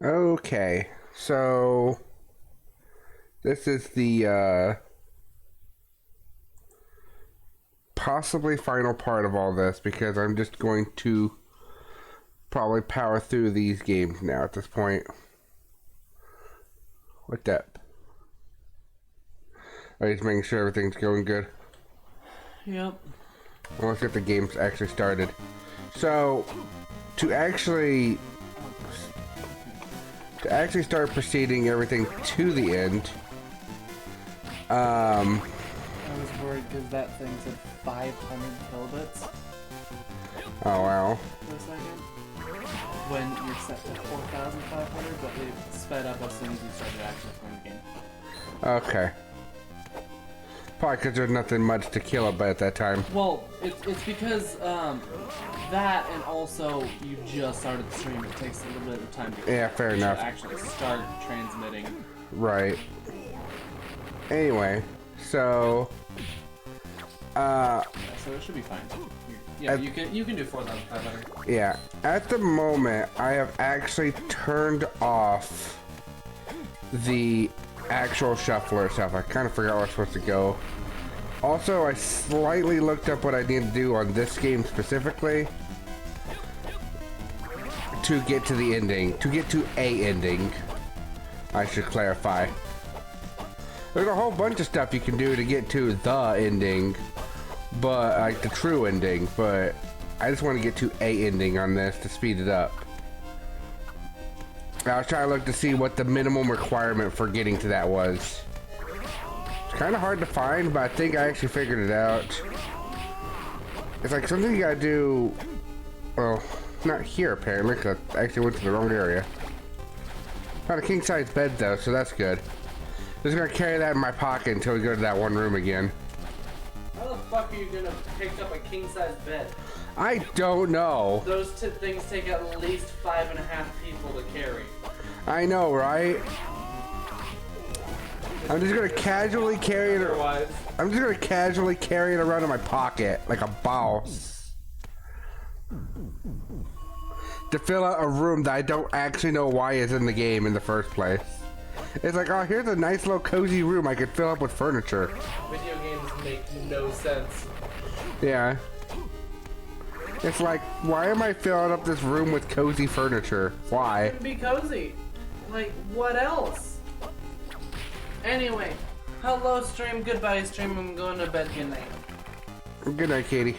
Okay, so this is the possibly final part of all this because I'm just going to probably power through these games now at this point. What's up? I'm just making sure everything's going good. Yep. Well, let's get the games actually started. So, to actually start proceeding everything to the end, I was worried because that thing said 500 kilobits oh wow. for a second. When you're set to 4,500, but it sped up as soon as you started actually playing the game. Okay. Probably because there's nothing much to kill about at that time. Well, it's because that, and also you just started the stream. It takes a little bit of time to actually start transmitting. Right. Anyway, so so it should be fine. Yeah, you can do 4,500. Yeah. At the moment, I have actually turned off the actual shuffler stuff. I kind of forgot where I was supposed to go. Also, I slightly looked up what I need to do on this game specifically to get to the ending. To get to a ending, I should clarify. There's a whole bunch of stuff you can do to get to the ending, but like the true ending, but I just want to get to a ending on this to speed it up. I was trying to look to see what the minimum requirement for getting to that was. It's kind of hard to find, but I think I actually figured it out. It's like something you gotta do, well, not here apparently, because I actually went to the wrong area. Found a king-size bed though, so that's good. Just gonna carry that in my pocket until we go to that one room again. How the fuck are you gonna pick up a king-size bed? I don't know. Those two things take at least 5.5 people to carry. I know, right? I'm just gonna casually carry it. I'm just gonna casually carry it around in my pocket like a boss to fill out a room that I don't actually know why is in the game in the first place. It's like, oh, here's a nice little cozy room I could fill up with furniture. Video games make no sense. Yeah. It's like, why am I filling up this room with cozy furniture? Why? It can be cozy. Like, what else? Anyway, hello stream, goodbye stream, I'm going to bed, good night. Good night, Katie.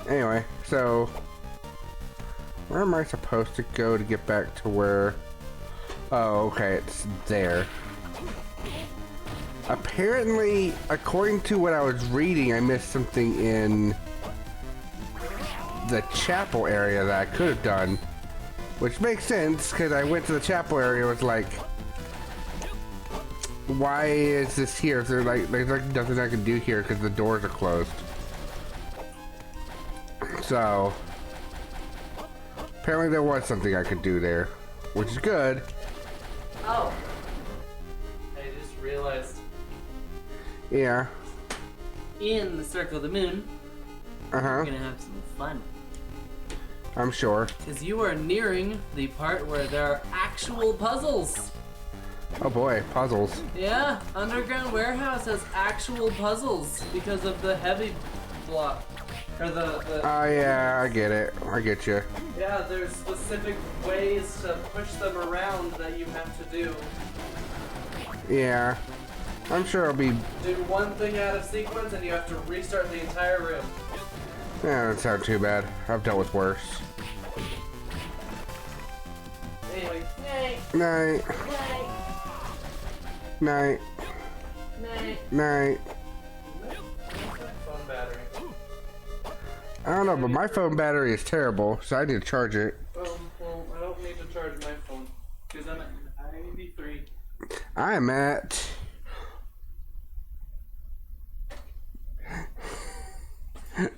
Anyway, so where am I supposed to go to get back to where? Oh, okay, it's there. Apparently, according to what I was reading, I missed something in the chapel area that I could have done, which makes sense because I went to the chapel area. Was like, why is this here? If there's like nothing I can do here because the doors are closed. So apparently there was something I could do there, which is good. Oh, I just realized. Yeah. In the circle of the moon, Uh huh. we're gonna have some fun. I'm sure. Because you are nearing the part where there are actual puzzles. Oh boy, puzzles. Yeah, Underground Warehouse has actual puzzles because of the heavy block. Or the Oh yeah, I get it. I get you. Yeah, there's specific ways to push them around that you have to do. Yeah. I'm sure I'll be... Do one thing out of sequence and you have to restart the entire room. Yeah, that sounds too bad. I've dealt with worse. Anyway, night. Night. Night. Night. Night. Night. Phone battery. I don't know, but my phone battery is terrible, so I need to charge it. Well, I don't need to charge my phone. Because I'm at 93. I'm at...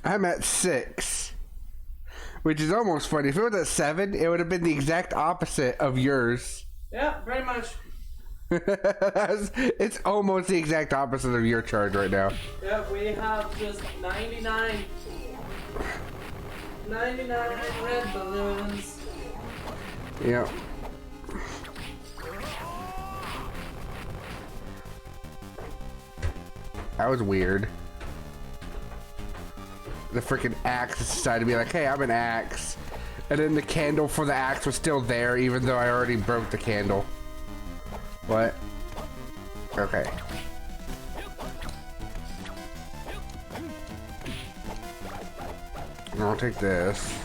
I'm at 6. Which is almost funny. If it was at 7, it would have been the exact opposite of yours. Yeah, pretty much. It's almost the exact opposite of your charge right now. Yeah, we have just 99 red balloons. Yep. That was weird. The freaking axe decided to be like, hey, I'm an axe. And then the candle for the axe was still there, even though I already broke the candle. What? Okay. I'll take this.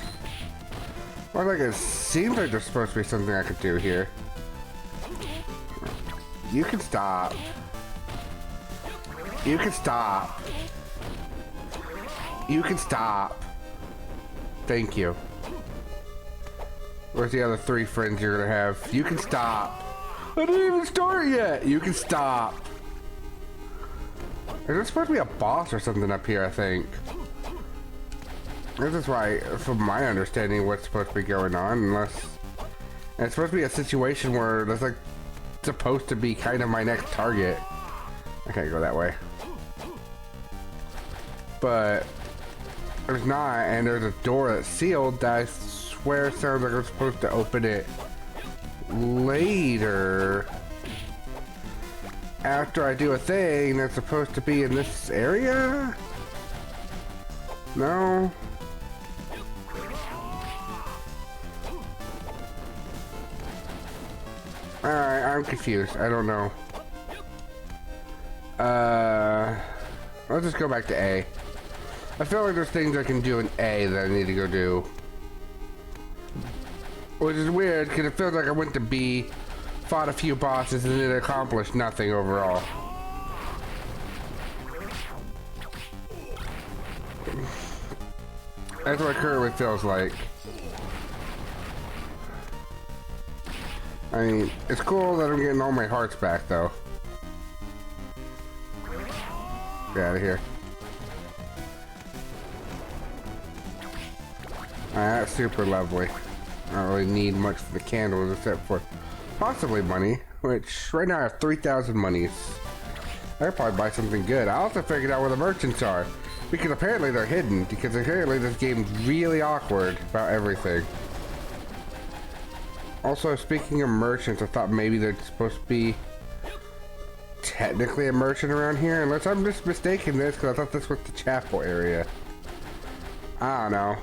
Well, like, it seems like there's supposed to be something I could do here. You can stop. You can stop. You can stop. Thank you. Where's the other 3 friends you're gonna have? You can stop. I didn't even start yet. You can stop. There's supposed to be a boss or something up here, I think. This is why, from my understanding, what's supposed to be going on, unless... And it's supposed to be a situation where that's like supposed to be kind of my next target. I can't go that way. But there's not, and there's a door that's sealed that I swear sounds like I'm supposed to open it later. After I do a thing that's supposed to be in this area? No? Alright, I'm confused. I don't know. Let's just go back to A. I feel like there's things I can do in A that I need to go do. Which is weird, because it feels like I went to B, fought a few bosses, and it accomplished nothing overall. That's what it currently feels like. I mean, it's cool that I'm getting all my hearts back, though. Get out of here. That's super lovely. I don't really need much for the candles except for possibly money, which right now I have 3,000 monies. I could probably buy something good. I also figured out where the merchants are, because apparently they're hidden, because apparently this game's really awkward about everything. Also, speaking of merchants, I thought maybe they're supposed to be technically a merchant around here, unless I'm just mistaken this, because I thought this was the chapel area. I don't know.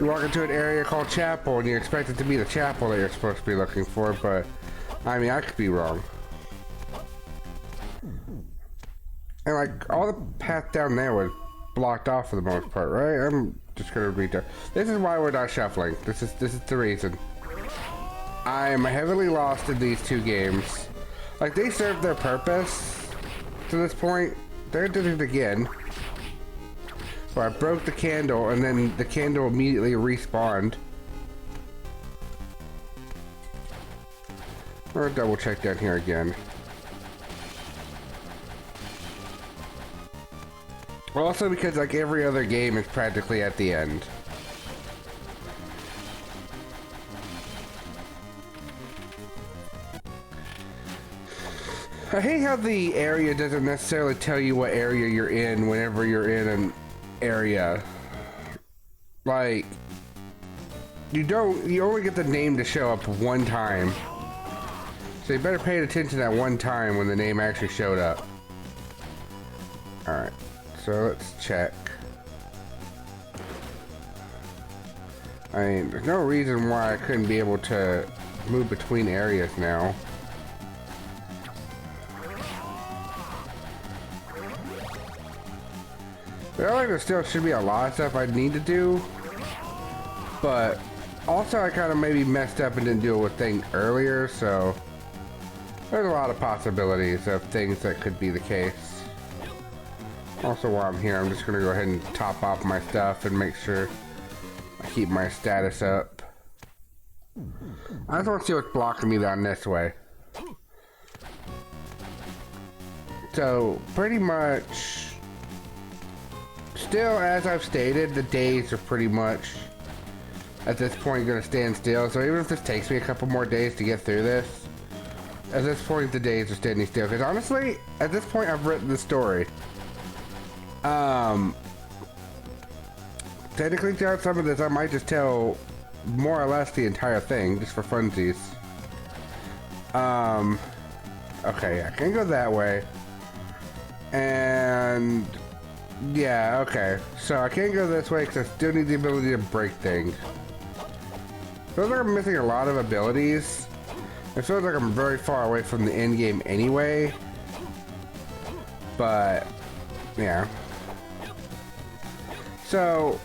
You walk into an area called chapel and you expect it to be the chapel that you're supposed to be looking for, but I mean, I could be wrong. And like, all the path down there was blocked off for the most part, right? I'm just gonna read that. This is why we're not shuffling. This is the reason. I am heavily lost in these 2 games. Like, they served their purpose to this point. They did it again. So I broke the candle, and then the candle immediately respawned. Or double check down here again. Also because like every other game is practically at the end. I hate how the area doesn't necessarily tell you what area you're in whenever you're in an area. Like, you only get the name to show up one time. So you better pay attention that one time when the name actually showed up. Alright, so let's check. I mean, there's no reason why I couldn't be able to move between areas now. I feel like there still should be a lot of stuff I need to do, but also I kind of maybe messed up and didn't do a thing earlier, so there's a lot of possibilities of things that could be the case. Also, while I'm here, I'm just going to go ahead and top off my stuff and make sure I keep my status up. I just want to see what's blocking me down this way. So, pretty much... Still, as I've stated, the days are pretty much at this point going to stand still. So even if this takes me a couple more days to get through this, at this point the days are standing still. Because honestly, at this point I've written the story. Technically throughout some of this I might just tell more or less the entire thing, just for funsies. Okay, I can go that way. And yeah, okay. So I can't go this way because I still need the ability to break things. Feels like I'm missing a lot of abilities. It feels like I'm very far away from the end game anyway. But yeah. So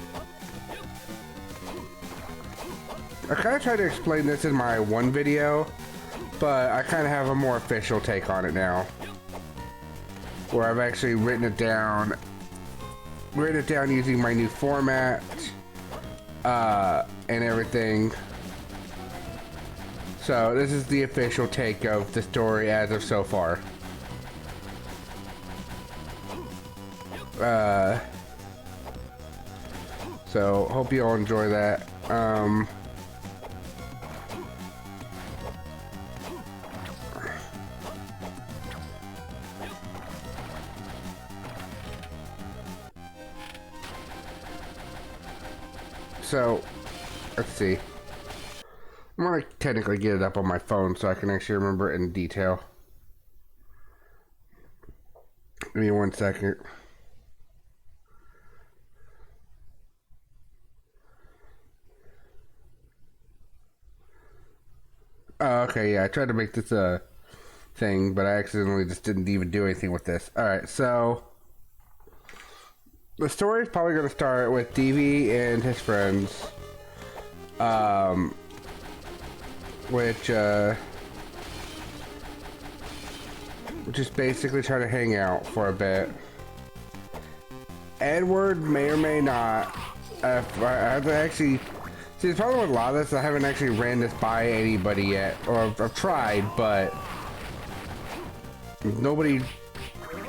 I kind of tried to explain this in my one video, but I kind of have a more official take on it now, where I've actually written it down using my new format and everything. So this is the official take of the story as of so far. So hope you all enjoy that. So, let's see. I'm gonna technically get it up on my phone so I can actually remember it in detail. Give me 1 second. Oh, okay, yeah, I tried to make this a thing, but I accidentally just didn't even do anything with this. Alright, so the story is probably going to start with Devi and his friends, which just basically try to hang out for a bit. Edward may or may not. I have to actually see the problem with a lot of this. I haven't actually ran this by anybody yet, or I've tried, but nobody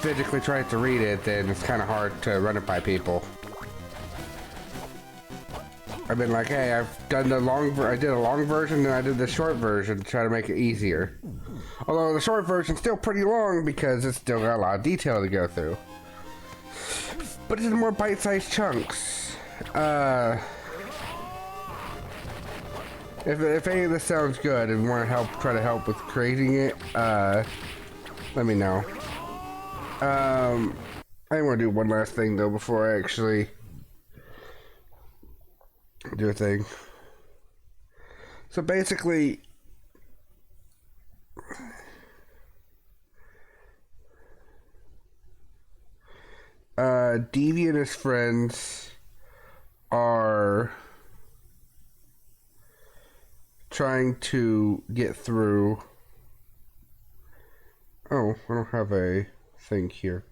physically tries to read it. Then it's kind of hard to run it by people. I've been like, hey, I've done the I did a long version, then I did the short version to try to make it easier. Although the short version's still pretty long because it's still got a lot of detail to go through. But it's in more bite-sized chunks. If any of this sounds good and want to try to help with creating it, let me know. I want to do one last thing though before I actually do a thing. So basically, Devi and his friends are trying to get through. Oh, I don't have a thing here.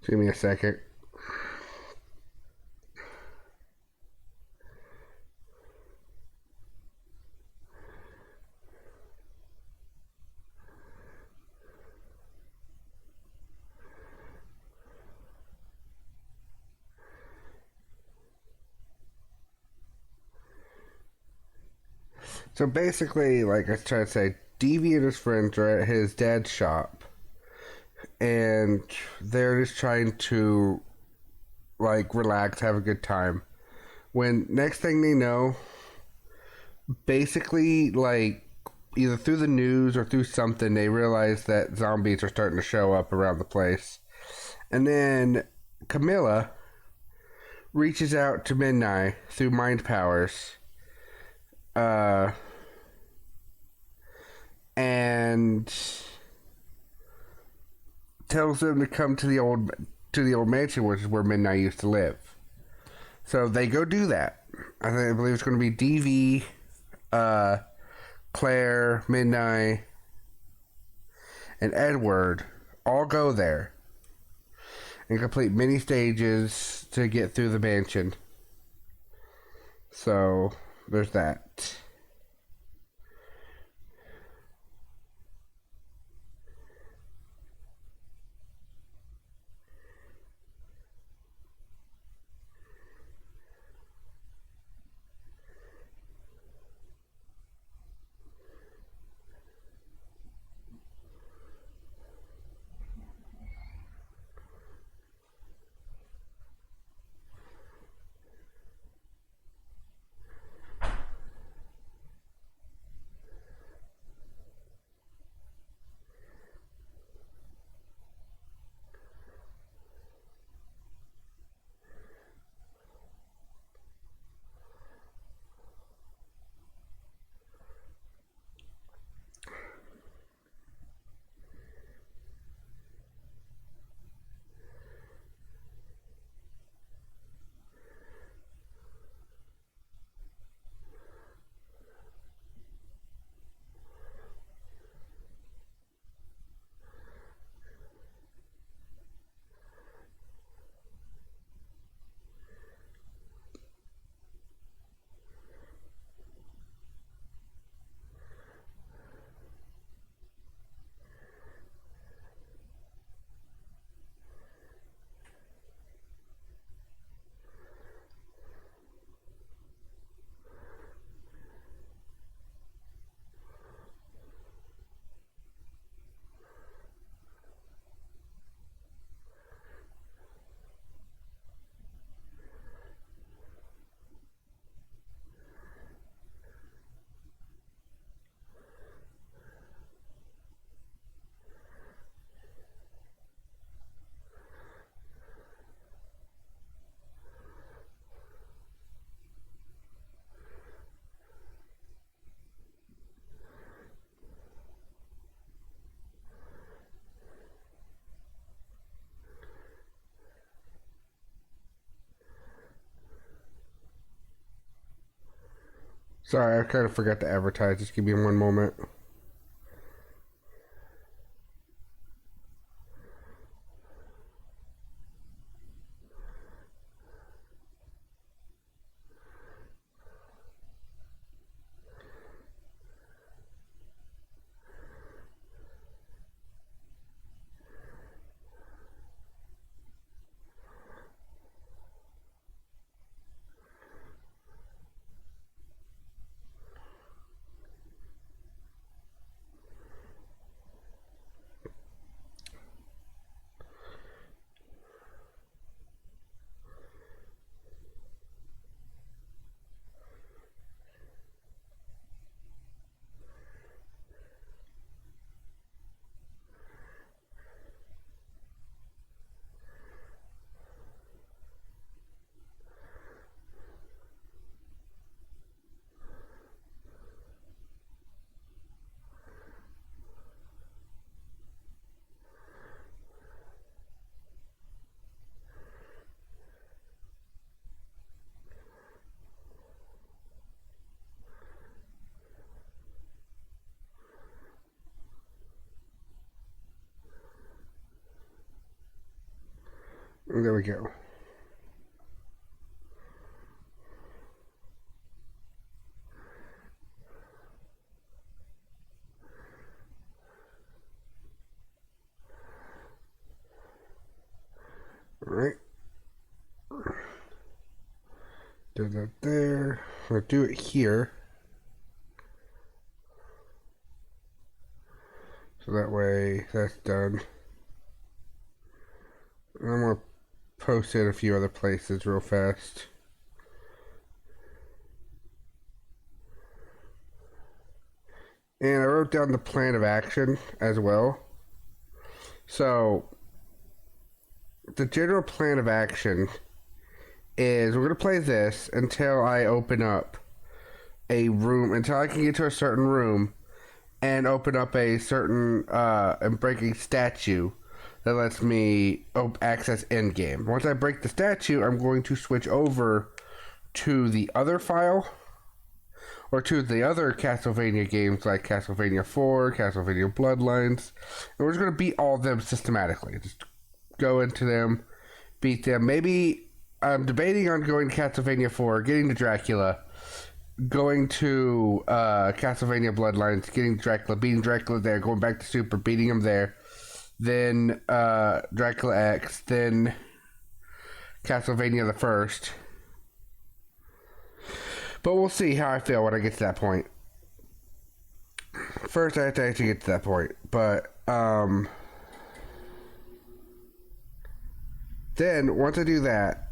Give me a second. So basically, like I was trying to say, Devi and his friends are at his dad's shop. And they're just trying to, like, relax, have a good time. When next thing they know, basically, like, either through the news or through something, they realize that zombies are starting to show up around the place. And then Camilla reaches out to Midnight through mind powers. And tells them to come to the old mansion, which is where Midnight used to live. So they go do that. I believe it's going to be DV, Claire, Midnight, and Edward all go there and complete many stages to get through the mansion. So there's that. Sorry, I kind of forgot to advertise. Just give me one moment. There we go. All right. Do that there. I'm gonna do it here. So that way that's done. And I'm gonna post it a few other places real fast. And I wrote down the plan of action as well. So the general plan of action is we're going to play this until I open up a room, until I can get to a certain room and open up a certain and break a statue that lets me access endgame. Once I break the statue, I'm going to switch over to the other file or to the other Castlevania games like Castlevania 4, Castlevania Bloodlines, and we're just going to beat all of them systematically. Just go into them, beat them. Maybe I'm debating on going to Castlevania 4, getting to Dracula, going to Castlevania Bloodlines, getting Dracula, beating Dracula there, going back to Super, beating him there, then Dracula X, then Castlevania the First. But we'll see how I feel when I get to that point. First, I have to actually get to that point. But, then, once I do that,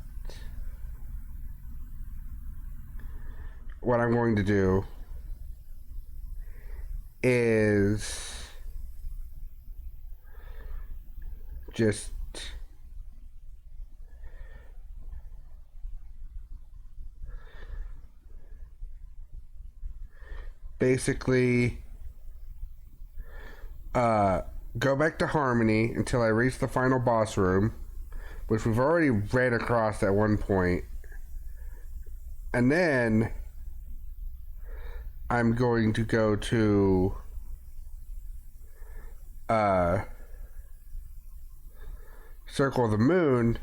what I'm going to do is just basically go back to Harmony until I reach the final boss room, which we've already ran across at one point, and then I'm going to go to Circle of the Moon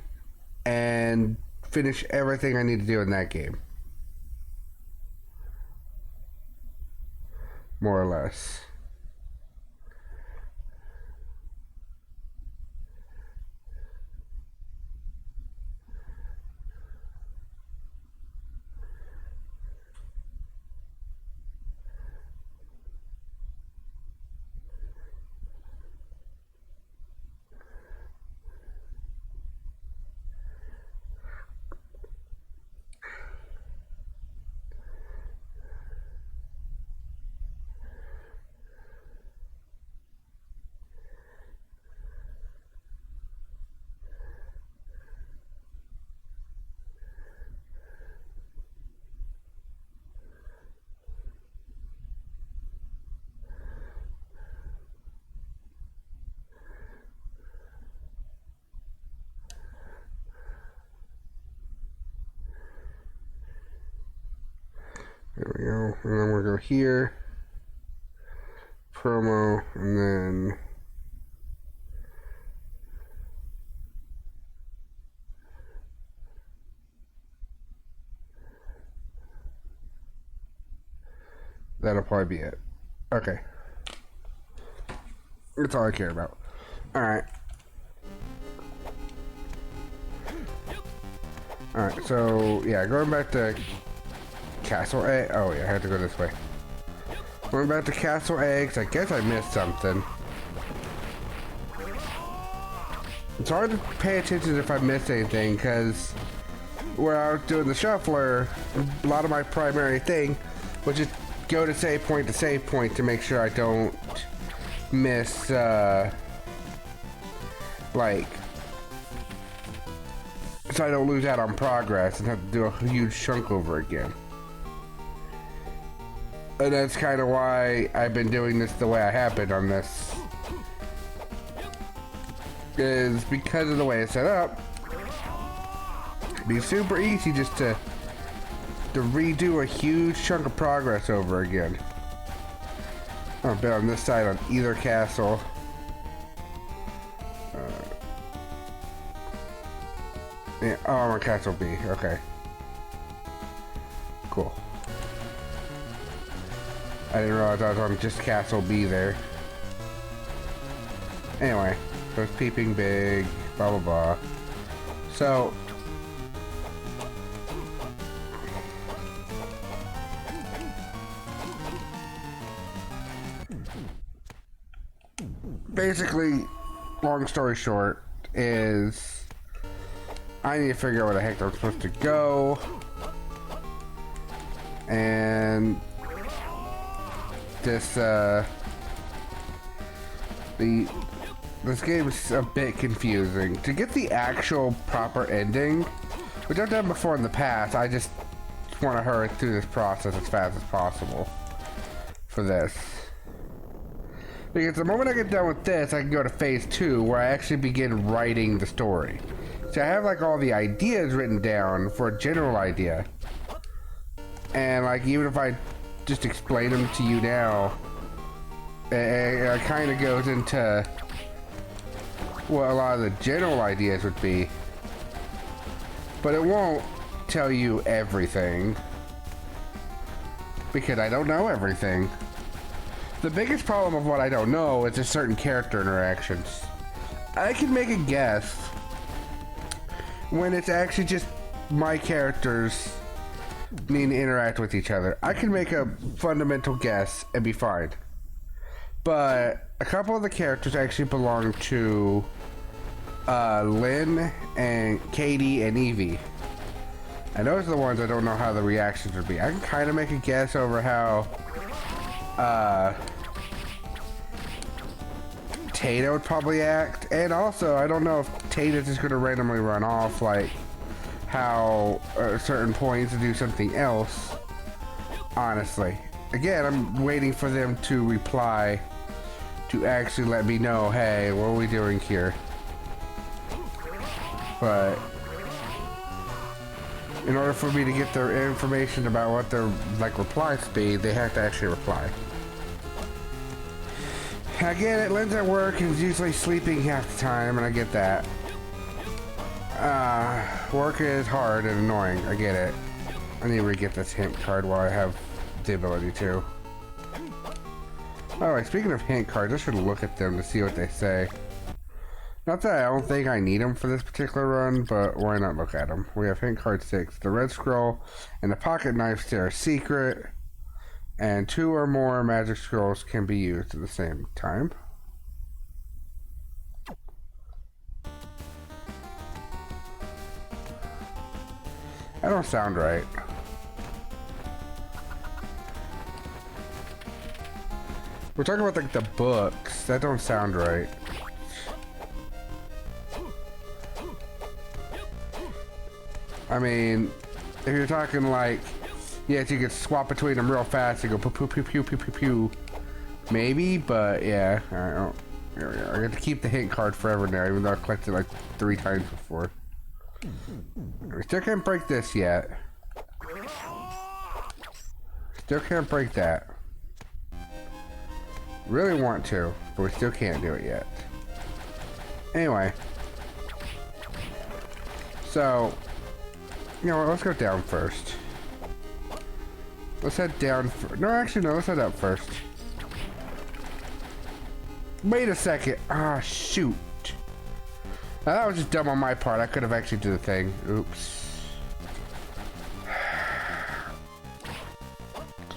and finish everything I need to do in that game. More or less. There we go. And then we'll go here. Promo, and then that'll probably be it. Okay. That's all I care about. Alright. Alright, so yeah, going back to Castle A. Oh yeah, I had to go this way. Going back to Castle Eggs, I guess I missed something. It's hard to pay attention if I missed anything, because where I was doing the shuffler, a lot of my primary thing was just go to save point to make sure I don't miss, like, so I don't lose out on progress and have to do a huge chunk over again. And that's kind of why I've been doing this the way I have been on this. Is because of the way it's set up. It'd be super easy just to redo a huge chunk of progress over again. I've been on this side on either castle. Yeah, oh, I'm on Castle B. Okay. Cool. I didn't realize I was on just Castle B there. Anyway, so it's peeping big, blah blah blah. So basically, long story short, is I need to figure out where the heck I'm supposed to go. And this this game is a bit confusing. To get the actual proper ending, which I've done before in the past, I just want to hurry through this process as fast as possible for this. Because the moment I get done with this, I can go to phase 2, where I actually begin writing the story. So I have like all the ideas written down for a general idea. And like, even if I just explain them to you now, it kind of goes into what a lot of the general ideas would be. But it won't tell you everything, because I don't know everything. The biggest problem of what I don't know is just certain character interactions. I can make a guess when it's actually just my characters need to interact with each other. I can make a fundamental guess and be fine. But a couple of the characters actually belong to Lynn and Katie and Evie. And those are the ones I don't know how the reactions would be. I can kind of make a guess over how Tata would probably act. And also, I don't know if Tata's just going to randomly run off, like how certain points to do something else. Honestly. Again, I'm waiting for them to reply to actually let me know, hey, what are we doing here? But in order for me to get their information about what their like replies be, they have to actually reply. I get it, Lynn's at work and is usually sleeping half the time, and I get that. Work is hard and annoying, I get it. I need to re-get this hint card while I have the ability to. Alright, speaking of hint cards, I should look at them to see what they say. Not that I don't think I need them for this particular run, but why not look at them? We have hint card 6, the red scroll, and the pocket knives are secret, and 2 or more magic scrolls can be used at the same time. That don't sound right. We're talking about like the books. That don't sound right. I mean, if you're talking like, yes, you could swap between them real fast and go pew pew pew pew pew pew pew. Maybe, but yeah, I don't. Here we are. I get to keep the hint card forever now, even though I collected it like 3 times before. We still can't break this yet. Still can't break that. Really want to, but we still can't do it yet. Anyway. So, you know what, let's go down first. Let's head down no, actually, no, let's head up first. Wait a second. Ah, shoot. Now, that was just dumb on my part. I could have actually did the thing. Oops.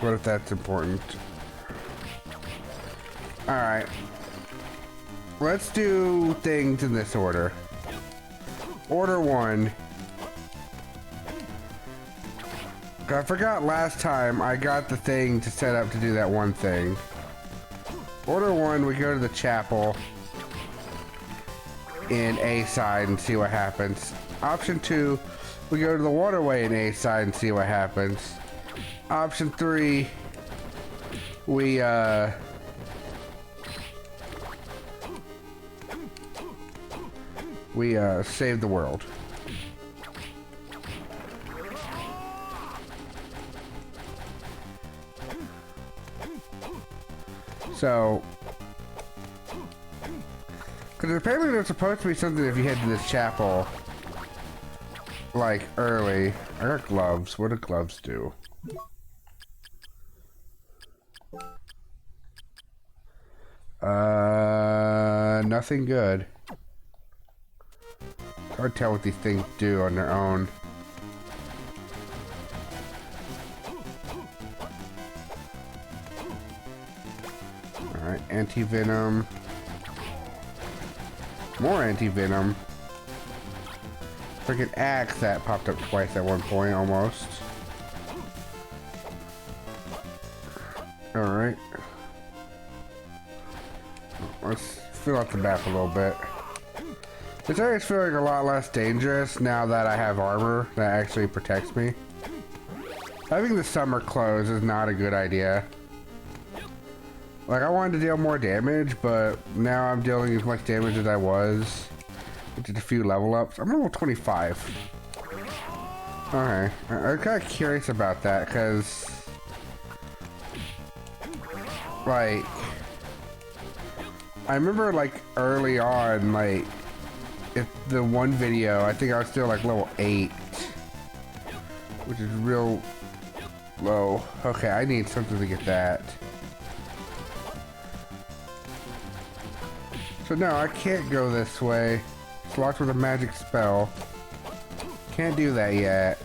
What if that's important? Alright. Let's do things in this order. Order 1. I forgot last time I got the thing to set up to do that one thing. Order 1, we go to the chapel in A side and see what happens. Option 2, we go to the waterway in A side and see what happens. Option 3, we save the world. So, because apparently there's supposed to be something if you head to this chapel, like, early. I got gloves. What do gloves do? Nothing good. It's hard to tell what these things do on their own. Alright, anti-venom. More anti-venom. Freaking axe that popped up twice at one point, almost. Alright. Let's fill out the map a little bit. This area's feeling a lot less dangerous now that I have armor that actually protects me. Having the summer clothes is not a good idea. Like, I wanted to deal more damage, but now I'm dealing as much damage as I was. Just a few level ups. I'm level 25. Okay. I'm kind of curious about that, because... like... I remember, like, early on, like... if the one video, I think I was still, like, level 8. Which is real low. Okay, I need something to get that. So no, I can't go this way. It's locked with a magic spell. Can't do that yet.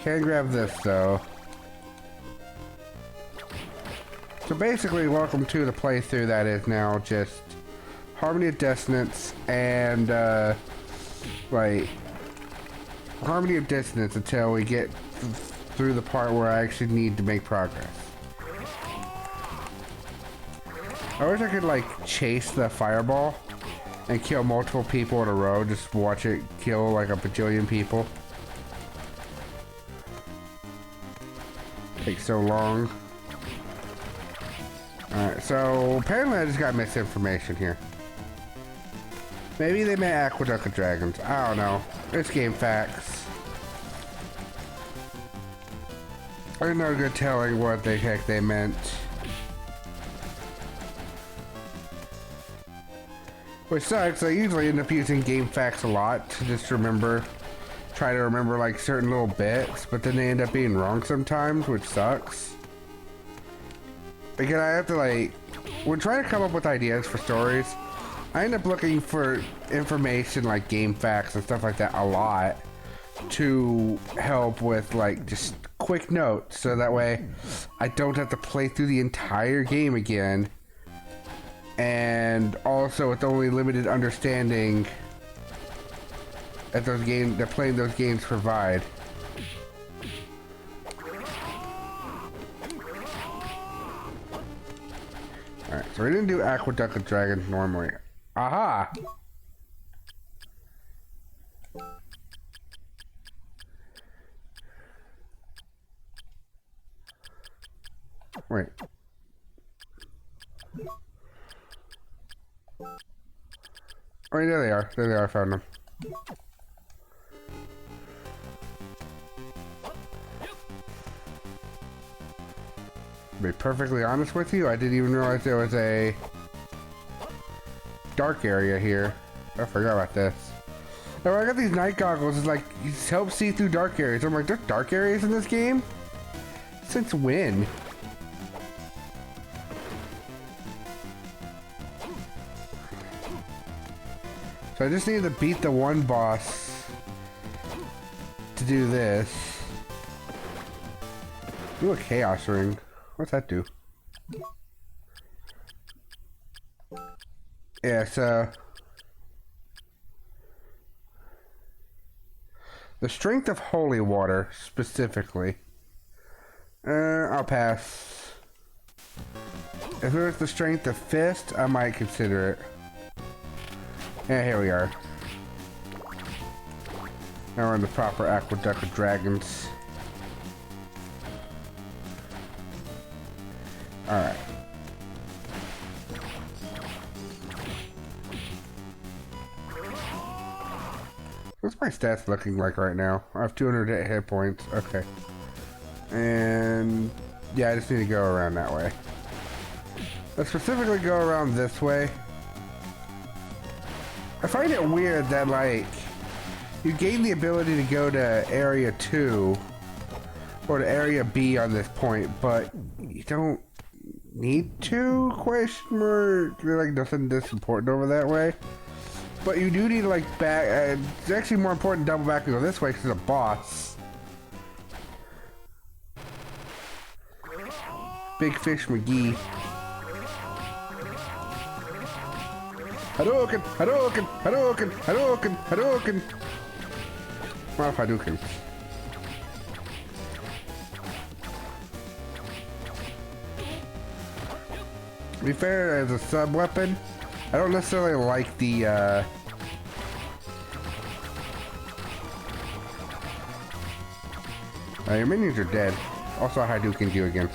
Can grab this though. So basically, welcome to the playthrough that is now just Harmony of Dissonance and like Harmony of Dissonance until we get through the part where I actually need to make progress. I wish I could like chase the fireball and kill multiple people in a row. Just watch it kill like a bajillion people. Takes so long. Alright, so apparently I just got misinformation here. Maybe they meant Aqueduct of Dragons. I don't know. It's game facts. There's no good telling what the heck they meant. Which sucks, I usually end up using game facts a lot to just try to remember like certain little bits, but then they end up being wrong sometimes, which sucks. Because I have to like, when trying to come up with ideas for stories, I end up looking for information like game facts and stuff like that a lot to help with like just quick notes, so that way I don't have to play through the entire game again. And also with only limited understanding that playing those games provide. Alright, so we didn't do Aqueduct of Dragons normally. Aha! Wait. Oh, there they are. There they are. I found them. To be perfectly honest with you, I didn't even realize there was a dark area here. I forgot about this. Oh, I got these night goggles. It's like, it helps see through dark areas. I'm like, there's dark areas in this game? Since when? So I just need to beat the one boss to do this. Do a chaos ring. What's that do? Yeah, so the strength of holy water specifically. I'll pass. If it was the strength of fist, I might consider it. Yeah, here we are. Now we're in the proper aqueduct of dragons. Alright. What's my stats looking like right now? I have 208 hit points. Okay. And yeah, I just need to go around that way. Let's specifically go around this way. I find it weird that, like, you gain the ability to go to Area 2 or to Area B on this point, but you don't need to, question mark. Like, nothing that's important over that way. But you do need to, like, back. It's actually more important to double back and go this way because it's a boss. Big Fish McGee. Hadouken! Hadouken! Hadouken! Hadouken! Hadouken! Well, Hadouken. To be fair, as a sub-weapon, I don't necessarily like the, your minions are dead. Also, Hadouken you again.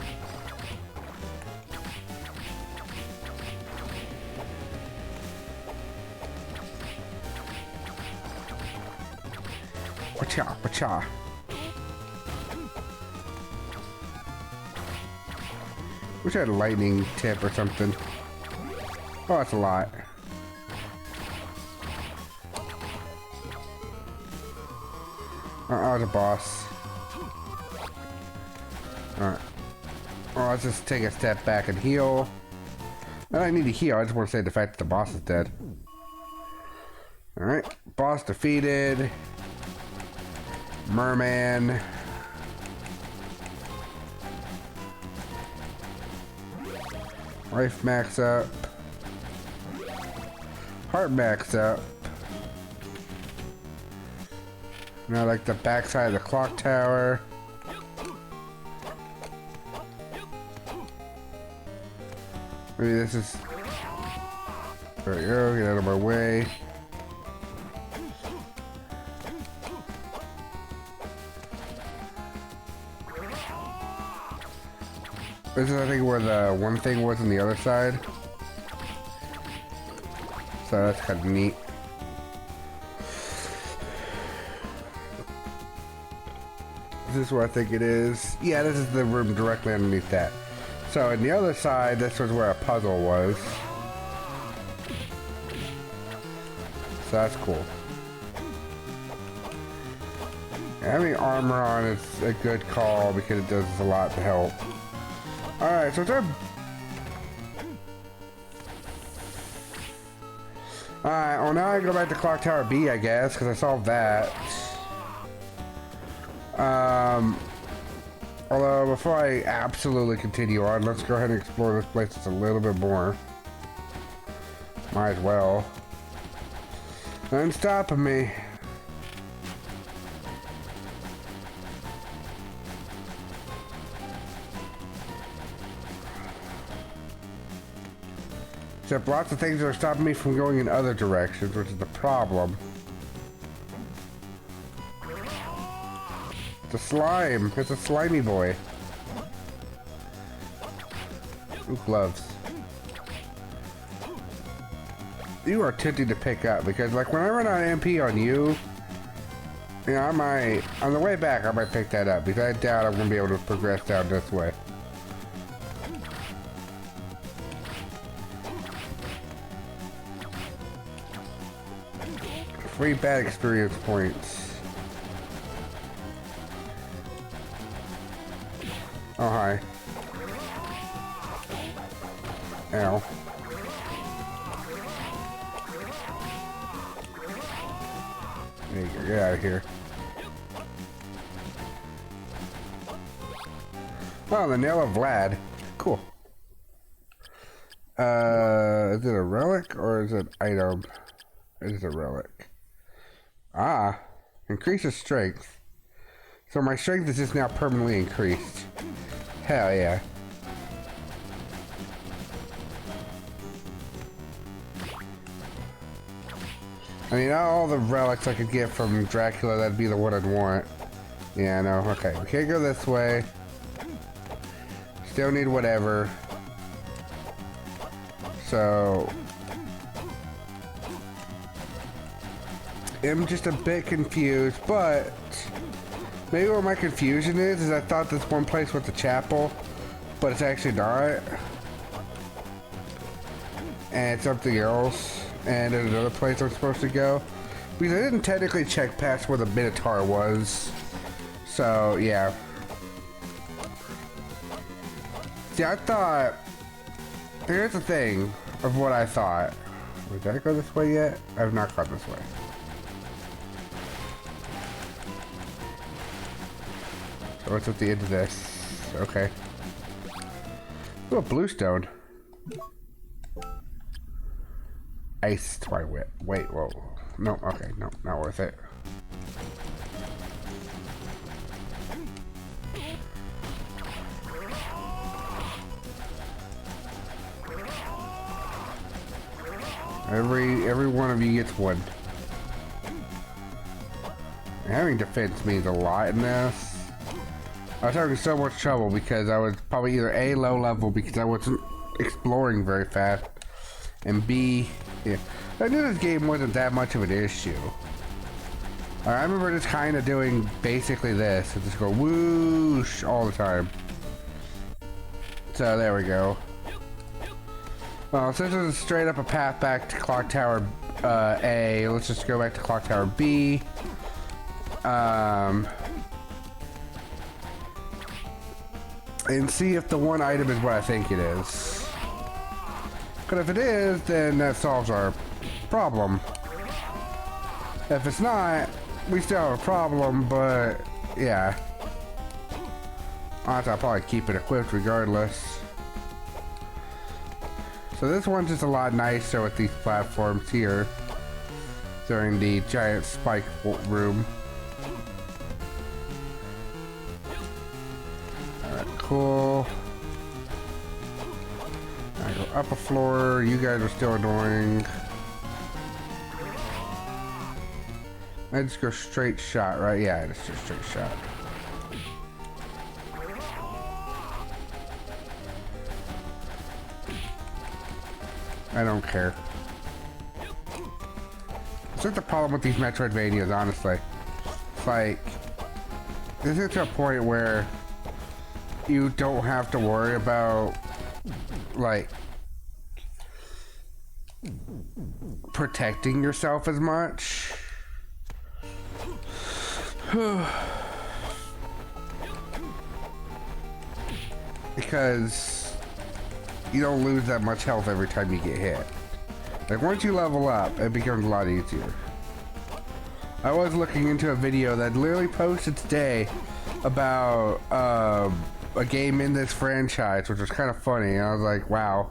Wacha, wacha. Wish I had a lightning tip or something. Oh, that's a lot. I was a boss. Alright. Well, let's just take a step back and heal. I don't need to heal, I just want to say the fact that the boss is dead. Alright. Boss defeated. Merman. Life max up. Heart max up. Now like the backside of the clock tower. Maybe this is... There we go, get out of my way. This is, I think, where the one thing was on the other side. So that's kind of neat. Is this where I think it is? Yeah, this is the room directly underneath that. So on the other side, this was where a puzzle was. So that's cool. Having armor on is a good call because it does a lot to help. Alright, so it's our... Alright, well now I go back to Clock Tower B, I guess, because I solved that. Although, before I absolutely continue on, let's go ahead and explore this place just a little bit more. Might as well. Nothing's stopping me. Except lots of things are stopping me from going in other directions, which is the problem. It's a slime. It's a slimy boy. Ooh, gloves. You are tempting to pick up because, like, when I run out of MP on you, you know, I might, on the way back, I might pick that up because I doubt I'm gonna be able to progress down this way. 3 bad experience points. Oh, hi. Ow. There you go, get out of here. Oh, the Nail of Vlad. Cool. Is it a relic or is it an item? It is a relic. Ah, increases strength. So my strength is just now permanently increased. Hell yeah. I mean, all the relics I could get from Dracula, that'd be the one I'd want. Yeah, no, okay. We can't go this way. Still need whatever. So... I'm just a bit confused, but... Maybe what my confusion is I thought this one place was the chapel, but it's actually not. And it's something else. And there's another place I'm supposed to go. Because I didn't technically check past where the Minotaur was. So, yeah. See, I thought... Here's the thing of what I thought. Did I go this way yet? I have not gone this way. So what's at the end of this? Okay. Ooh, a bluestone. Ice Twilight. Wait, whoa. No, okay, no, not worth it. Every one of you gets one. Having defense means a lot in this. I was having so much trouble because I was probably either A, low level because I wasn't exploring very fast, and B, yeah, I knew this game wasn't that much of an issue. I remember just kind of doing basically this, and just go whoosh all the time. So there we go. Well, since there's straight up a path back to Clock Tower A, let's just go back to Clock Tower B. And see if the one item is what I think it is. Because if it is, then that solves our problem. If it's not, we still have a problem, but yeah. I'll probably keep it equipped regardless. So this one's just a lot nicer with these platforms here during the giant spike room. Alright, cool. I go up a floor. You guys are still annoying. I just go straight shot, right? Yeah, it's just straight shot. I don't care. It's like the problem with these Metroidvanias, honestly. It's like, this is to a point where you don't have to worry about, like, protecting yourself as much. Because you don't lose that much health every time you get hit. Like, once you level up, it becomes a lot easier. I was looking into a video that literally posted today about a game in this franchise, which was kind of funny, and I was like, wow.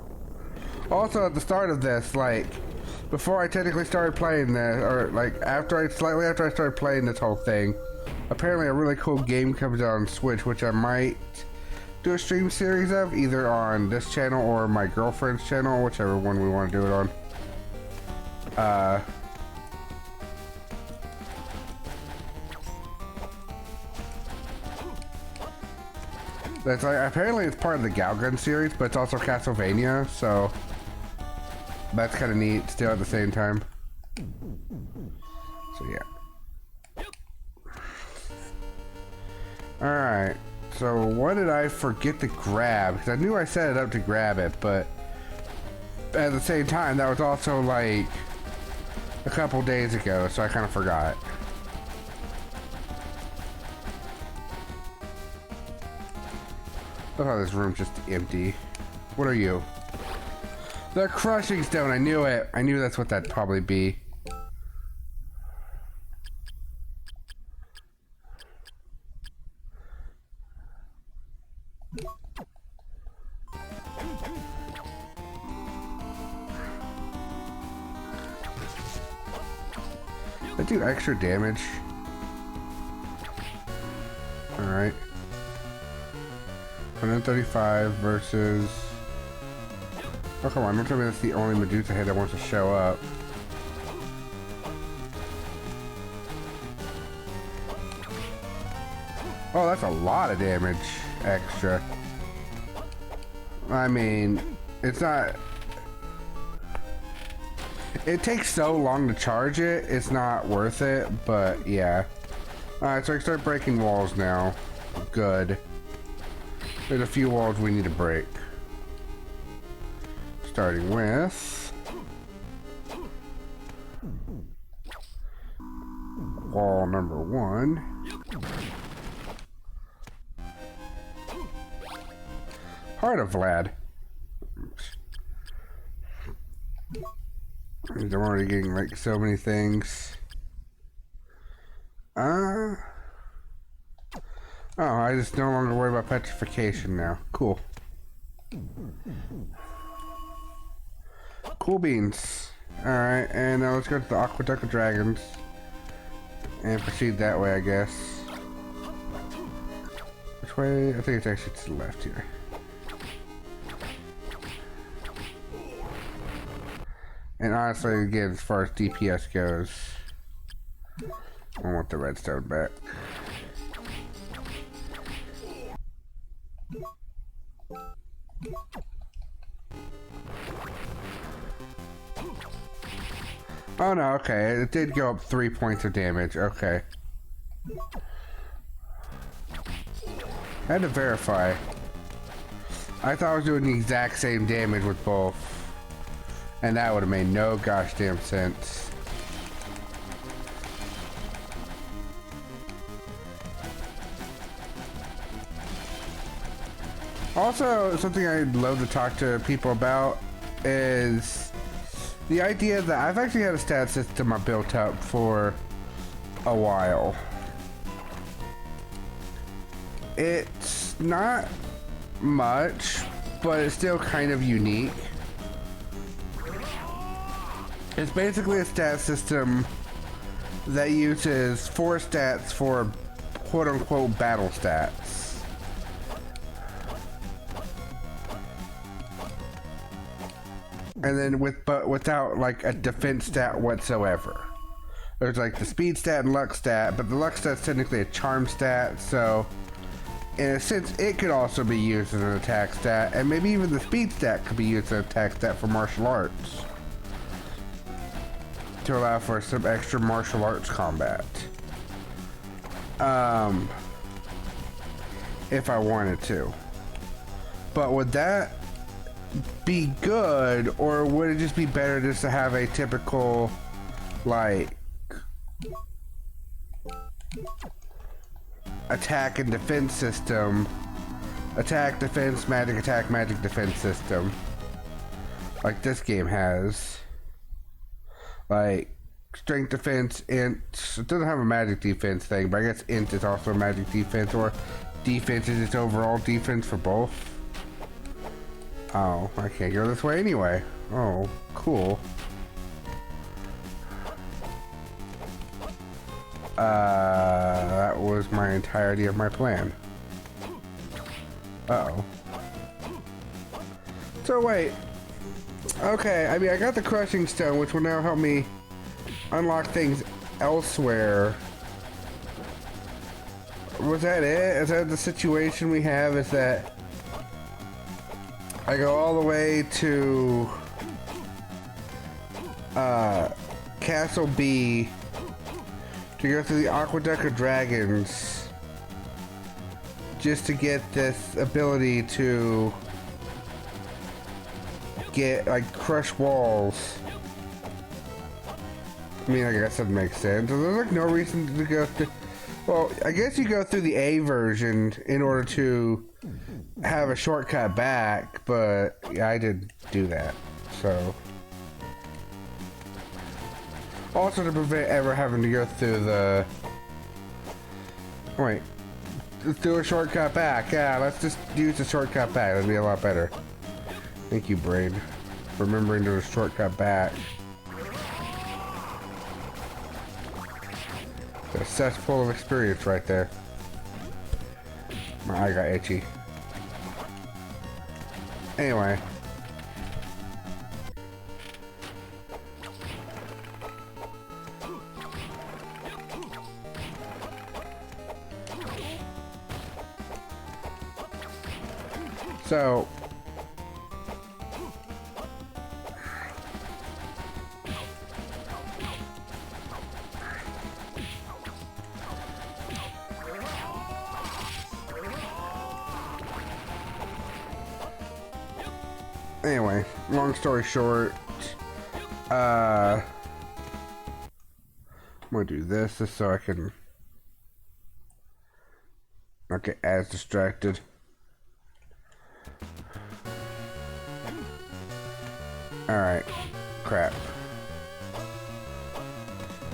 Also, at the start of this, like, before I technically started playing this, or like slightly after I started playing this whole thing, apparently a really cool game comes out on Switch, which I might do a stream series of, either on this channel or my girlfriend's channel, whichever one we want to do it on. That's like, apparently it's part of the Galgun series, but it's also Castlevania, so that's kind of neat still at the same time. So yeah. Alright. So what did I forget to grab? Because I knew I set it up to grab it, but at the same time, that was also like a couple days ago, so I kind of forgot. Look how this room's just empty. What are you? The crushing stone. I knew it. I knew that's what that'd probably be. That do extra damage. Alright. 135 versus... Oh, come on. Don't tell me that's the only Medusa head that wants to show up. Oh, that's a lot of damage extra. I mean, it's not... It takes so long to charge it, it's not worth it, but yeah. Alright, so I can start breaking walls now. Good. There's a few walls we need to break. Starting with... wall number 1. Heart of Vlad. I'm already getting like so many things. Oh, I just no longer worry about petrification now. Cool. Cool beans. Alright, and now let's go to the Aqueduct of Dragons. And proceed that way, I guess. Which way? I think it's actually to the left here. And honestly, again, as far as DPS goes, I want the redstone back. Oh no, okay, it did go up 3 points of damage, okay. I had to verify. I thought I was doing the exact same damage with both. And that would have made no gosh damn sense. Also, something I'd love to talk to people about is the idea that I've actually had a stat system I built up for a while. It's not much, but it's still kind of unique. It's basically a stat system that uses 4 stats for quote-unquote battle stats. And then without like a defense stat whatsoever. There's like the speed stat and luck stat, but the luck stat's technically a charm stat, so in a sense it could also be used as an attack stat, and maybe even the speed stat could be used as an attack stat for martial arts. To allow for some extra martial arts combat. If I wanted to. But would that be good, or would it just be better just to have a typical, like, attack and defense system? Attack, defense, magic, attack, magic, defense system. Like this game has. Like, strength defense, int. It doesn't have a magic defense thing, but I guess int is also a magic defense, or defense is its overall defense for both. Oh, I can't go this way anyway. Oh, cool. That was my entirety of my plan. Uh-oh. So wait. Okay, I mean, I got the crushing stone, which will now help me unlock things elsewhere. Was that it? Is that the situation we have? Is that I go all the way to Castle B to go through the Aqueduct of Dragons just to get this ability to get, like, crush walls. I mean, I guess that makes sense. There's like no reason to go through. Well, I guess you go through the A version in order to have a shortcut back, but yeah, I didn't do that. So, also to prevent ever having to go through the. Wait, let's do a shortcut back. Yeah, let's just use the shortcut back. That'd be a lot better. Thank you, brain, for remembering to do a shortcut back. A cesspool of experience right there. My eye got itchy. Anyway. So. Anyway, long story short, I'm gonna do this just so I can not get as distracted. Alright, crap.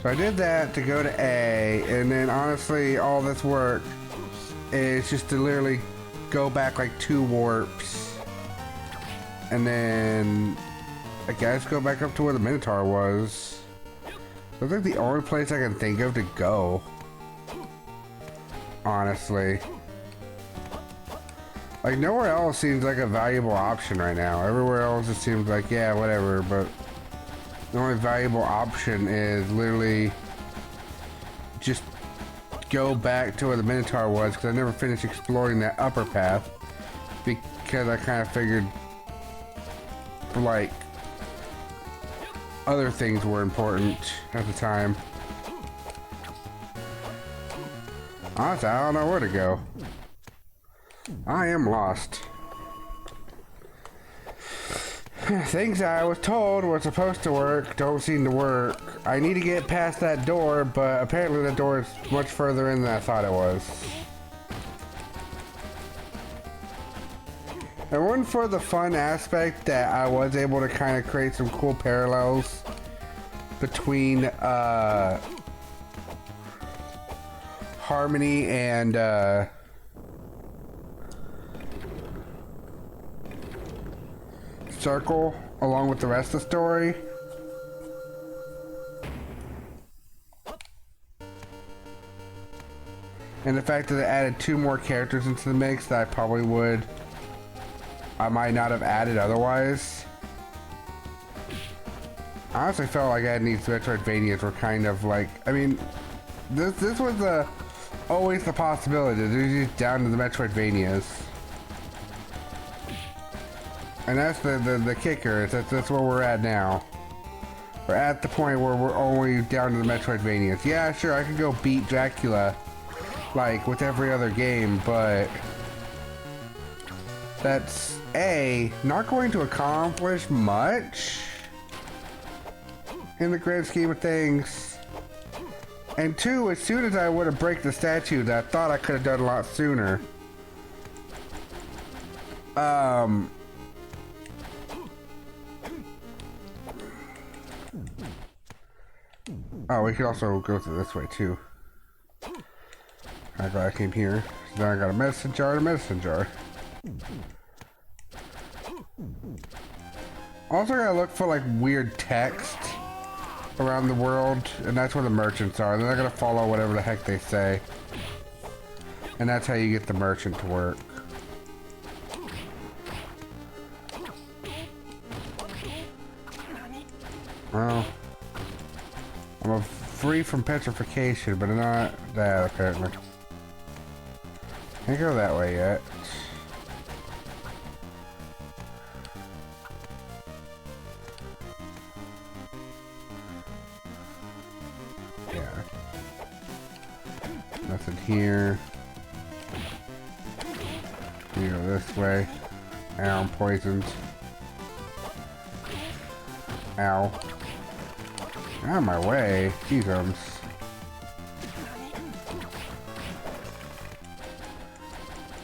So I did that to go to A, and then honestly, all this work is just to literally go back like 2 warps. And then I guess go back up to where the Minotaur was. That's like the only place I can think of to go. Honestly. Like nowhere else seems like a valuable option right now. Everywhere else it seems like, yeah, whatever, but the only valuable option is literally just go back to where the Minotaur was, because I never finished exploring that upper path because I kind of figured like other things were important at the time. Honestly, I don't know where to go. I am lost. Things I was told were supposed to work don't seem to work. I need to get past that door, but apparently that door is much further in than I thought it was. And one for the fun aspect that I was able to kind of create some cool parallels between Harmony and Circle, along with the rest of the story. And the fact that it added 2 more characters into the mix that I might not have added otherwise. I honestly felt like adding these Metroidvanias were kind of like, I mean, this was always the possibility to do these down to the Metroidvanias. And that's the kicker, that's where we're at now. We're at the point where we're only down to the Metroidvanias. Yeah, sure, I could go beat Dracula, like, with every other game, but that's A, not going to accomplish much in the grand scheme of things. And 2, as soon as I would have break the statue, I thought I could have done a lot sooner. Oh, we could also go through this way too. I'm glad I came here. So now I got a medicine jar and a medicine jar. Also gotta look for like weird text around the world, and that's where the merchants are. Then I gotta follow whatever the heck they say. And that's how you get the merchant to work. Well, I'm free from petrification, but not that apparently. Can't go that way yet. Yeah. Nothing here. You go this way. Ow, I'm poisoned. Ow. Out of my way. Jesus.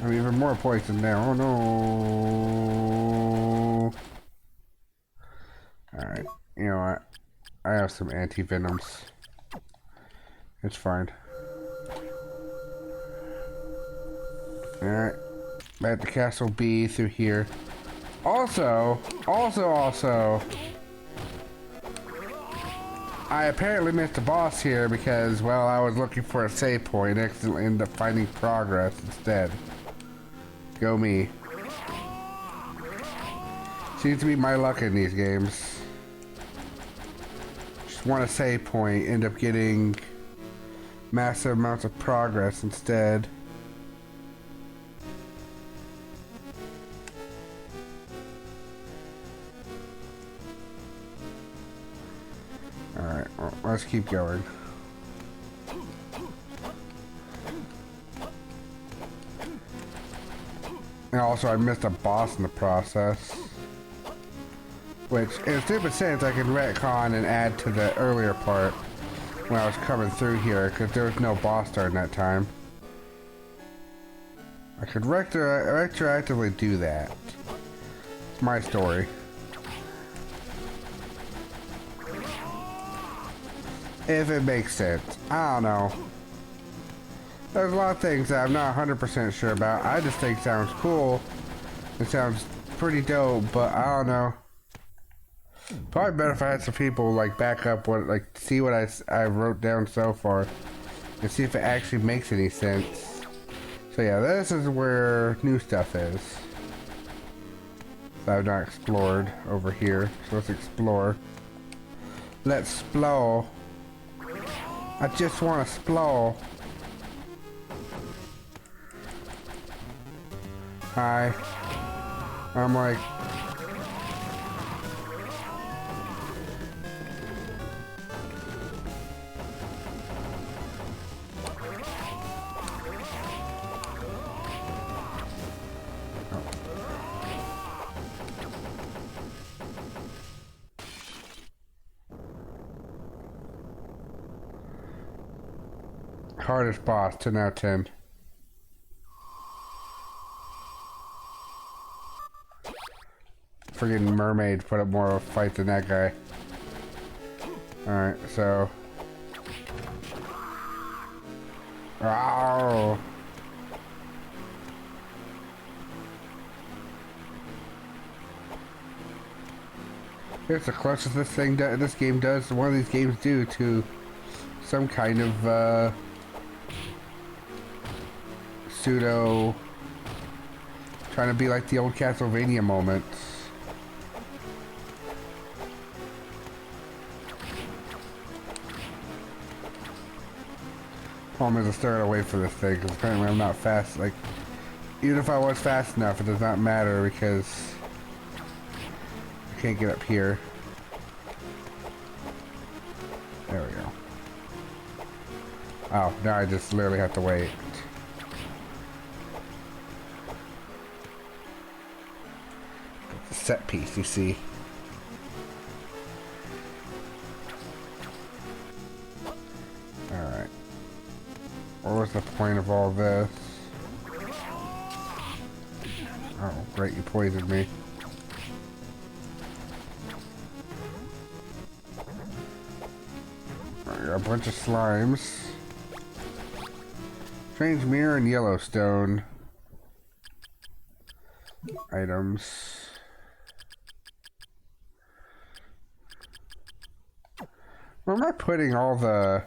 I'm even more poison now. Oh no. Alright. You know what? I have some anti-venoms. It's fine. Alright. Back to Castle B through here. Also, I apparently missed a boss here because, well, I was looking for a save point and accidentally ended up finding progress instead. Go me. Seems to be my luck in these games. Just want a save point, end up getting massive amounts of progress instead. Alright, well, let's keep going. And also, I missed a boss in the process. Which, in a stupid sense, I can retcon and add to the earlier part when I was coming through here, because there was no boss during that time. I could retroactively do that. It's my story. If it makes sense. I don't know. There's a lot of things that I'm not 100% sure about. I just think it sounds cool. It sounds pretty dope, but I don't know. Probably better if I had some people like back up what, like, see what I wrote down so far and see if it actually makes any sense. So yeah, this is where new stuff is that I've not explored over here. So let's explore. Let's explore. I just want to explore. Hi. I'm like... Hardest boss, 10 out of 10. Friggin' mermaid put up more of a fight than that guy. Alright, so... Oh! Here's the closest this game does, one of these games do to some kind of, pseudo trying to be like the old Castlevania moments. Problem is I started away for this thing because apparently I'm not fast. Like, even if I was fast enough, it does not matter because I can't get up here. There we go. Oh, now I just literally have to wait. Set piece, you see. Alright. What was the point of all this? Oh, great, you poisoned me. I got a bunch of slimes. Strange mirror and Yellowstone. Items. Where am I putting all the...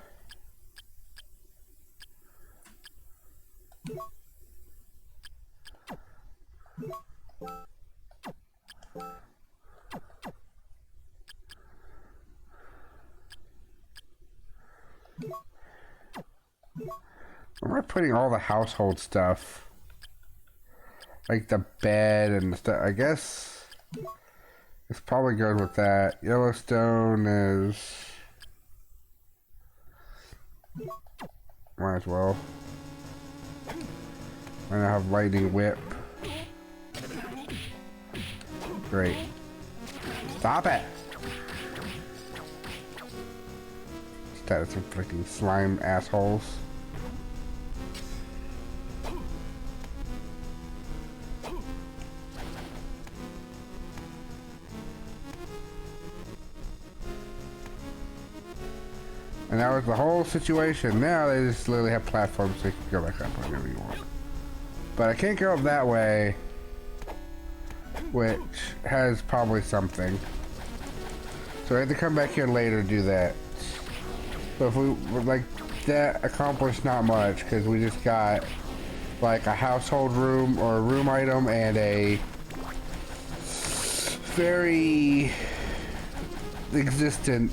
Where am I putting all the household stuff? Like the bed and the stuff. I guess it's probably good with that. Yellowstone is... Might as well. And I have lightning whip. Great. Stop it! That is some freaking slime assholes. And that was the whole situation. Now they just literally have platforms so you can go back up whenever you want. But I can't go up that way, which has probably something. So I have to come back here later to do that. So if we like that accomplished not much because we just got like a household room or a room item and a very existent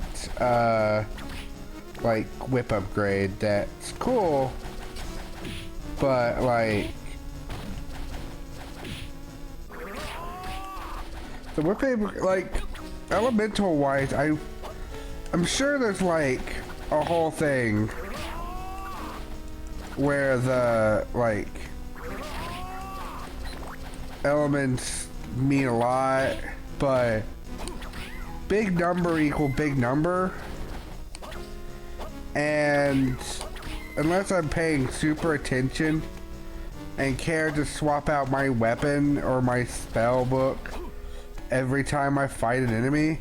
like whip upgrade that's cool, but like the whip like elemental wise, I'm sure there's like a whole thing where the like elements mean a lot, but big number equal big number. And unless I'm paying super attention and care to swap out my weapon or my spell book every time I fight an enemy.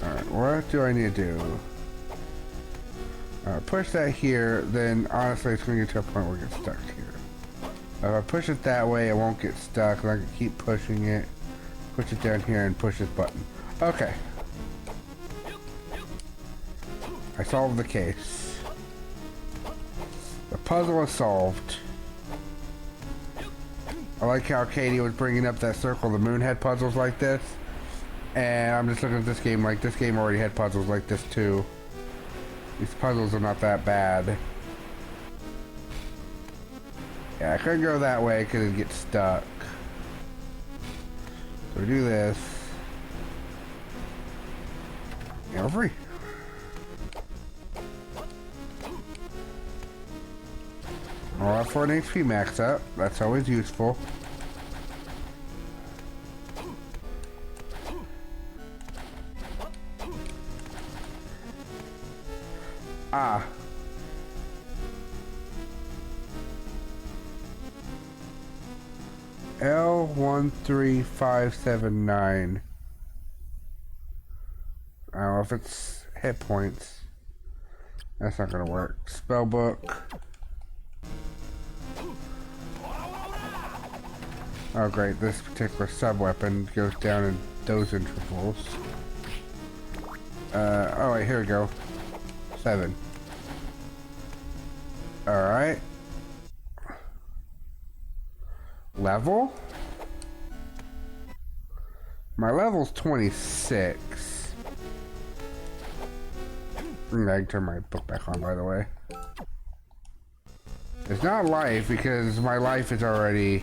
Alright, what do I need to do? Push that here, then honestly it's going to get to a point where it gets stuck here. If I push it that way, it won't get stuck, and I can keep pushing it. Push it down here and push this button. Okay. I solved the case. The puzzle is solved. I like how Katie was bringing up that Circle the Moon had puzzles like this. And I'm just looking at this game like this game already had puzzles like this too. These puzzles are not that bad. Yeah, I couldn't go that way because it'd get stuck. So we do this. Yeah, we're free. I'll have for an HP max up. That's always useful. Ah. L13579. I don't know if it's hit points. That's not gonna work. Spellbook. Oh great, this particular sub-weapon goes down in those intervals. Oh wait, here we go. 7. Alright. Level? My level's 26. I can turn my book back on, by the way. It's not life because my life is already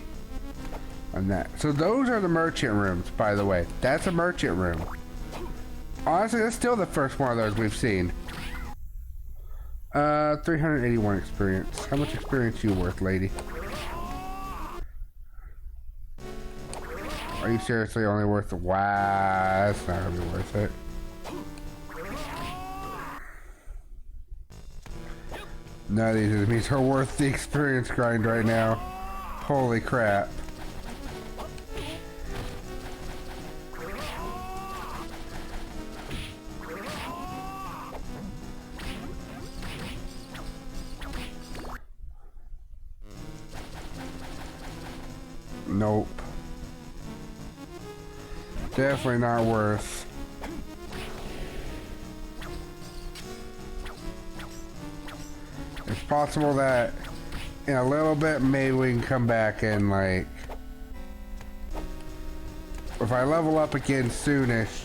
on that. So those are the merchant rooms, by the way. That's a merchant room. Honestly, that's still the first one of those we've seen. 381 experience. How much experience you worth, lady? Are you seriously only worth the... Wow, that's not gonna be worth it. None of these enemies are worth the experience grind right now. Holy crap. Nope. Definitely not worth. It's possible that in a little bit maybe we can come back and like if I level up again soonish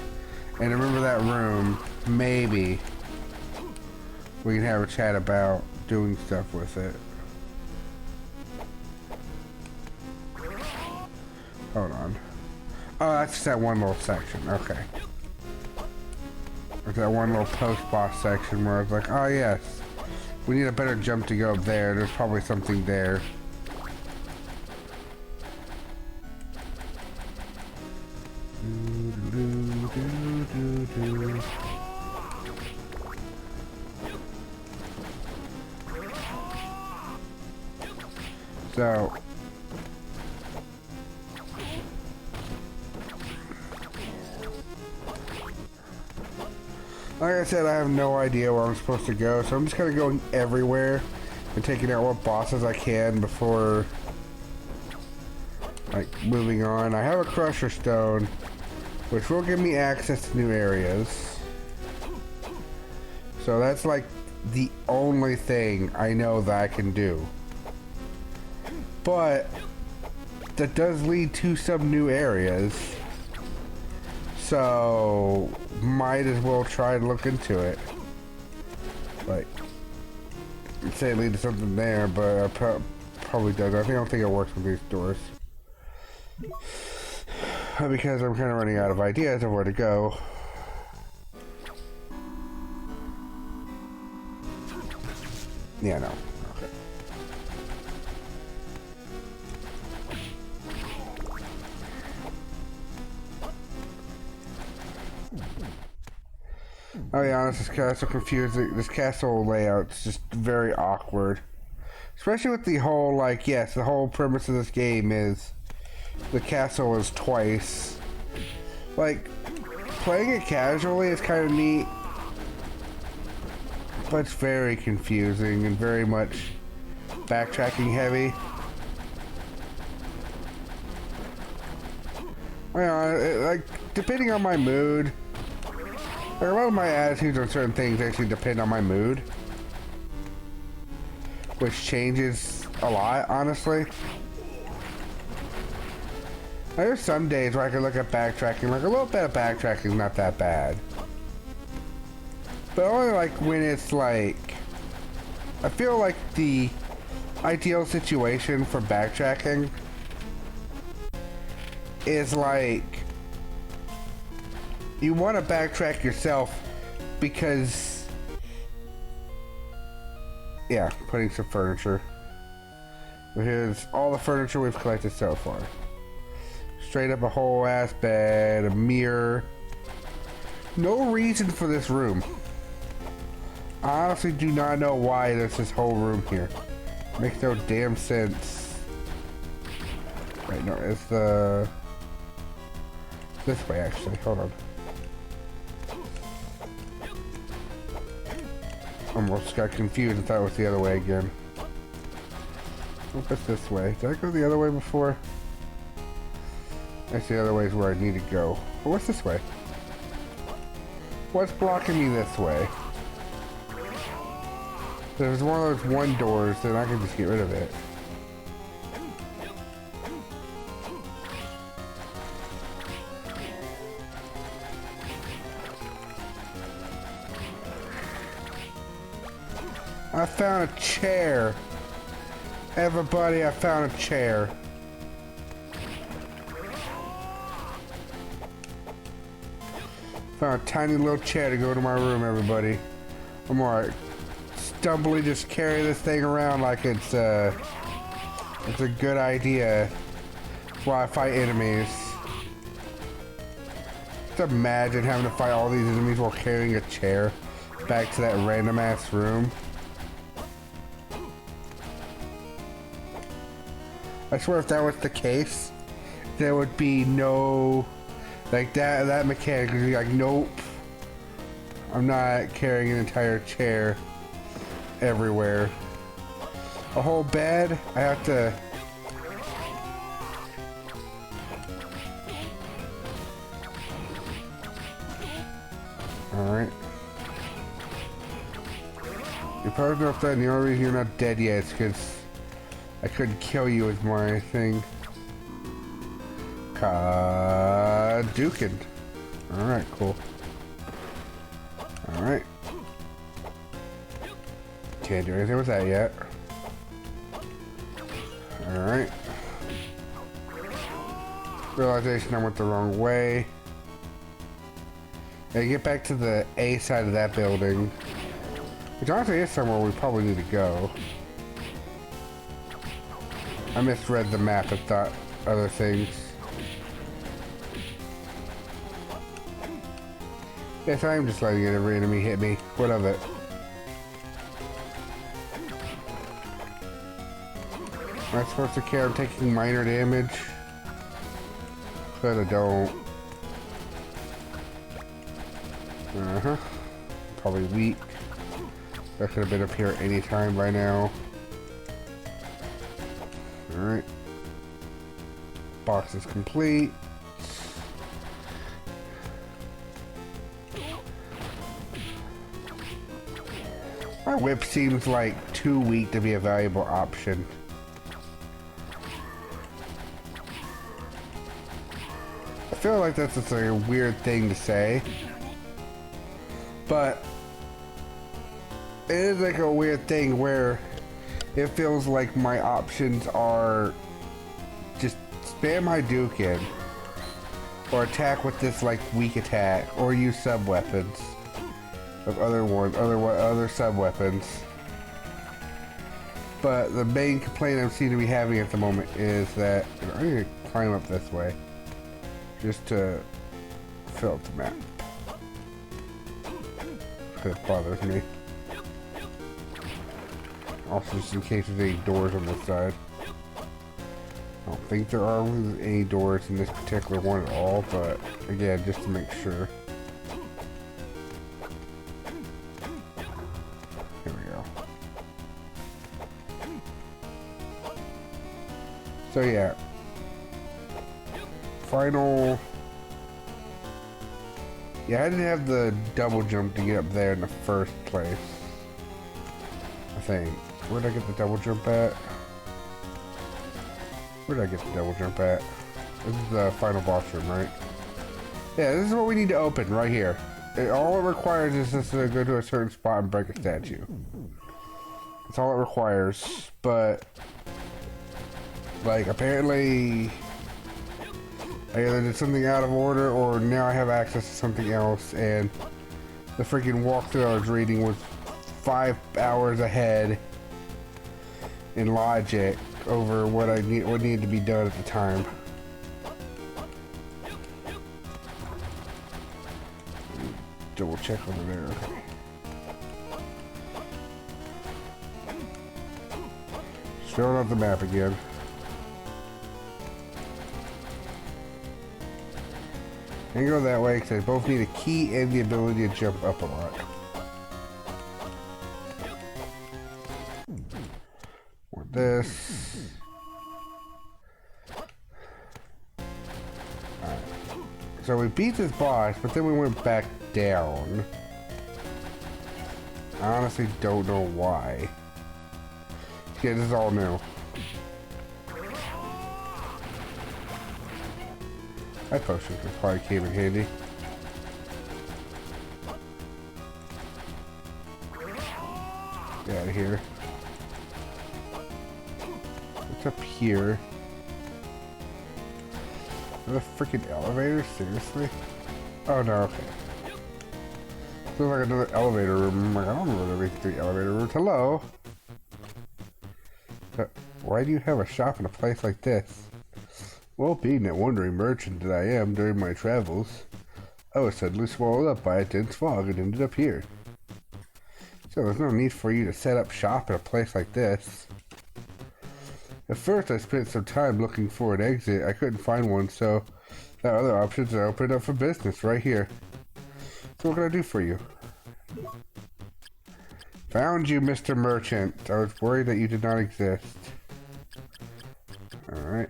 and remember that room, maybe we can have a chat about doing stuff with it. Hold on. Oh, that's just that one little section. Okay. There's that one little post-boss section where I was like, oh yes, we need a better jump to go up there. There's probably something there. So, like I said, I have no idea where I'm supposed to go, so I'm just kind of going everywhere and taking out what bosses I can before, like, moving on. I have a Crusher Stone, which will give me access to new areas. So that's like the only thing I know that I can do. But that does lead to some new areas. So might as well try to look into it. Like, say it lead to something there, but probably does. I don't think it works with these doors. Because I'm kind of running out of ideas of where to go. Yeah, no. Okay. I'll be honest, this castle confusing. This castle layout's just very awkward. Especially with the whole, like, yes, the whole premise of this game is the castle is twice. Like, playing it casually is kind of neat, but it's very confusing and very much backtracking heavy. Like, depending on my mood, like, a lot of my attitudes on certain things actually depend on my mood, which changes a lot, honestly. There's some days where I can look at backtracking, like a little bit of backtracking is not that bad. But only like when it's like, I feel like the ideal situation for backtracking is like, you want to backtrack yourself because, yeah, putting some furniture. Here's all the furniture we've collected so far. Straight up a whole ass bed, a mirror. No reason for this room. I honestly do not know why there's this whole room here. Makes no damn sense. Wait, no, it's the... this way, actually. Hold on. Almost got confused and thought it was the other way again. Hope it's this way. Did I go the other way before? Actually, the other way is where I need to go. But what's this way? What's blocking me this way? If there's one of those one doors, then I can just get rid of it. I found a chair. Everybody, I found a chair. Found a tiny little chair to go to my room, everybody. I'm alright. Stumbly just carry this thing around like it's a good idea while I fight enemies. Just imagine having to fight all these enemies while carrying a chair back to that random ass room. I swear if that was the case, there would be no, like that mechanic would be like, nope, I'm not carrying an entire chair everywhere. A whole bed, I have to, alright. You probably know if that, and the only reason you're not dead yet is because I couldn't kill you with my thing. Hadouken. Alright, cool. Alright. Can't do anything with that yet. Alright. Realization I went the wrong way. Gotta get back to the A side of that building. Which honestly is somewhere we probably need to go. I misread the map and thought other things. Yes, I am just letting every enemy hit me. What of it? Am I supposed to care I'm taking minor damage? But I don't. Probably weak. That could have been up here any time by now. Alright. Box is complete. My whip seems like too weak to be a valuable option. I feel like that's just a weird thing to say. But it is like a weird thing where it feels like my options are just spam Hadouken or attack with this like weak attack or use sub weapons of other sub weapons. But the main complaint I seem to be having at the moment is that I need to climb up this way just to fill up the map. It bothers me. Also, just in case there's any doors on this side. I don't think there are any doors in this particular one at all, but again, just to make sure. Here we go. So yeah. Final... Yeah, I didn't have the double jump to get up there in the first place. I think. Where'd I get the double jump at? Where'd I get the double jump at? This is the final boss room, right? Yeah, this is what we need to open right here. All it requires is just to go to a certain spot and break a statue. That's all it requires. But, like, apparently... I either did something out of order or now I have access to something else, and the freaking walkthrough I was reading was 5 hours ahead in logic over what needed to be done at the time. Double check over there. Showing up the map again. And go that way because I both need a key and the ability to jump up a lot. Want this. Alright. So we beat this boss, but then we went back down. I honestly don't know why. Yeah, this is all new. My potion probably came in handy. Get out of here. What's up here? Is that a freaking elevator? Seriously? Oh no, okay. Feels like another elevator room. I'm like, I don't know where there are 3 elevator rooms. Hello? Why do you have a shop in a place like this? Well, being that wandering merchant that I am during my travels, I was suddenly swallowed up by a dense fog and ended up here. So there's no need for you to set up shop in a place like this. At first I spent some time looking for an exit. I couldn't find one, so the other options are opened up for business right here. So what can I do for you? Found you, Mr. Merchant. I was worried that you did not exist. Alright.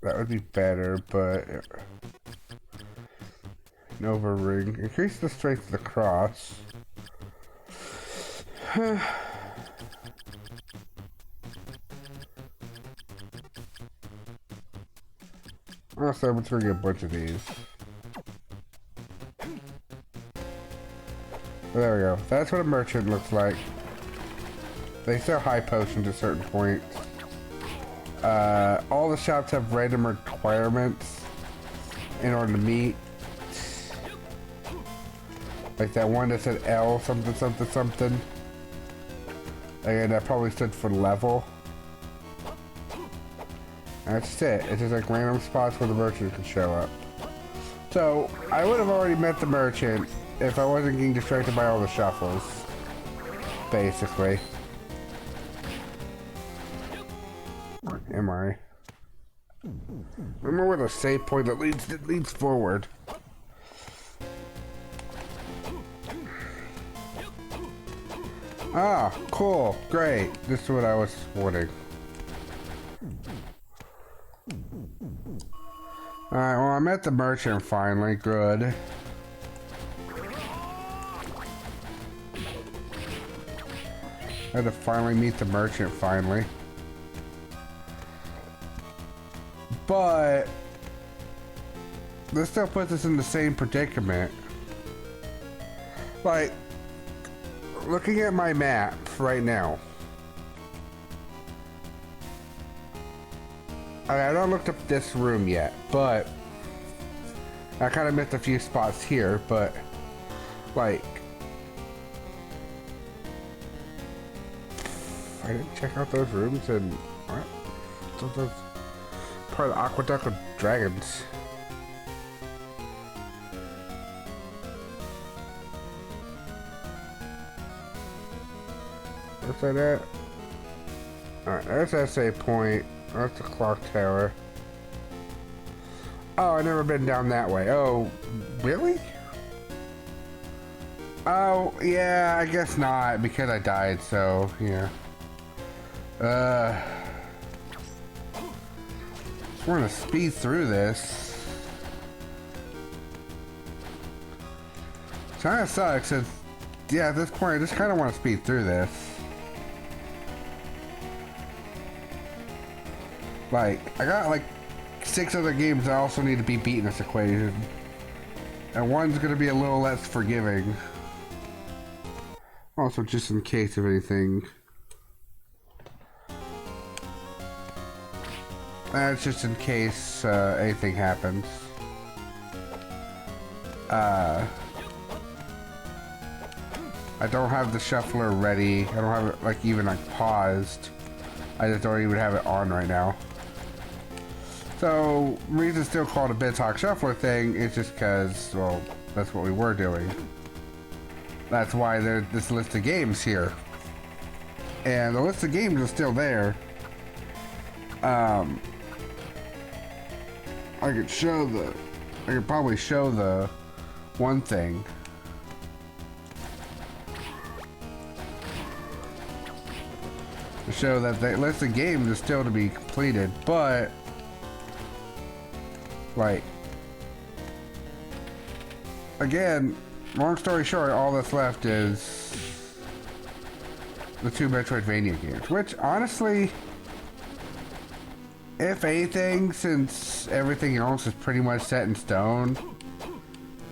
That would be better, but... Nova ring. Increase the strength of the cross. Also, I'm going to get a bunch of these. There we go. That's what a merchant looks like. They sell high potions at certain points. All the shops have random requirements in order to meet. Like that one that said L something something something. And that probably stood for level. And that's it. It's just like random spots where the merchant can show up. So, I would have already met the merchant if I wasn't getting distracted by all the shuffles. Basically. am I? Remember where the save point that leads forward. Ah, cool, great. This is what I was wanting. Alright, well, I'm at the merchant finally. Good. I had to finally meet the merchant finally. But this still puts us in the same predicament. Like, looking at my map right now, I haven't looked up this room yet, but I kind of missed a few spots here, but like, I didn't check out those rooms and what? Those part of the Aqueduct of Dragons. Where's that at? Alright, there's that save point. That's the clock tower. Oh, I've never been down that way. Oh, really? Oh, yeah, I guess not, because I died, so, yeah. Just want to speed through this. Kinda sucks. It's, yeah, at this point, I just kind of want to speed through this. Like, I got like 6 other games I also need to be beating this equation. And one's going to be a little less forgiving. Also, just in case of anything. That's just in case anything happens. I don't have the shuffler ready. I don't have it like even like paused. I just don't even have it on right now. So, the reason it's still called a Bizhawk shuffler thing is just because, well, that's what we were doing. That's why there's this list of games here. And the list of games is still there. I could probably show the one thing. To show that the list of games is still to be completed, but like, again, long story short, all that's left is the 2 Metroidvania games, which honestly, if anything, since everything else is pretty much set in stone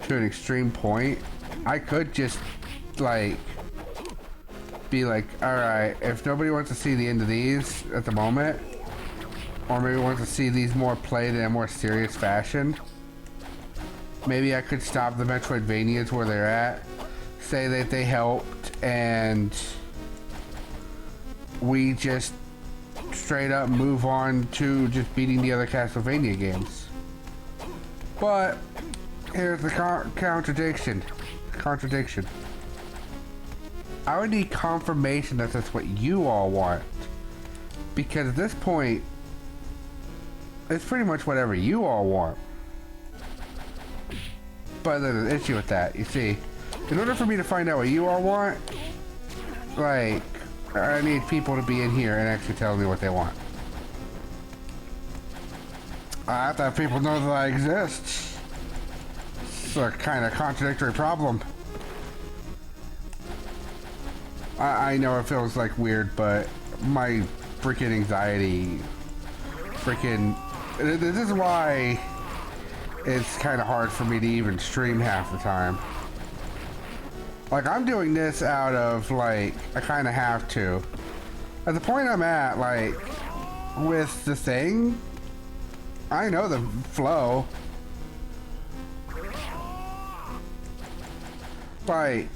to an extreme point, I could just like be like, alright, if nobody wants to see the end of these at the moment, or maybe wants to see these more played in a more serious fashion, maybe I could stop the Metroidvanias where they're at, say that they helped, and we just straight up move on to just beating the other Castlevania games. But here's the contradiction. I would need confirmation that that's what you all want, because at this point it's pretty much whatever you all want. But there's an issue with that. You see, in order for me to find out what you all want, like, I need people to be in here and actually tell me what they want. I have to have people know that I exist. It's a kind of contradictory problem. I know it feels like weird, but my freaking anxiety, this is why it's kind of hard for me to even stream half the time. Like, I'm doing this out of, like, I kind of have to. At the point I'm at, like, with the thing, I know the flow. Like,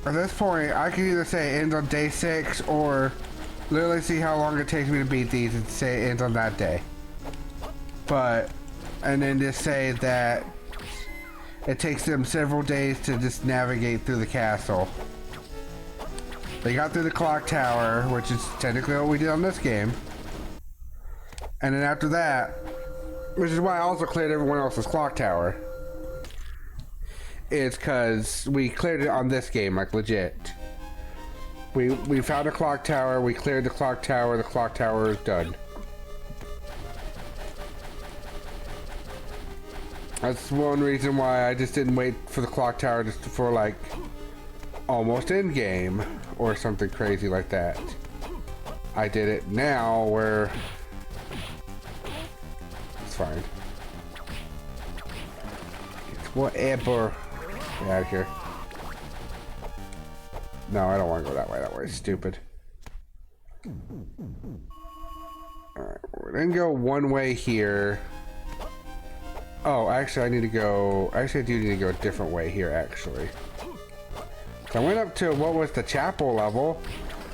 at this point, I can either say it ends on day 6, or literally see how long it takes me to beat these and say it ends on that day. But, and then just say that it takes them several days to just navigate through the castle. They got through the clock tower, which is technically what we did on this game. And then after that, which is why I also cleared everyone else's clock tower. It's because we cleared it on this game, like legit. We found a clock tower, we cleared the clock tower is done. That's one reason why I just didn't wait for the clock tower just for like almost end game or something crazy like that. I did it now where it's fine. It's whatever. Get out of here. No, I don't want to go that way. That way is stupid. Alright, we're gonna go one way here. Oh, actually I need to go... Actually I do need to go a different way here, actually. So I went up to what was the chapel level,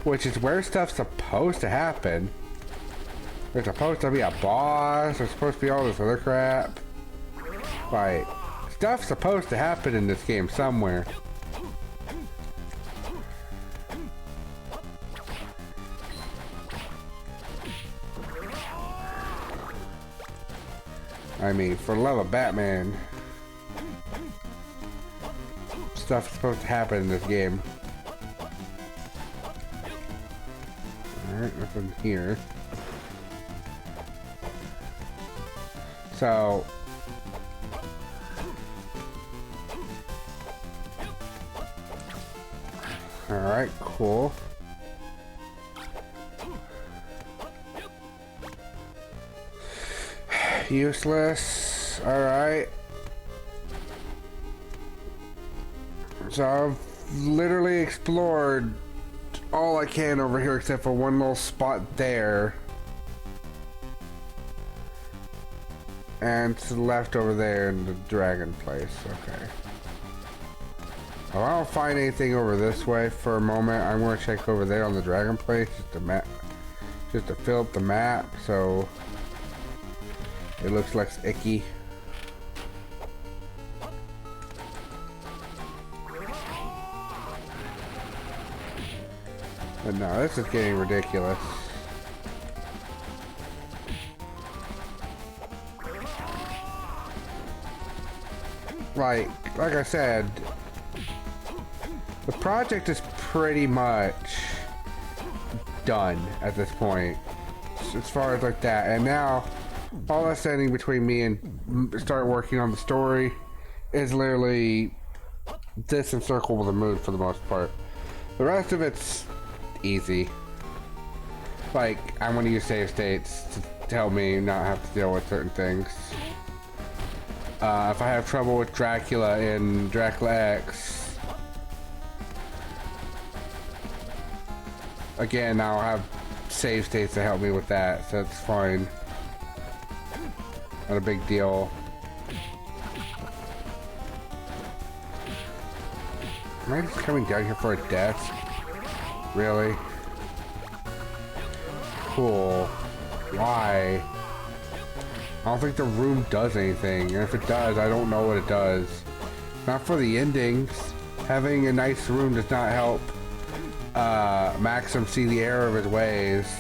which is where stuff's supposed to happen. There's supposed to be a boss, there's supposed to be all this other crap. Like, stuff's supposed to happen in this game somewhere. I mean, for the love of Batman, stuff's supposed to happen in this game. Alright, nothing here. So... Alright, cool. Useless. Alright. So I've literally explored all I can over here except for one little spot there. And to the left over there in the dragon place. Okay. Well, I don't find anything over this way for a moment. I'm going to check over there on the dragon place just to fill up the map so it looks less icky. But no, this is getting ridiculous. Like I said, the project is pretty much done at this point, as far as like that. And now, all that's standing between me and start working on the story is literally this and Circle with the Moon for the most part. The rest of it's easy. Like, I'm going to use save states to help me not have to deal with certain things. If I have trouble with Dracula in Dracula X, again, I'll have save states to help me with that, so it's fine. Not a big deal. Am I just coming down here for a desk? Really? Cool. Why? I don't think the room does anything, and if it does, I don't know what it does. Not for the endings. Having a nice room does not help Maxim see the error of his ways.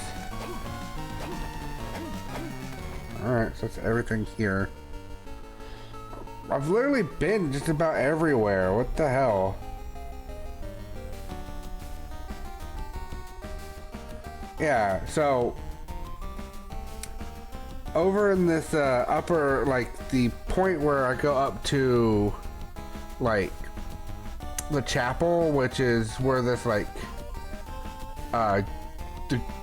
Alright, so that's everything here. I've literally been just about everywhere. What the hell? Yeah, so over in this upper, like the point where I go up to like the chapel, which is where this like the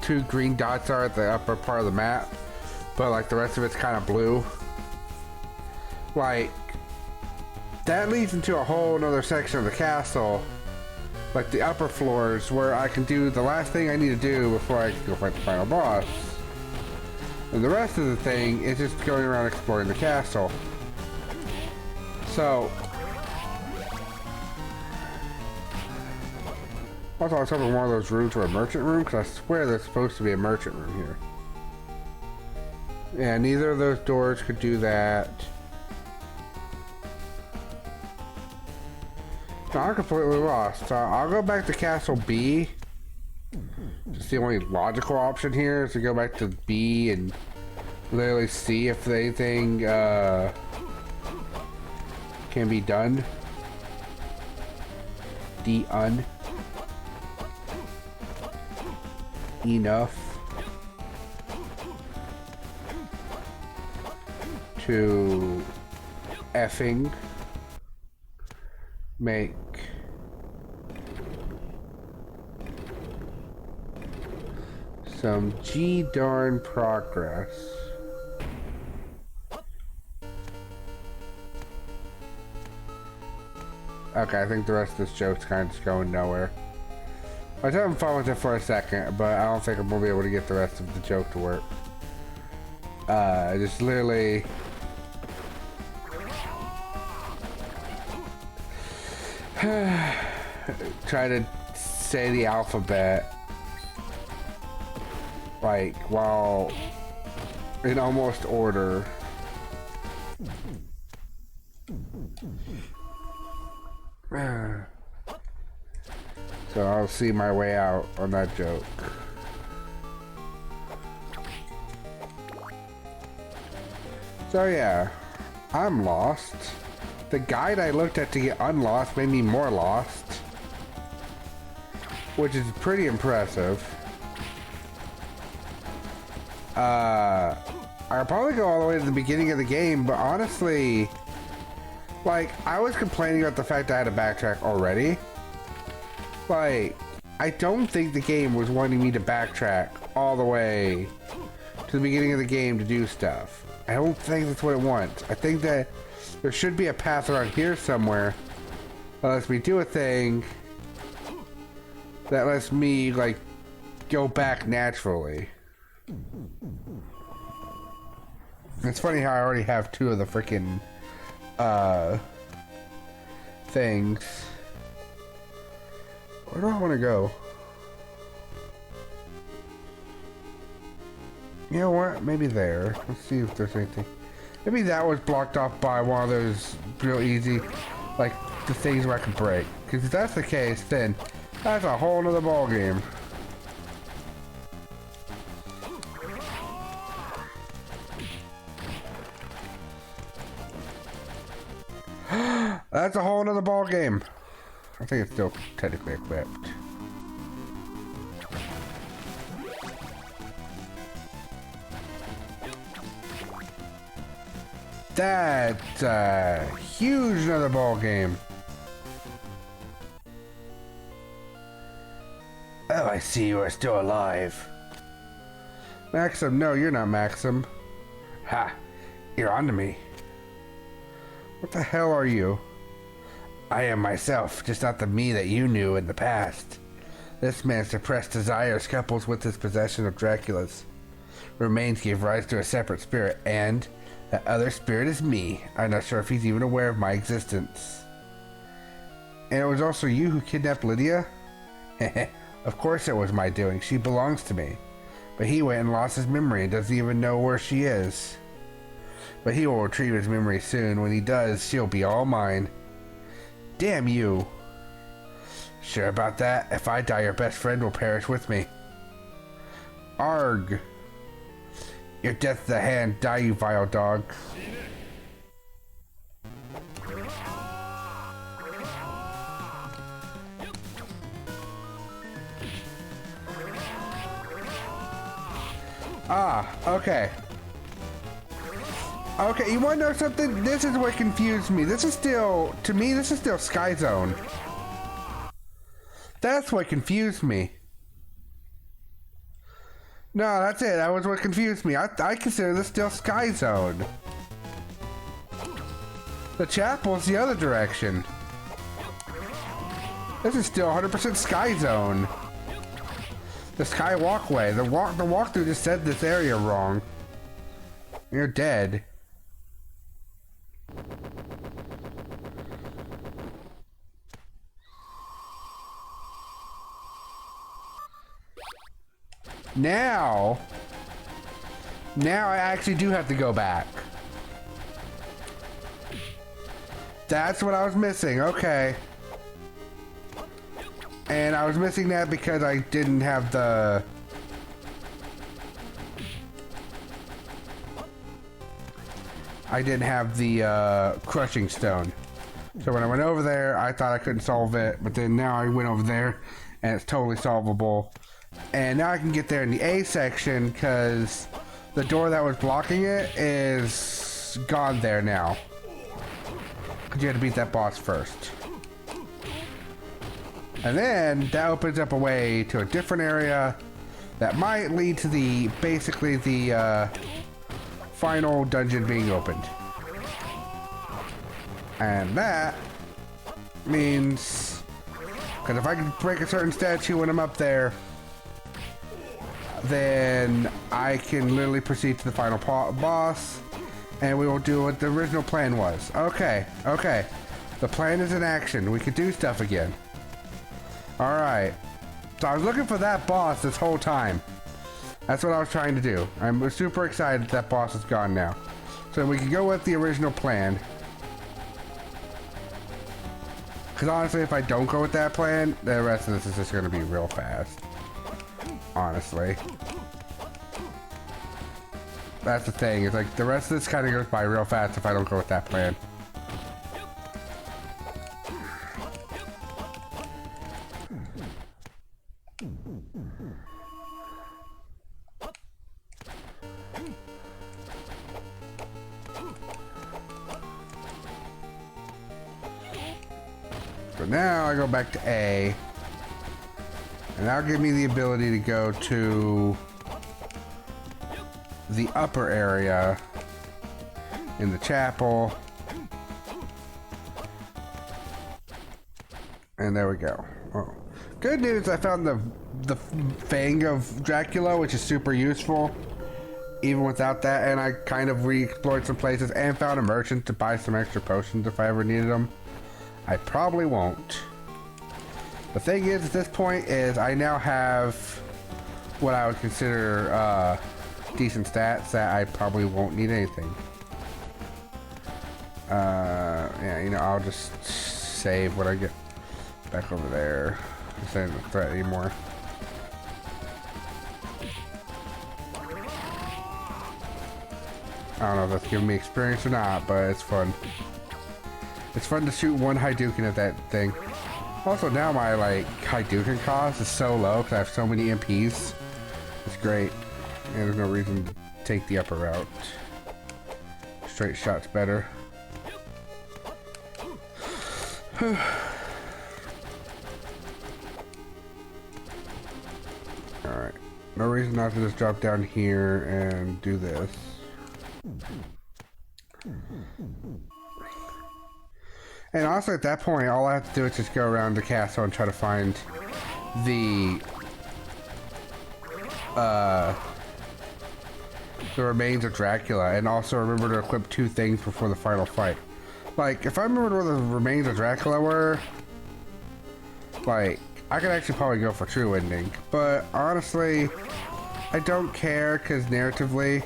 two green dots are at the upper part of the map, but like the rest of it's kind of blue. Like that leads into a whole another section of the castle, like the upper floors, where I can do the last thing I need to do before I go fight the final boss. And the rest of the thing is just going around exploring the castle. So also, I was hoping one of those rooms were a merchant room, because I swear there's supposed to be a merchant room here. Yeah, neither of those doors could do that. No, I'm completely lost. I'll go back to Castle B. Just the only logical option here is to go back to B and literally see if anything can be done. Enough to effing make some darn progress. Okay, I think the rest of this joke's kind of just going nowhere. I was having fun with it for a second, but I don't think I'm gonna be able to get the rest of the joke to work. Just literally try to say the alphabet like while in almost order. So I'll see my way out on that joke. So yeah, I'm lost. The guide I looked at to get unlost made me more lost, which is pretty impressive. I'll probably go all the way to the beginning of the game, but honestly, like, I was complaining about the fact I had to backtrack already. Like, I don't think the game was wanting me to backtrack all the way to the beginning of the game to do stuff. I don't think that's what it wants. I think that there should be a path around here somewhere that lets me do a thing that lets me, like, go back naturally. It's funny how I already have two of the freaking things. Where do I want to go? You know what? Maybe there. Let's see if there's anything. Maybe that was blocked off by one of those real easy, like, the things where I can break. Because if that's the case, then that's a whole nother ball game. That's a whole nother ball game. I think it's still technically equipped. That's a huge another ball game. Oh, I see you are still alive. Maxim, no, you're not Maxim. Ha, you're onto me. What the hell are you? I am myself, just not the me that you knew in the past. This man's suppressed desires couples with his possession of Dracula's remains gave rise to a separate spirit, and that other spirit is me. I'm not sure if he's even aware of my existence. And it was also you who kidnapped Lydia? Of course it was my doing. She belongs to me. But he went and lost his memory and doesn't even know where she is. But he will retrieve his memory soon. When he does, she'll be all mine. Damn you. Sure about that? If I die, your best friend will perish with me. Arg. Your death's the hand. Die, you vile dog. Ah, okay. Okay, you wanna know something? This is what confused me. This is still, to me, this is still Sky Zone. That's what confused me. No, that's it. That was what confused me. I consider this still Sky Zone. The chapel's the other direction. This is still 100% Sky Zone. The Sky Walkway. The walkthrough just said this area wrong. You're dead. Now I actually do have to go back. That's what I was missing. Okay. And I was missing that because I didn't have the... I didn't have the crushing stone. So when I went over there, I thought I couldn't solve it, but then now I went over there and it's totally solvable. And now I can get there in the A section because the door that was blocking it is gone there now. Because you had to beat that boss first. And then that opens up a way to a different area that might lead to the, basically the final dungeon being opened. And that means, because if I can break a certain statue when I'm up there, then I can literally proceed to the final boss, and we will do what the original plan was. Okay, okay. The plan is in action. We can do stuff again. Alright. So I was looking for that boss this whole time. That's what I was trying to do. I'm super excited that boss is gone now. So we can go with the original plan. Because honestly, if I don't go with that plan, the rest of this is just going to be real fast. Honestly. That's the thing. It's like the rest of this kind of goes by real fast if I don't go with that plan. So now I go back to A, and that'll give me the ability to go to the upper area in the chapel. And there we go. Oh. Good news, I found the Fang of Dracula, which is super useful even without that, and I kind of re-explored some places and found a merchant to buy some extra potions if I ever needed them. I probably won't. The thing is, at this point, is I now have what I would consider decent stats that I probably won't need anything. Yeah, you know, I'll just save what I get back over there. This ain't a threat anymore. I don't know if that's giving me experience or not, but it's fun. It's fun to shoot one Hadouken at that thing. Also, now my, like, Hadouken cost is so low because I have so many MPs. It's great. And there's no reason to take the upper route. Straight shot's better. Alright. No reason not to just drop down here and do this. And also at that point, all I have to do is just go around the castle and try to find the remains of Dracula, and also remember to equip 2 things before the final fight. Like, if I remembered where the remains of Dracula were, like, I could actually probably go for true ending. But honestly, I don't care, because narratively,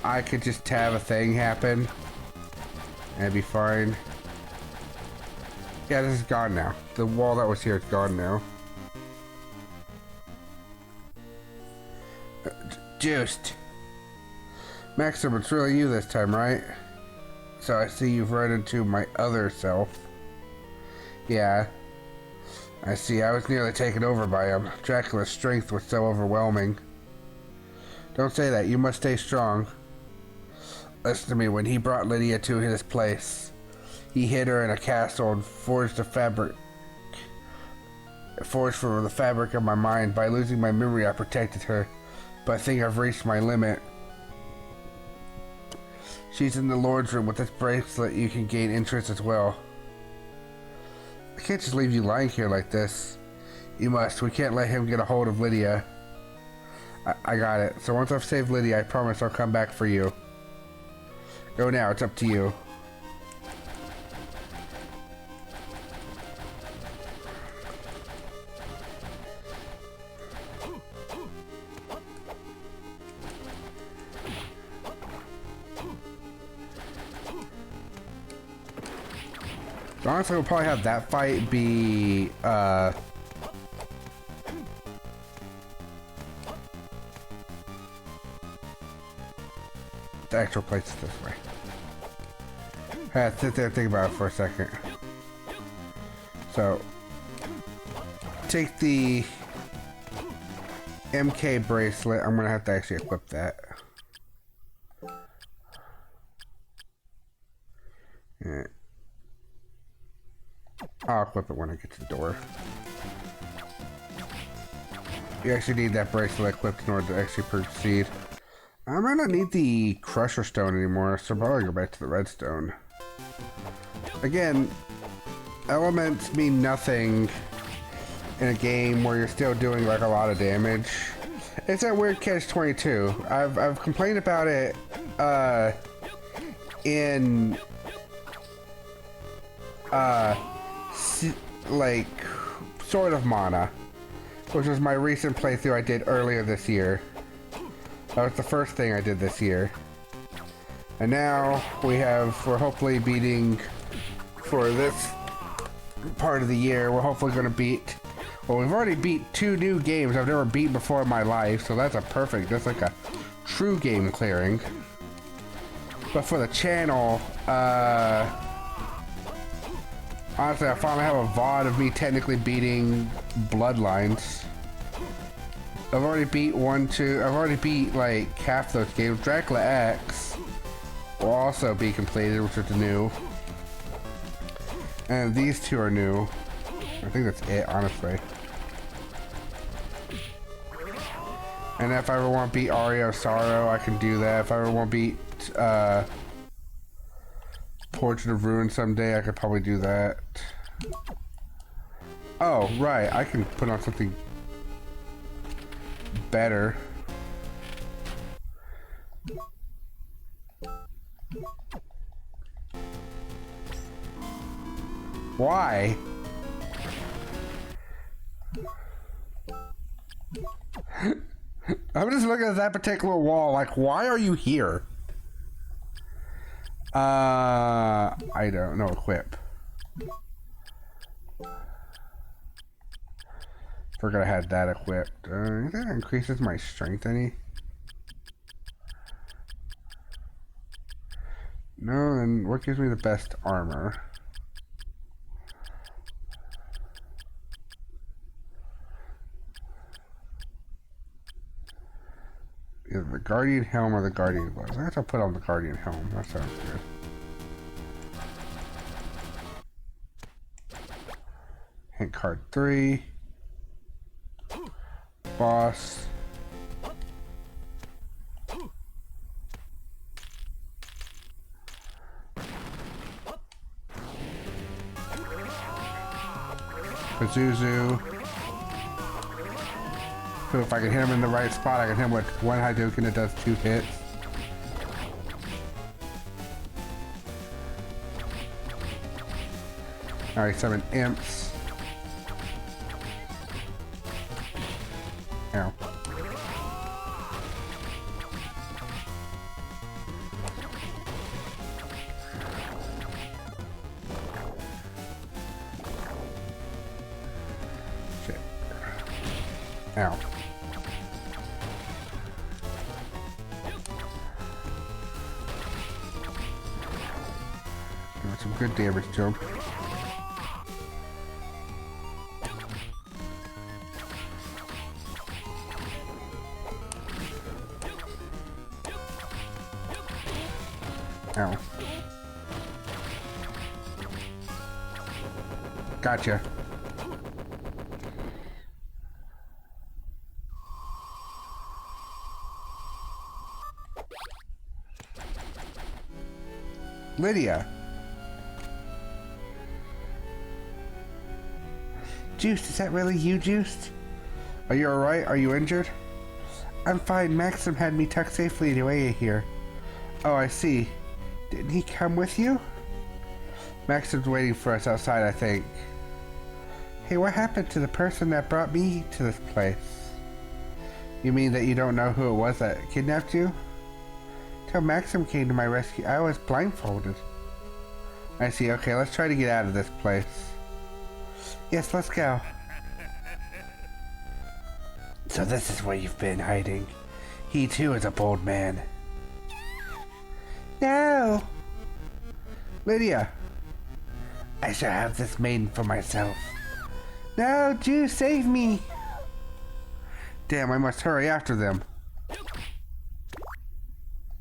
I could just have a thing happen and it'd be fine. Yeah, this is gone now. The wall that was here is gone now. Juiced. Maxim, it's really you this time, right? So I see you've run into my other self. Yeah. I see, I was nearly taken over by him. Dracula's strength was so overwhelming. Don't say that, you must stay strong. Listen to me, when he brought Lydia to his place, he hid her in a castle and forged from the fabric of my mind. By losing my memory, I protected her, but I think I've reached my limit. She's in the Lord's room. With this bracelet, you can gain interest as well. I can't just leave you lying here like this. You must. We can't let him get a hold of Lydia. I got it. So once I've saved Lydia, I promise I'll come back for you. Go now. It's up to you. So honestly, we'll probably have that fight be, the actual place is this way. I had to sit there and think about it for a second. So, take the MK bracelet. I'm gonna have to actually equip that. Yeah. I'll equip it when I get to the door. You actually need that bracelet equipped in order to actually proceed. I might not need the Crusher Stone anymore, so I'll probably go back to the Redstone. Again, elements mean nothing in a game where you're still doing like a lot of damage. It's that weird catch-22. I've complained about it in like Sword of Mana, which was my recent playthrough I did earlier this year. That was the first thing I did this year. And now we're hopefully beating, for this part of the year, we're hopefully going to beat, well, we've already beat 2 new games I've never beat before in my life, so that's that's like a true game clearing. But for the channel, honestly, I finally have a VOD of me technically beating Bloodlines. I've already beat I've already beat like half those games. Dracula X will also be completed, which is new. And these 2 are new. I think that's it, honestly. And if I ever want to beat Aria of Sorrow, I can do that. If I ever want to beat Portrait of Ruin someday, I could probably do that. Oh, right. I can put on something better. Why? I'm just looking at that particular wall, like, why are you here? I don't know. Equip. Forgot I had that equipped. That increases my strength any? No, then what gives me the best armor? Either the Guardian Helm or the Guardian Gloves. I guess I'll put on the Guardian Helm. That sounds good. Hint card 3. Boss. Pazuzu. So if I can hit him in the right spot, I can hit him with 1 Hadouken that does 2 hits. Alright, 7 imps. Ow. Shit. Ow. Got some good damage to him. Ow. Gotcha. Lydia. Juiced, is that really you, Juiced? Are you alright? Are you injured? I'm fine. Maxim had me tucked safely away here. Oh, I see. Didn't he come with you? Maxim's waiting for us outside, I think. Hey, what happened to the person that brought me to this place? You mean that you don't know who it was that kidnapped you? Till Maxim came to my rescue, I was blindfolded. I see. Okay, let's try to get out of this place. Yes, let's go. So this is where you've been hiding. He too is a bold man. No! Lydia! I shall have this maiden for myself. No, Jew, save me! Damn, I must hurry after them.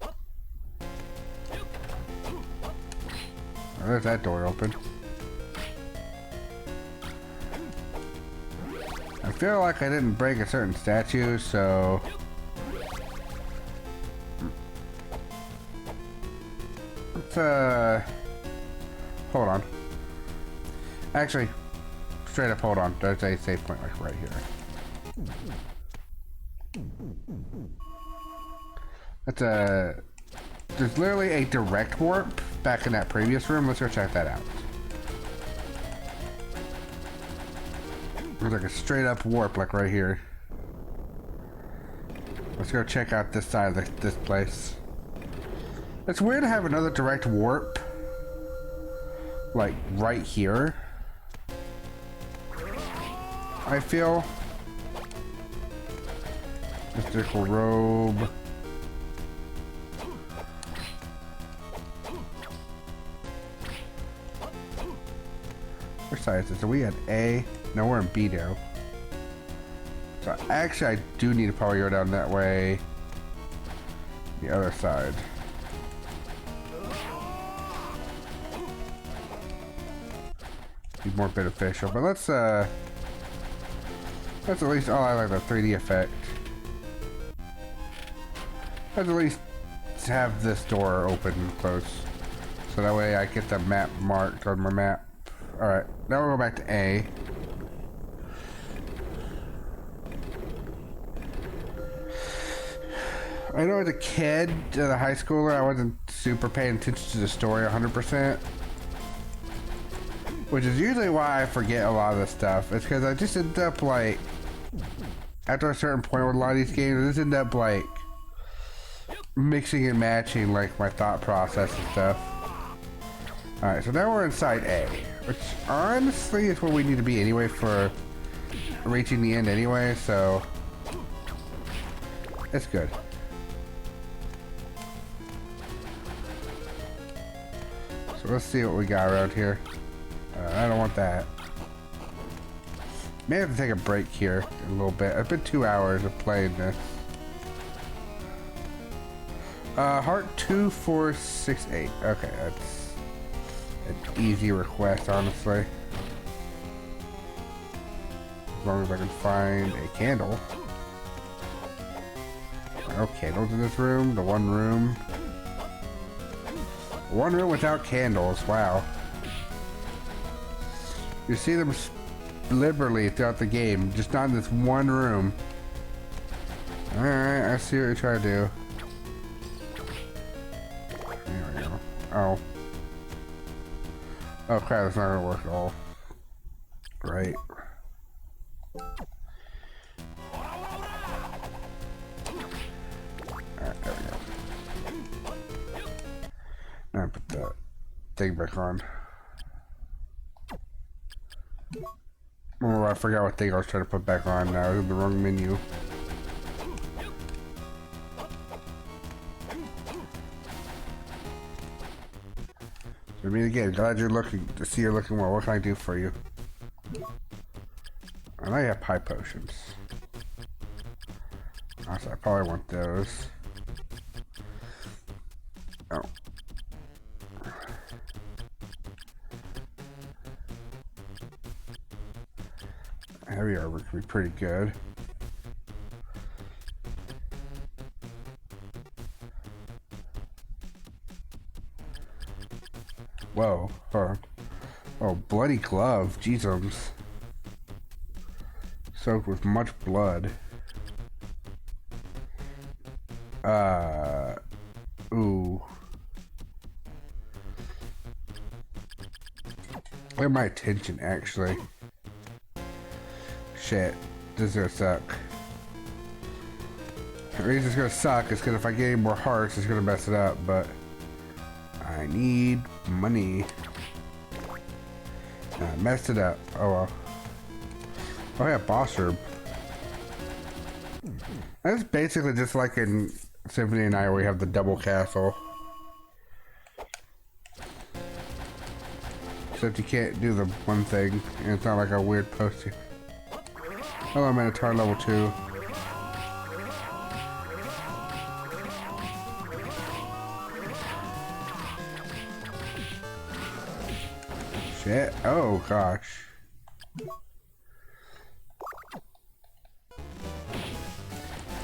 Oh, there's that door open. I feel like I didn't break a certain statue, so... Let's, hold on. Actually, straight up hold on. There's a save point like right here. That's a... There's literally a direct warp back in that previous room. Let's go check that out. There's like a straight up warp like right here. Let's go check out this side of this place. It's weird to have another direct warp like right here. I feel. Mystical robe. Which side is this? So we had A. No, we're in B now. So actually, I do need to probably go down that way. The other side. Be more beneficial, but let's at least. Oh, I like the 3D effect. Let's at least have this door open and close, so that way I get the map marked on my map. All right, now we'll go back to A. I know as a kid, as a high schooler, I wasn't super paying attention to the story 100%. Which is usually why I forget a lot of this stuff. It's because I just end up like, after a certain point with a lot of these games, I just end up like, mixing and matching like my thought process and stuff. Alright, so now we're inside A. Which honestly is where we need to be anyway for reaching the end anyway, so it's good. So let's see what we got around here. I don't want that. May have to take a break here in a little bit. It's been 2 hours of playing this. Heart 2468. Okay, that's an easy request, honestly. As long as I can find a candle. No candles in this room. The one room. One room without candles. Wow. You see them liberally throughout the game, just not in this one room. Alright, I see what you're trying to do. There we go. Oh. Oh crap, that's not gonna work at all. Right. Alright, there we go. Now put the thing back on. Oh, I forgot what thing I was trying to put back on now. I was in the wrong menu. So, I mean, again, glad you're looking to see you're looking well. What can I do for you? I know you have pie potions. Also, I probably want those. Oh. Heavy armor could be pretty good. Whoa. Oh, bloody glove. Jeezums. Soaked with much blood. Ooh. Get my attention, actually. Shit, this is gonna suck. The reason it's gonna suck is because if I get any more hearts, it's gonna mess it up, but I need money. I messed it up. Oh well. Oh yeah, boss room. That's basically just like in Symphony and I where we have the double castle. Except you can't do the one thing, and it's not like a weird poster. Hello, Minotaur level 2. Shit. Oh, gosh.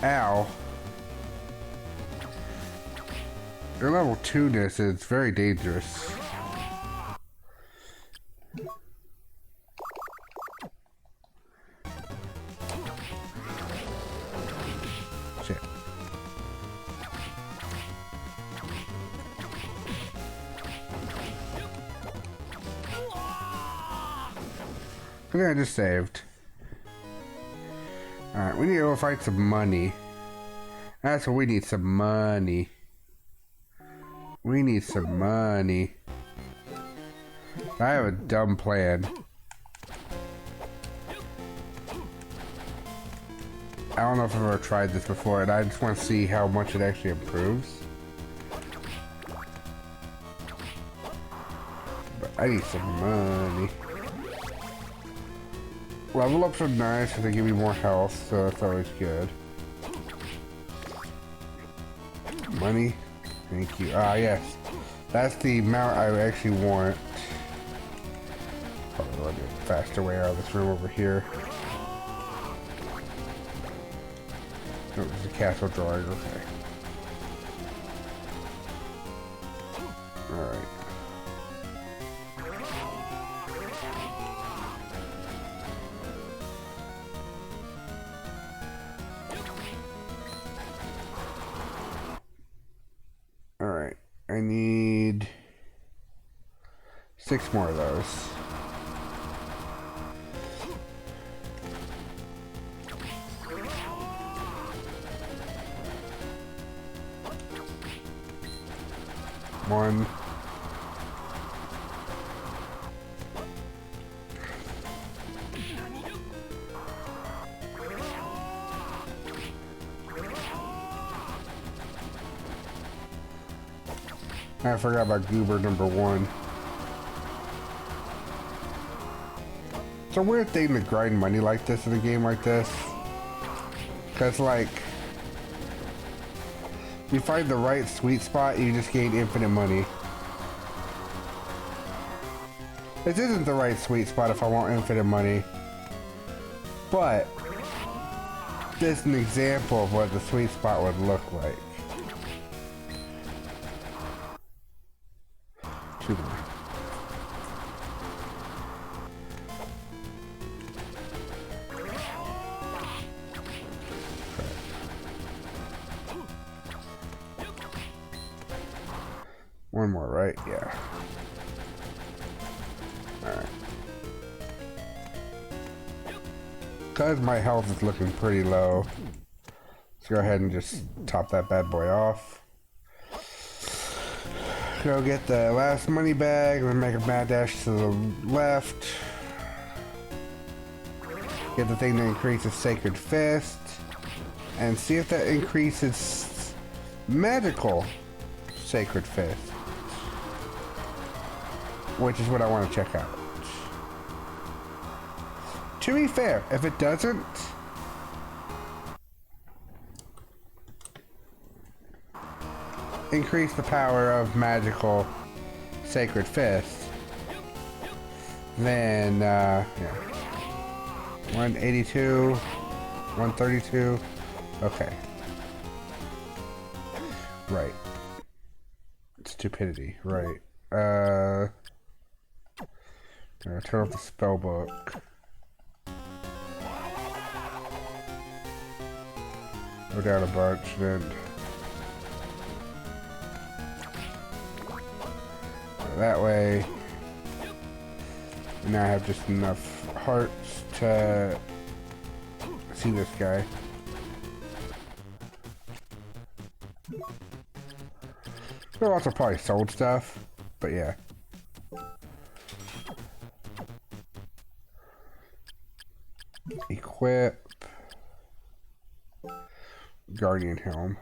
Ow. Your level 2-ness is very dangerous. Shit. I think I just saved. Alright, we need to go find some money. That's what we need, some money. We need some money. I have a dumb plan. I don't know if I've ever tried this before, and I just want to see how much it actually improves. But I need some money. Level ups are nice because they give you more health, so that's always good. Money. Thank you. Ah, yes. That's the amount I actually want. Probably a little bit faster way out of this room over here. Oh, there's a castle drawing. Okay. Alright. Alright, I need 6 more of those. One. I forgot about Goober number 1. It's a weird thing to grind money like this in a game like this. Because, like, you find the right sweet spot, you just gain infinite money. This isn't the right sweet spot if I want infinite money. But, this is an example of what the sweet spot would look like. 2 more. One more, right? Yeah. Alright. Because my health is looking pretty low, let's go ahead and just top that bad boy off. Go get the last money bag, and then make a mad dash to the left. Get the thing that increases Sacred Fist, and see if that increases magical Sacred Fist, which is what I want to check out. To be fair, if it doesn't, increase the power of magical Sacred Fist, then, yeah. 182, 132, okay. Right. Stupidity, right. Turn off the spell book. Go down a bunch, then that way. Now I have just enough hearts to see this guy. There are also probably sold stuff, but yeah. Equip. Guardian Helm.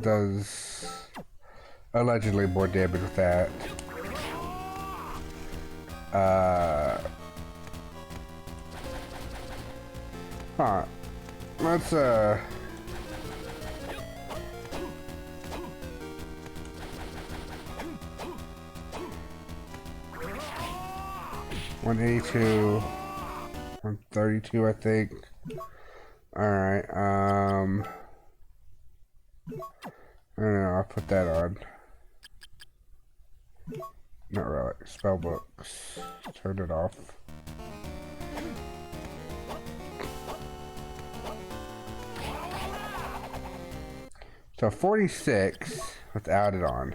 does allegedly more damage with that. Let's 182, 132, I think. Alright, I don't know, I'll put that on. Not really. Spell books. Turn it off. So 46 without it on.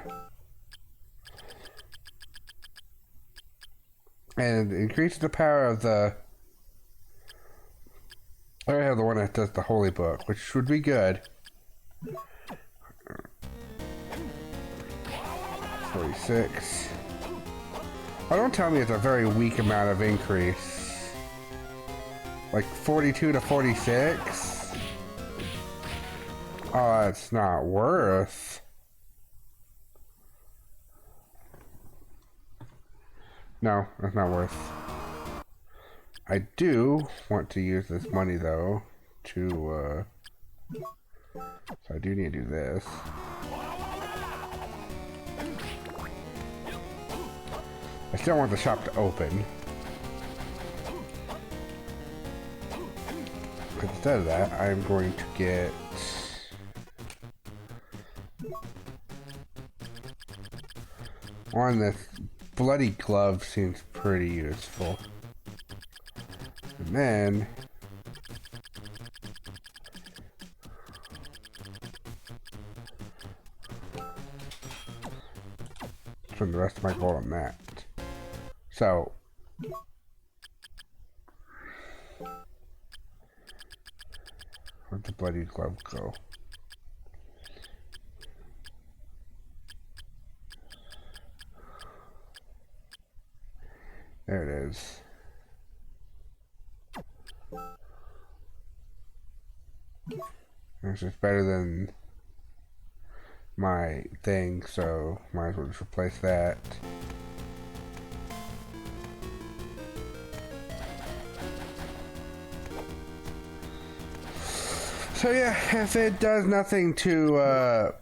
And increase the power of the... I have the one that does the Holy Book, which would be good. 46. Oh, don't tell me it's a very weak amount of increase. Like 42 to 46? Oh, it's not worth. No, that's not worth. I do want to use this money though to so I do need to do this. I still want the shop to open. Instead of that, I'm going to get one. This bloody glove seems pretty useful. And then spend the rest of my gold on that. So where'd the bloody glove go? There it is. This is better than my thing, so might as well just replace that. So yeah, if it does nothing to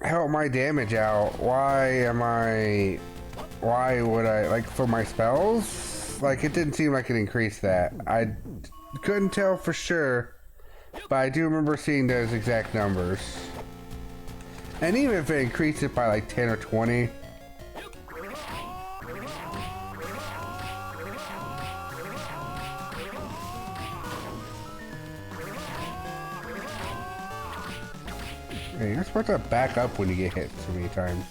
help my damage out, why would I, like, for my spells? Like, it didn't seem like it increased that. I couldn't tell for sure, but I do remember seeing those exact numbers. And even if it increased it by like 10 or 20, hey, you're supposed to back up when you get hit so many times.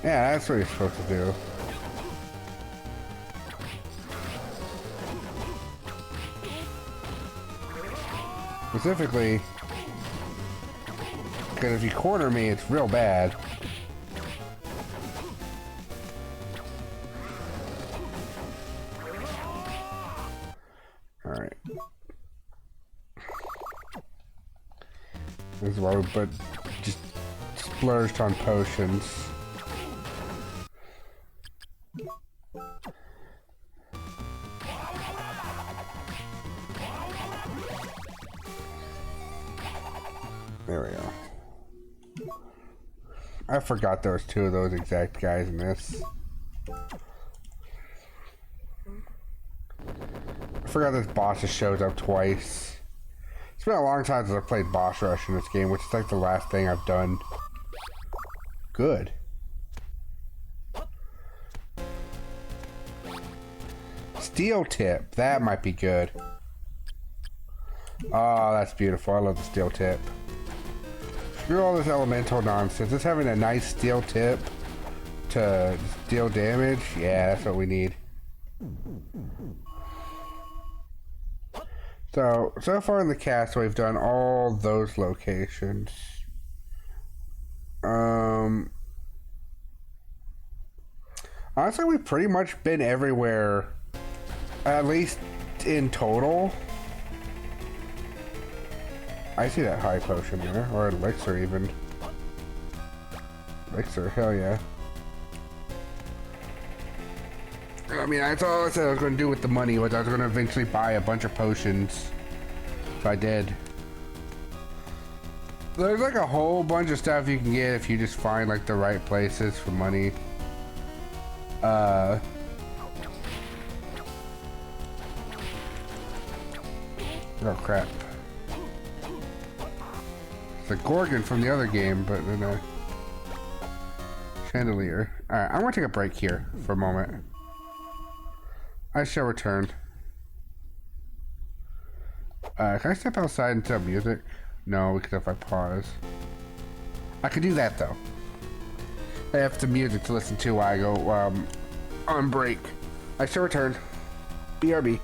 Yeah, that's what you're supposed to do. Specifically, because if you corner me, it's real bad. Alright. This is why we put just splurged on potions. There we go. I forgot there was two of those exact guys in this. I forgot this boss just shows up twice. It's been a long time since I played boss rush in this game, which is like the last thing I've done. Good. Steel tip, that might be good. Oh, that's beautiful. I love the steel tip. Screw all this elemental nonsense. Just having a nice steel tip to deal damage. Yeah, that's what we need. So far in the cast, we've done all those locations. Honestly, we've pretty much been everywhere, at least in total. I see that high potion there, or elixir even. Elixir, hell yeah. I mean, that's all I said I was going to do with the money, was I was going to eventually buy a bunch of potions. So I did. There's like a whole bunch of stuff you can get if you just find like the right places for money. Oh crap. It's a Gorgon from the other game, but then a chandelier. Alright, I'm gonna take a break here for a moment. I shall return. Can I step outside and tell music? No, because if I pause. I could do that though. I have some music to listen to while I go on break. I shall return. BRB.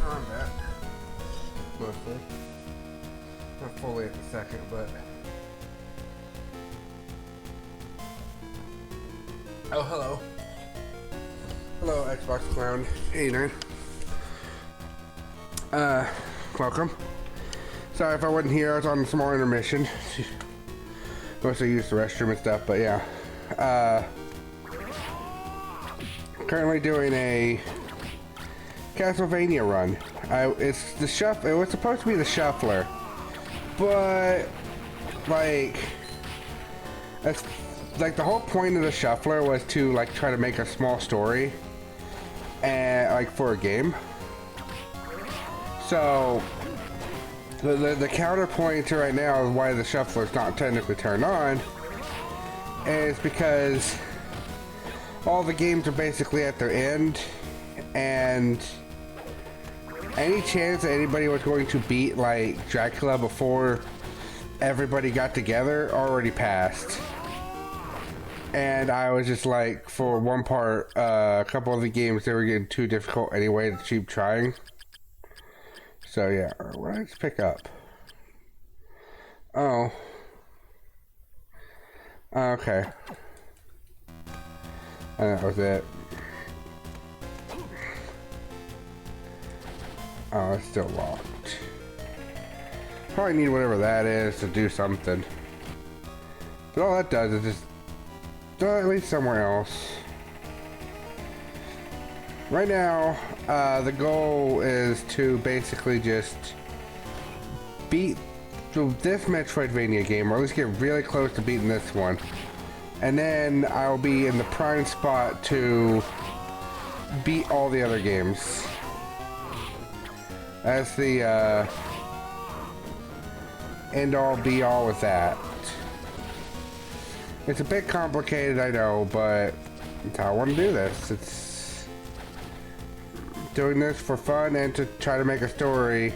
on that. Mostly. Not fully at the second, but... Oh, hello. Hello, Xbox Clown 89. Welcome. Sorry if I wasn't here, I was on a small intermission. Mostly used the restroom and stuff, but yeah. Currently doing a Castlevania run. It's the shuffle. It was supposed to be the shuffler, but like, that's like the whole point of the shuffler was to like try to make a small story, and like for a game. So the counterpoint to right now is why the shuffler is not technically turned on is because all the games are basically at their end, and any chance that anybody was going to beat like Dracula before everybody got together already passed. And I was just like, for one part, a couple of the games, they were getting too difficult anyway to keep trying. So yeah, what did I just pick up? Oh. Okay. And that was it. Oh, it's still locked. Probably need whatever that is to do something. But all that does is just at least somewhere else. Right now, the goal is to basically just beat this Metroidvania game, or at least get really close to beating this one. And then I'll be in the prime spot to beat all the other games. That's the end all be all with that. It's a bit complicated, I know, but that's how I want to do this. It's doing this for fun and to try to make a story.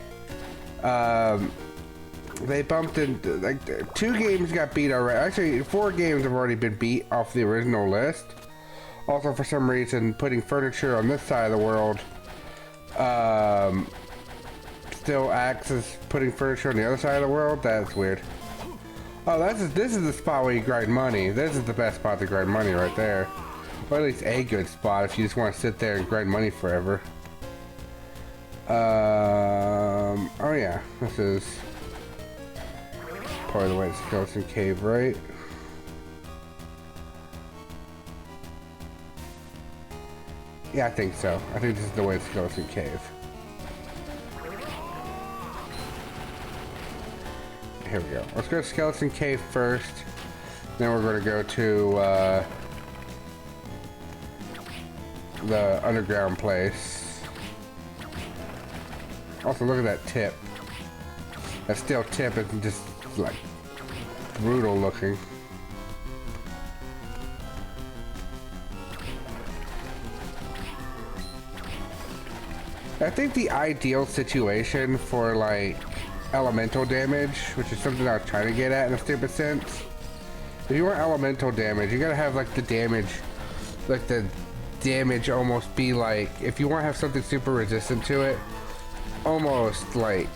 They bumped in, like, 2 games got beat already. Actually, 4 games have already been beat off the original list. Also, for some reason, putting furniture on this side of the world still acts as putting furniture on the other side of the world. That's weird. Oh, this is the spot where you grind money. This is the best spot to grind money right there. Or at least a good spot if you just want to sit there and grind money forever. Oh yeah, this is probably the way to Skeleton Cave, right? Yeah, I think so. I think this is the way to Skeleton Cave. Here we go. Let's go to Skeleton Cave first. Then we're going to go to the underground place. Also, look at that tip. That steel tip is just like brutal looking. I think the ideal situation for like elemental damage, which is something I was trying to get at in a stupid sense. If you want elemental damage, you gotta have like the damage, like the damage almost be like, if you want to have something super resistant to it, almost like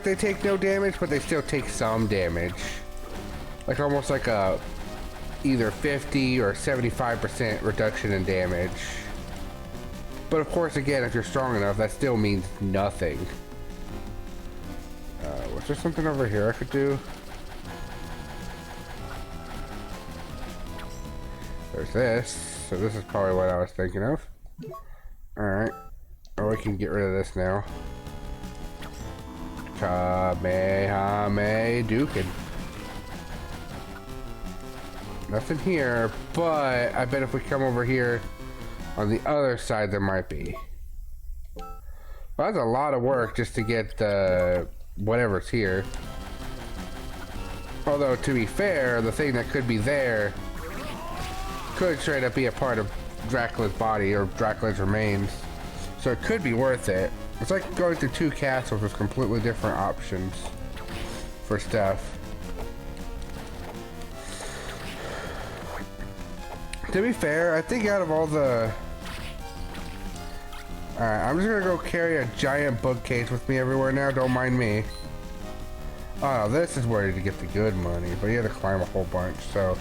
they take no damage, but they still take some damage. Like almost like a either 50 or 75% reduction in damage. But of course, again, if you're strong enough, that still means nothing. Was there something over here I could do? There's this. So this is probably what I was thinking of. Alright. Oh, we can get rid of this now. Kamehame Dukin. Nothing here, but I bet if we come over here on the other side there might be. Well, that's a lot of work just to get the whatever's here. Although, to be fair, the thing that could be there could straight up be a part of Dracula's body or Dracula's remains. So it could be worth it. It's like going through 2 castles with completely different options for stuff. To be fair, I think out of all the Alright, I'm just gonna go carry a giant bookcase with me everywhere now, don't mind me. Oh, this is where to get the good money, but you have to climb a whole bunch, so,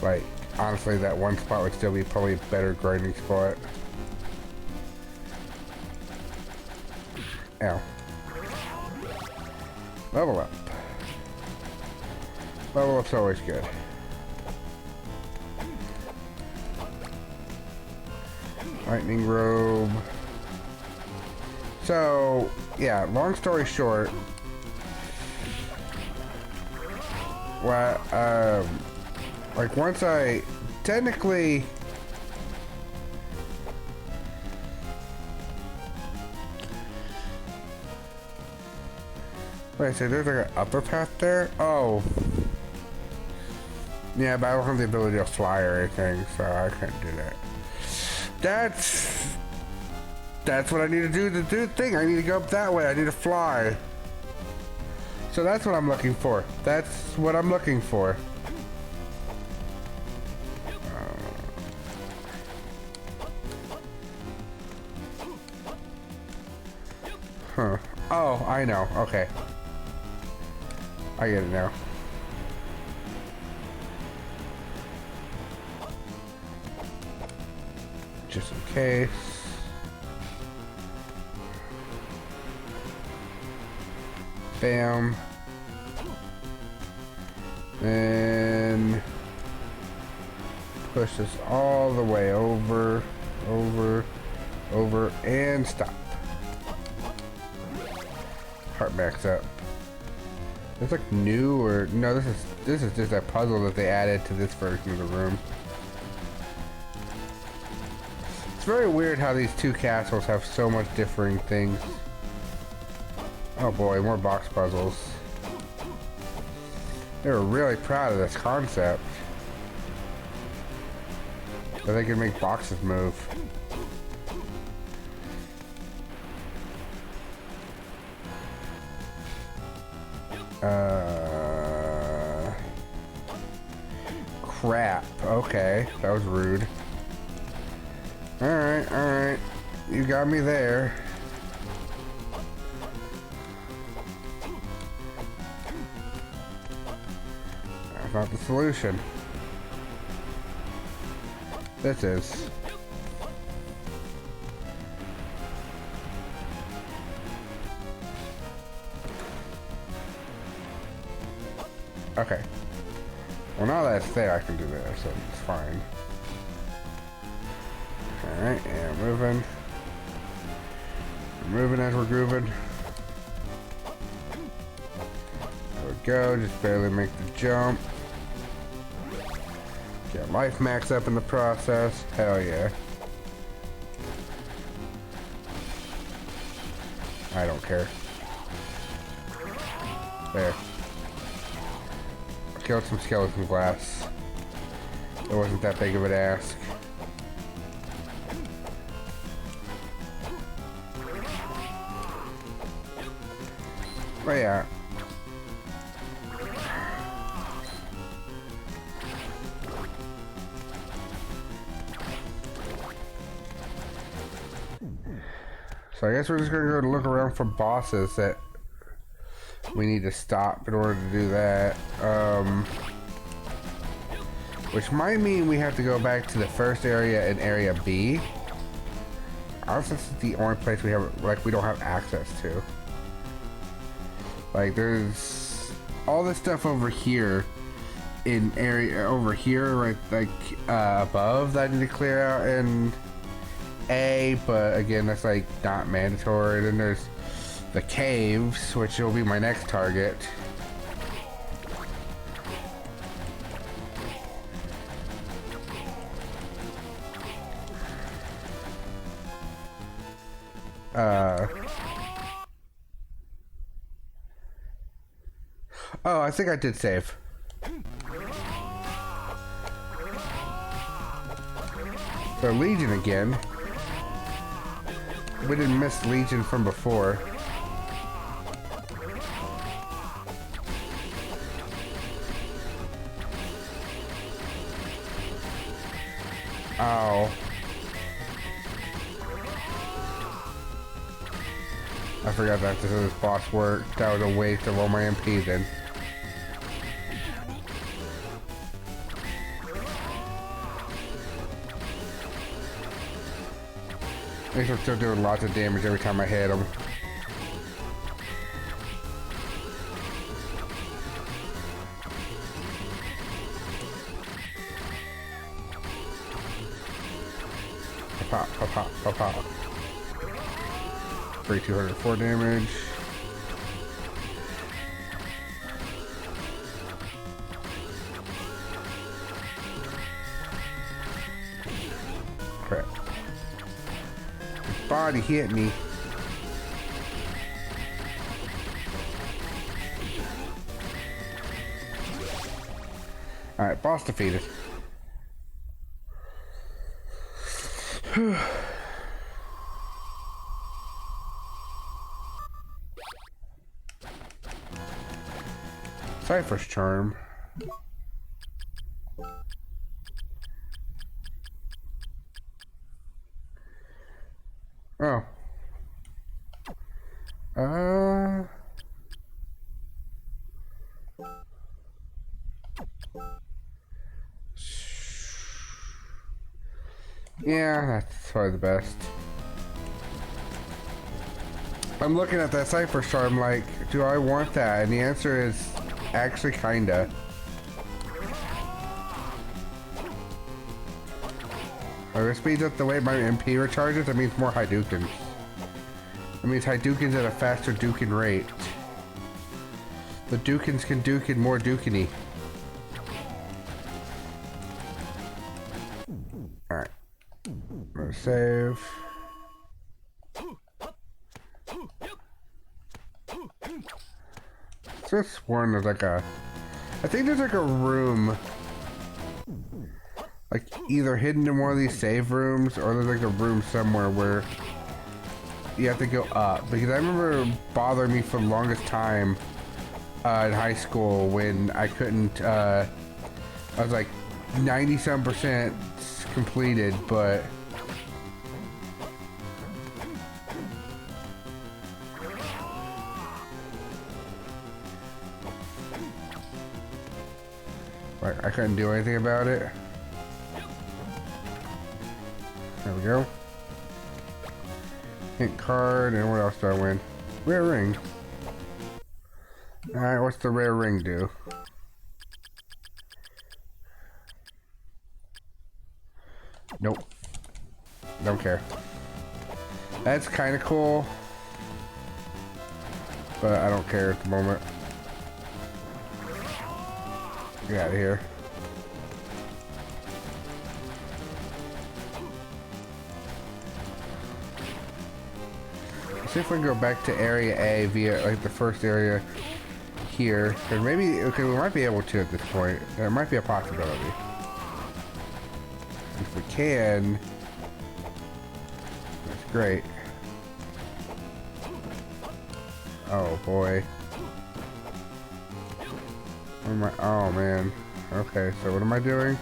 like, honestly, that one spot would still be probably a better grinding spot. Ow. Level up. Level up's always good. Lightning robe. So, yeah, long story short, well, like once I technically wait, so there's like an upper path there? Oh. Yeah, but I don't have the ability to fly or anything, so I can't do that. That's what I need to do the thing. I need to go up that way. I need to fly. So that's what I'm looking for. That's what I'm looking for. Huh. Oh, I know. Okay. I get it now. Just in case. Bam. And push this all the way over, and stop. Heart max up. It's like new or no, this is just a puzzle that they added to this version of the room. It's very weird how these two castles have so much differing things. Oh boy, more box puzzles. They were really proud of this concept. That they can make boxes move. Crap. Okay, that was rude. Alright. You got me there. That's not the solution. This is. Okay. Well, now that it's there, I can do this, so it's fine. Alright, and moving. We're moving as we're grooving. There we go, just barely make the jump. Get life max up in the process. Hell yeah. I don't care. There. Killed some skeleton glass. It wasn't that big of an ask. But yeah. So I guess we're just gonna go look around for bosses that we need to stop in order to do that. Which might mean we have to go back to the first area in Area B. Honestly, this is the only place we have, like, we don't have access to. Like, there's all this stuff over here in area over here, right, like, above that I need to clear out in A, but again, that's, like, not mandatory. Then there's the caves, which will be my next target. Oh, I think I did save. So Legion again. We didn't miss Legion from before. Oh. I forgot that this is this boss work. That was a waste of all my MP then. At least I'm still doing lots of damage every time I hit him. Pop, pop, pop, pop, pop. 204 damage. Crap. His body hit me. Alright, boss defeated. Cypher's charm. Oh. Yeah, that's probably the best. I'm looking at that Cypher charm like, do I want that? And the answer is actually kinda. Oh, it speeds up the way my MP recharges. That means more Hadoukens. That means Hadoukens at a faster Dukin rate. The Dukins can Dukin more Dukiny. Alright. Let's save. Just sworn there's like a... I think there's like a room... like either hidden in one of these save rooms, or there's like a room somewhere where you have to go up. Because I remember it bothering me for the longest time in high school when I couldn't... I was like 90-some% completed, but... like, I couldn't do anything about it. There we go. Hint card, and what else do I win? Rare ring. Alright, what's the rare ring do? Nope. Don't care. That's kind of cool, but I don't care at the moment. Get out of here. Let's see if we can go back to Area A via like the first area here. Cause maybe, okay, we might be able to at this point. There might be a possibility. If we can, that's great. Oh boy. What am I, oh man. Okay, so what am I doing?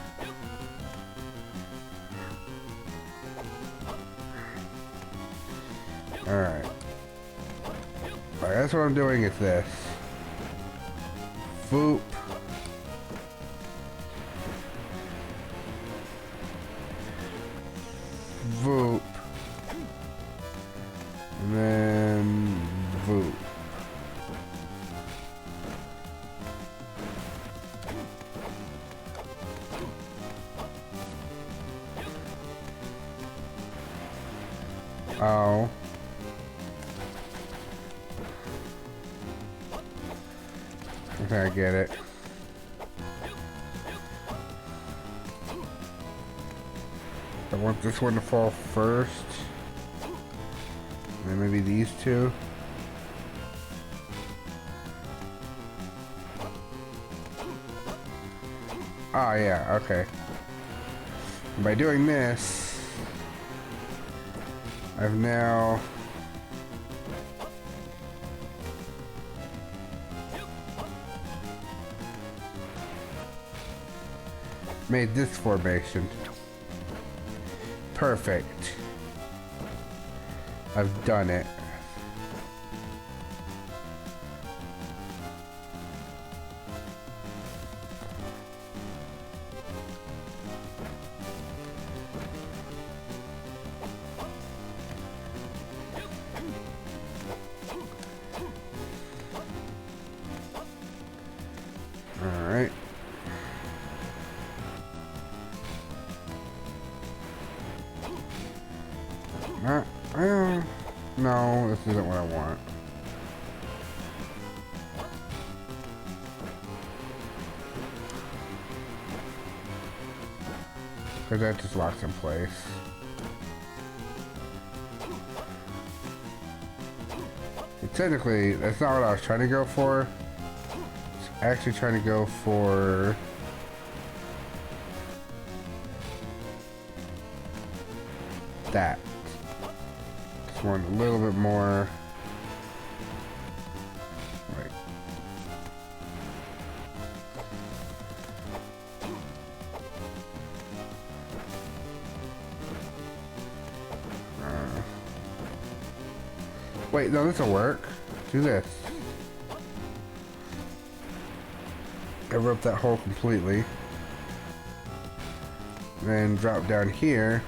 Alright. Alright, that's what I'm doing is this. Boop. Voop. And then voop. Oh. Okay, I get it. I want this one to fall first. And then maybe these two. Oh yeah, okay. And by doing this, I've now made this formation. Perfect. I've done it. isn't what I want. Because that just locks in place. And technically, that's not what I was trying to go for. It's actually trying to go for... that. Just want a little bit more... Right. Wait, no, this'll work. Do this. Cover up that hole completely. Then drop down here.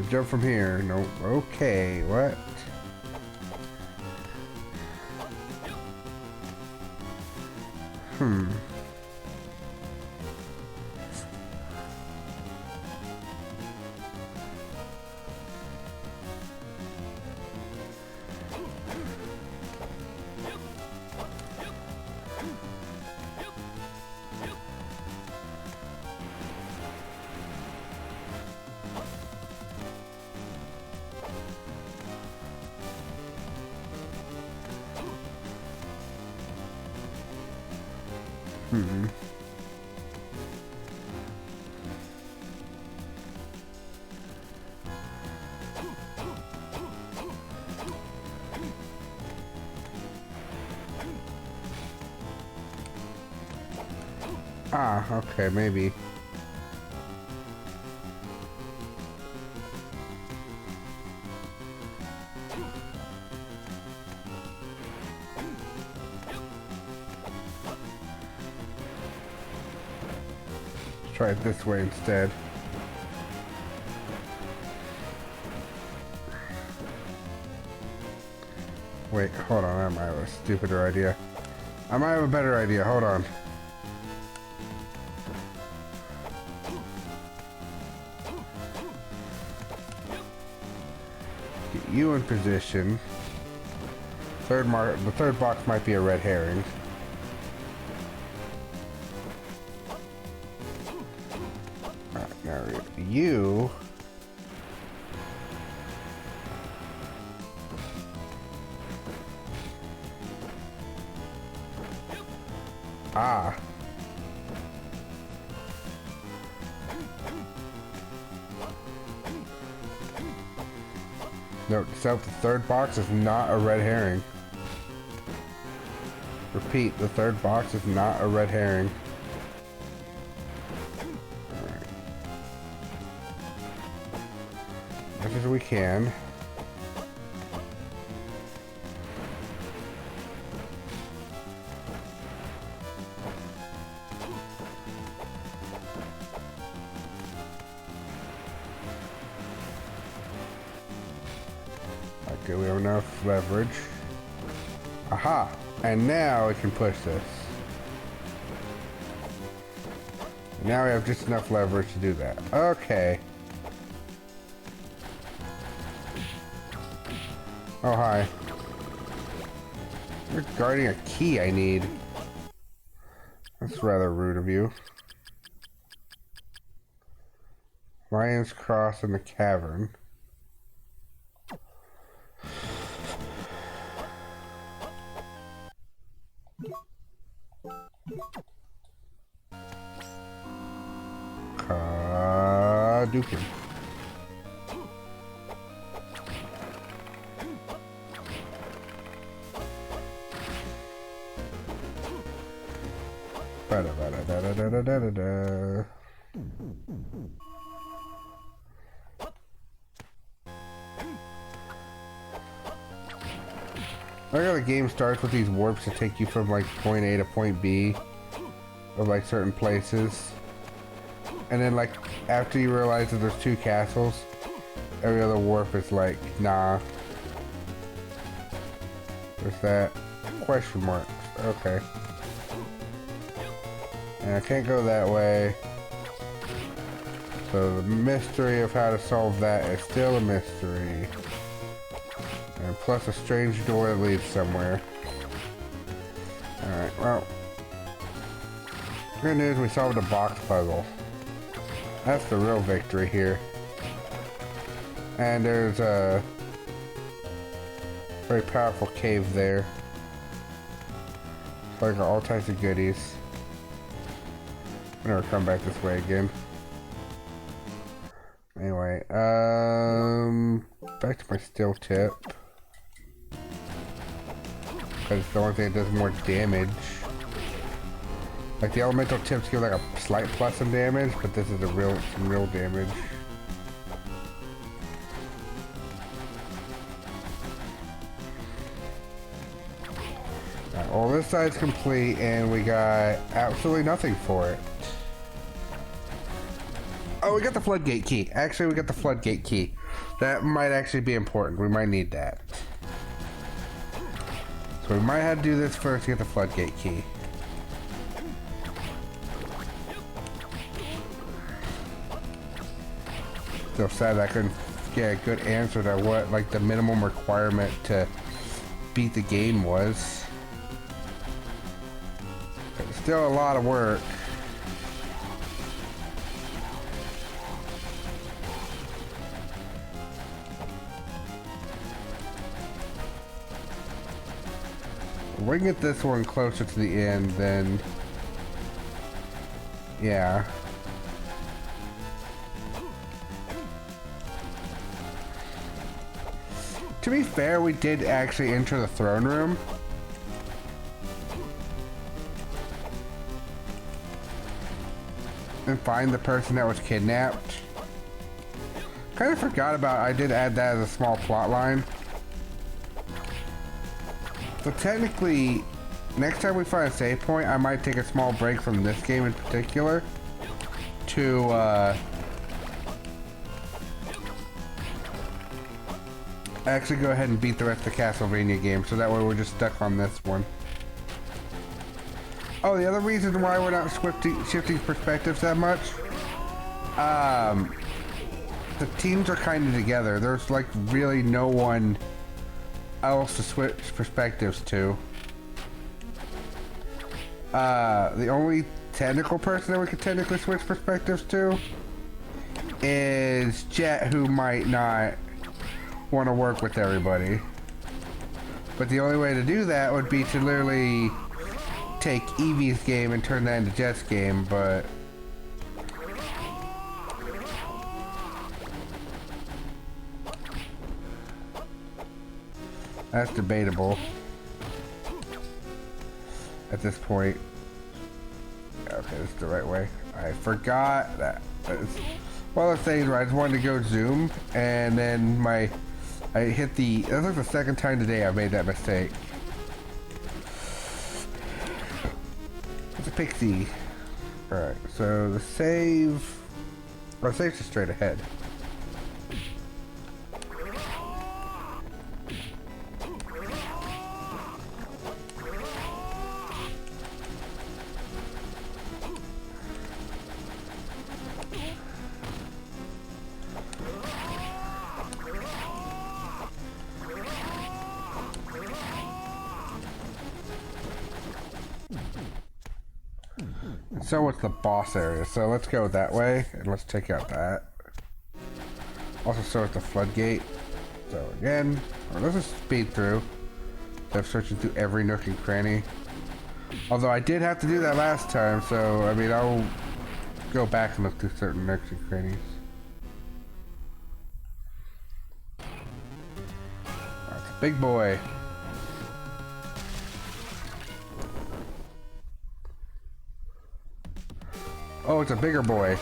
Jump from here. Nope. Okay, what? Ah, okay, maybe. Let's try it this way instead. Wait, hold on, I might have a stupider idea. I might have a better idea, hold on. Get you in position. The third box might be a red herring. Alright, now you. Ah. Note to self, the third box is not a red herring. Repeat, the third box is not a red herring. Alright. As much as we can. Okay, we have enough leverage. Aha! And now we can push this. Now we have just enough leverage to do that. Okay. Oh, hi. You're guarding a key I need. That's rather rude of you. Lion's Cross in the cavern. Hadouken. Ba-da-ba-da-da-da-da-da-da. I like how the game starts with these warps to take you from like point A to point B of like certain places. And then like after you realize that there's two castles, every other warp is like, nah. There's that question mark. Okay. And I can't go that way. So the mystery of how to solve that is still a mystery. And plus a strange door that leads somewhere. Alright, well. Good news, we solved a box puzzle. That's the real victory here. And there's a very powerful cave there. So I got all types of goodies. I'll never come back this way again. Anyway, back to my steel tip. Because it's the only thing that does more damage. Like the elemental tips give like a slight plus in damage, but this is some real damage. Alright, well this side's complete and we got absolutely nothing for it. Oh, we got the floodgate key. Actually, we got the floodgate key. That might actually be important. We might need that. So we might have to do this first to get the floodgate key. Still sad I couldn't get a good answer to what like the minimum requirement to beat the game was. It's still a lot of work. If we can get this one closer to the end, then yeah. To be fair, we did actually enter the throne room. And find the person that was kidnapped. Kind of forgot about it. I did add that as a small plot line. So technically, next time we find a save point, I might take a small break from this game in particular to actually go ahead and beat the rest of the Castlevania games, so that way we're just stuck on this one. Oh, the other reason why we're not shifting perspectives that much, the teams are kind of together. There's like really no one else to switch perspectives to. The only technical person that we could technically switch perspectives to is Jet, who might not want to work with everybody. But the only way to do that would be to literally take Eevee's game and turn that into Jet's game, but that's debatable at this point. Okay, this is the right way. I forgot that. One of the things where I just wanted to go zoom, and then I hit the, that was like the second time today I made that mistake. It's a pixie. Alright, so the save, or the save's just straight ahead. So it's the boss area, so let's go that way and let's take out that. Also, so it's the floodgate. So again, let's just speed through instead of searching through every nook and cranny. Although I did have to do that last time, so I mean I'll go back and look through certain nooks and crannies. That's a big boy. Oh, it's a bigger boy.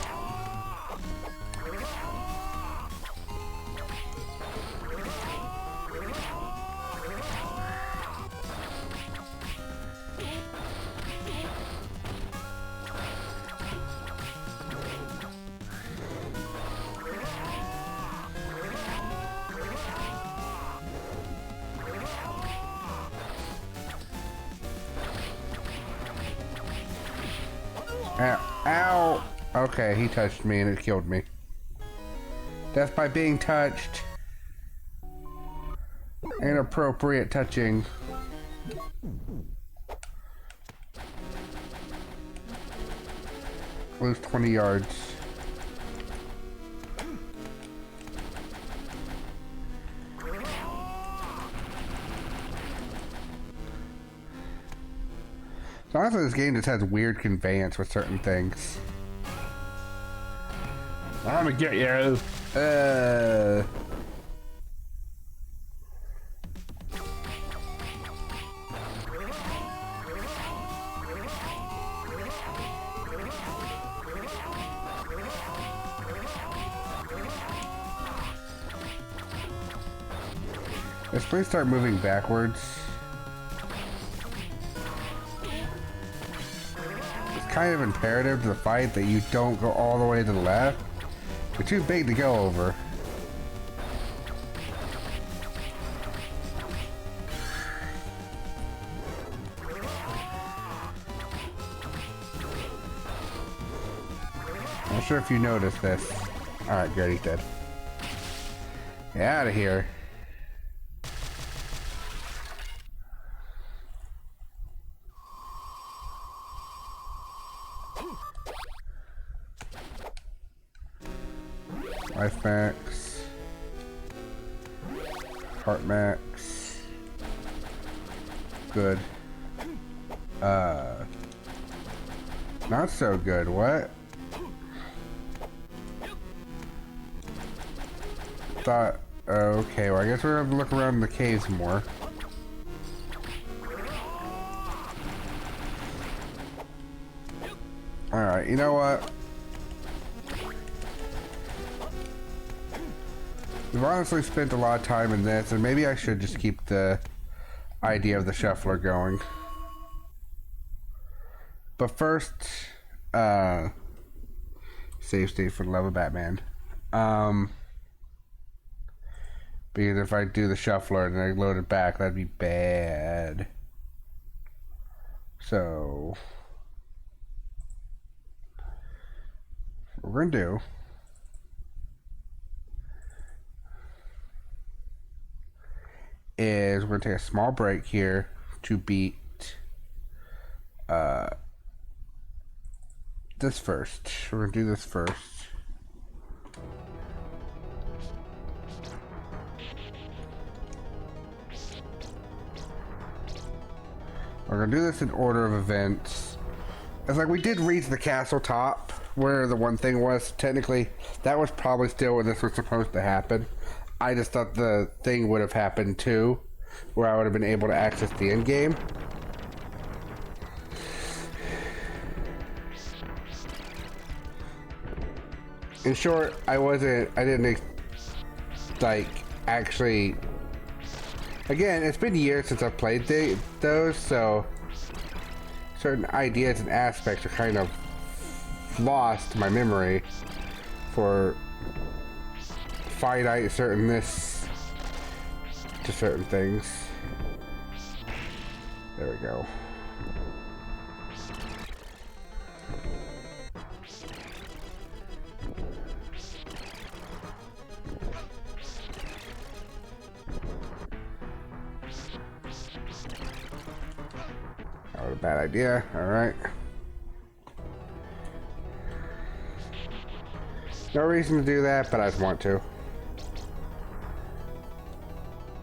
Ow. Ow! Okay, he touched me and it killed me. Death by being touched. Inappropriate touching. Lose 20 yards. So honestly, this game just has weird conveyance with certain things. I'm gonna get you. Let's please start moving backwards. It's kind of imperative to the fight that you don't go all the way to the left. You're too big to go over. Not sure if you noticed this. Alright, good, he's dead. Get out of here. Life max. Heart max. Good. Not so good. What? Thought. Okay, well, I guess we're gonna look around the caves more. Alright, you know what? We've honestly spent a lot of time in this, and maybe I should just keep the idea of the shuffler going. But first, save state for the love of Batman. Because if I do the shuffler and I load it back, that'd be bad. So, what we're gonna do is we're gonna take a small break here to beat this first. We're gonna do this first. We're gonna do this in order of events. It's like we did reach the castle top where the one thing was. Technically, that was probably still where this was supposed to happen. I just thought the thing would have happened too, where I would have been able to access the end game. In short, I didn't like actually. Again, it's been years since I've played those, so certain ideas and aspects are kind of lost in my memory for finite certainness to certain things. There we go. That was a bad idea. All right. No reason to do that, but I just want to.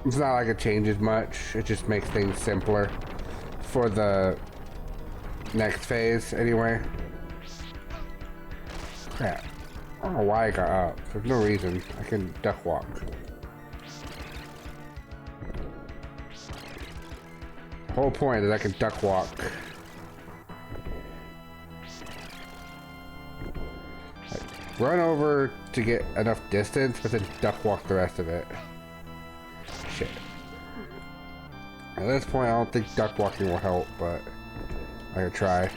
It's not like it changes much. It just makes things simpler for the next phase, anyway. Crap. I don't know why I got up. There's no reason. I can duck walk. The whole point is I can duck walk. Like, run over to get enough distance, but then duck walk the rest of it. Shit. At this point, I don't think duck walking will help, but I could try.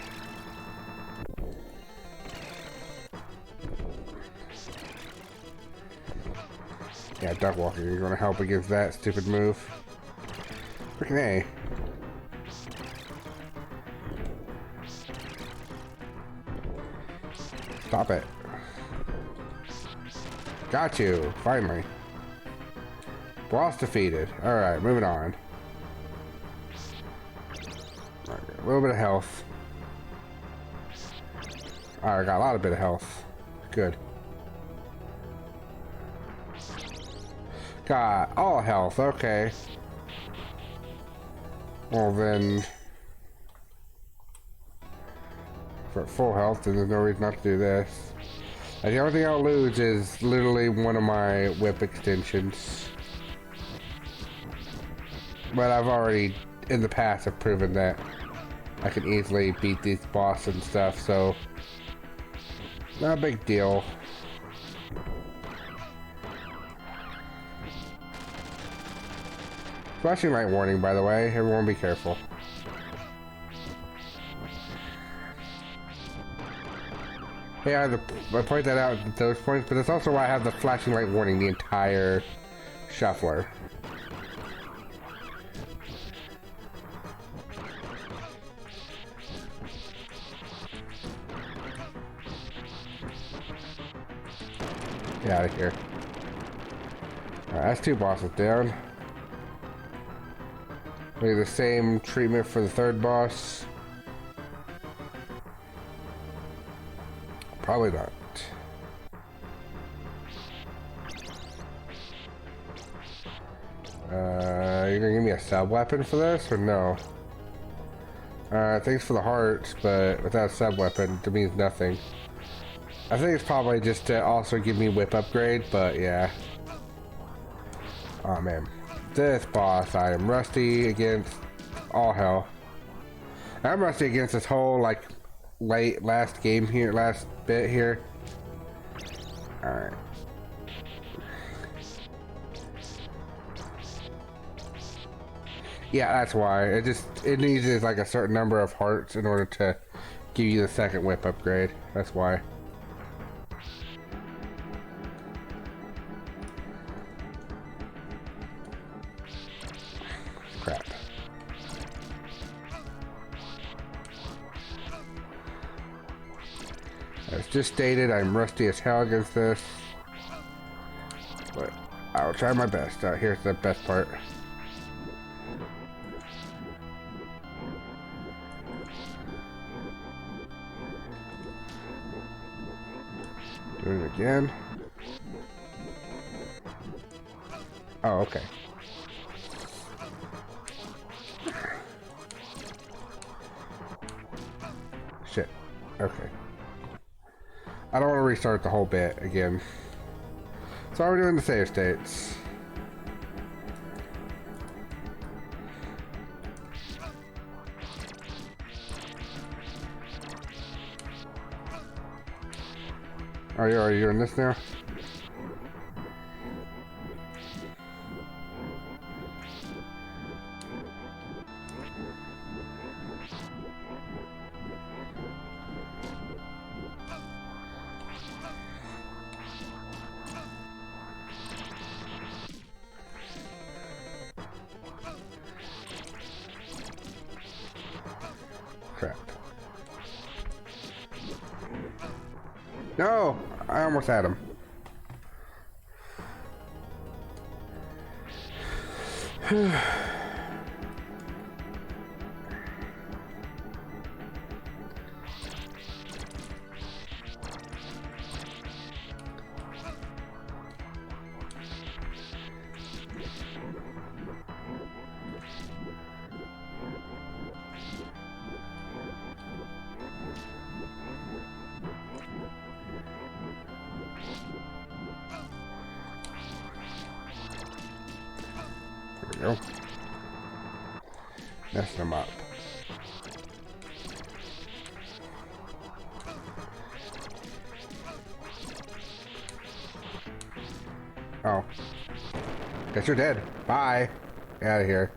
Yeah, duck walking is going to help against that stupid move. Freaking A. Stop it. Got you. Finally. Boss defeated. Alright, moving on. A little bit of health. Alright, got a lot of bit of health. Good. Got all health. Okay. Well then... For full health, then there's no reason not to do this. And the only thing I'll lose is literally one of my whip extensions. But I've already, in the past, have proven that I can easily beat these boss and stuff, so... Not a big deal. Flashing light warning, by the way. Everyone be careful. Yeah, I point that out at those points, but that's also why I have the flashing light warning the entire shuffler. Get out of here. Alright, that's 2 bosses down. Maybe the same treatment for the 3rd boss. Probably not. You're gonna give me a sub weapon for this or no? Thanks for the hearts, but without a sub weapon, it means nothing. I think it's probably just to also give me whip upgrade, but yeah. Oh man. This boss, I am rusty against all hell. I'm rusty against this whole, like, last game here, last bit here. Alright. Yeah, that's why. It needs like a certain number of hearts in order to give you the 2nd whip upgrade. That's why. Crap. As just stated, I'm rusty as hell against this. But I'll try my best. Here's the best part. Do it again. Oh, okay. Shit. Okay. I don't want to restart the whole bit again. So we're doing the save states. Are you doing this now? Crap. No! I almost had him. There we go. Messing them up. Oh. Guess you're dead. Bye. Get out of here.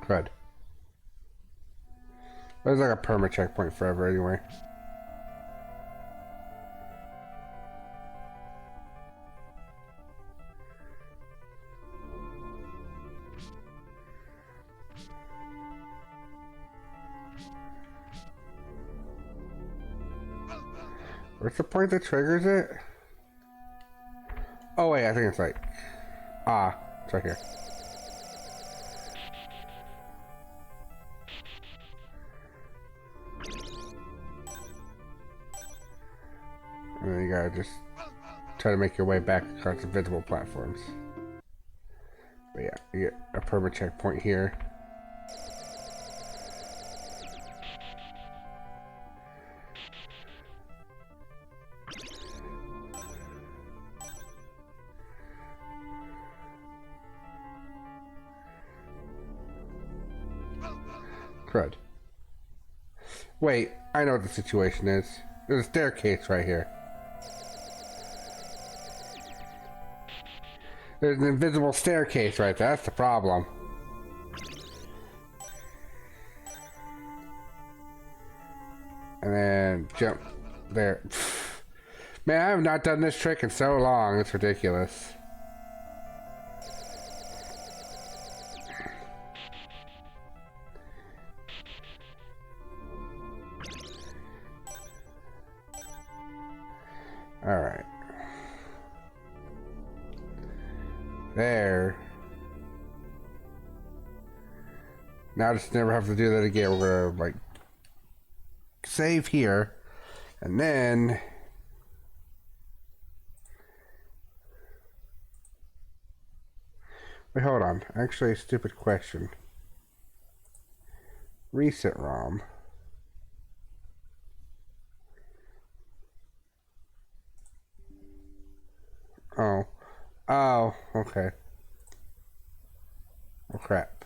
Good. There's like a perma checkpoint forever anyway. What's the point that triggers it? Oh wait, I think it's like... it's right here. And then you gotta just try to make your way back across the visible platforms. But yeah, you get a perma checkpoint here. Crud. Wait, I know what the situation is. There's a staircase right here. There's an invisible staircase right there. That's the problem. And then jump there. Man, I have not done this trick in so long. It's ridiculous. Alright. There. Now just never have to do that again. We're gonna, like, save here. And then... Wait, hold on. Actually, a stupid question. Reset ROM. Oh, okay. Oh, crap.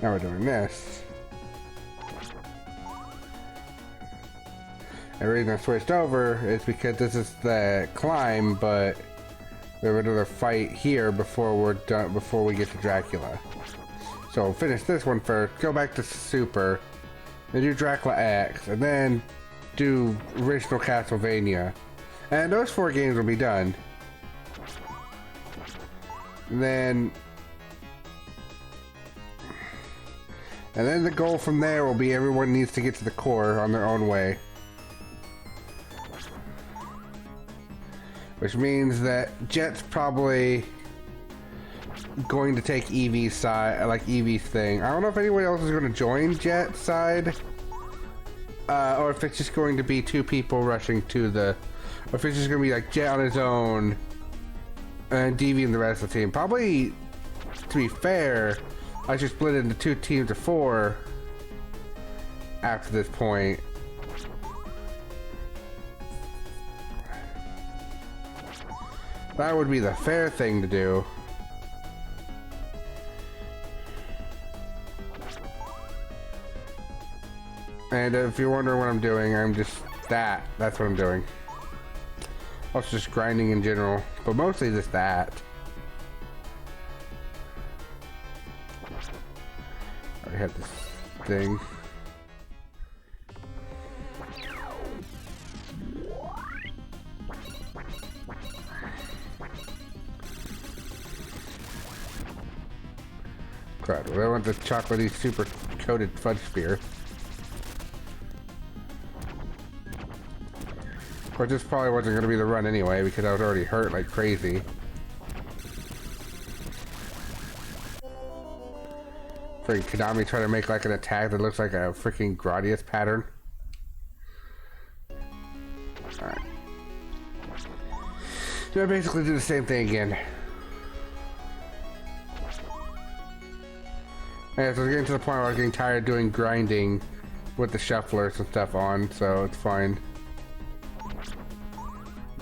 Now we're doing this. The reason I switched over is because this is the climb, but we have another fight here before we're done, before we get to Dracula. So finish this one first, go back to Super, then do Dracula X, and then do original Castlevania. And those 4 games will be done. And then the goal from there will be everyone needs to get to the core on their own way. Which means that Jet's probably going to take Evie's side, like Evie's thing. I don't know if anyone else is going to join Jet's side. Or if it's just going to be 2 people rushing to the... Or if it's just going to be like Jet on his own and Evie and the rest of the team. Probably, to be fair, I should split it into 2 teams of 4 after this point. That would be the fair thing to do. And if you're wondering what I'm doing, I'm just that. That's what I'm doing. Also just grinding in general, but mostly just that. I already had this thing. Crud, well, I want the chocolatey super coated fudge spear. But this probably wasn't going to be the run anyway because I was already hurt like crazy. Freaking Konami trying to make like an attack that looks like a freaking Gradius pattern. Alright. So I basically do the same thing again. Yeah, so it's getting to the point where I was getting tired of doing grinding with the shufflers and stuff on, so it's fine.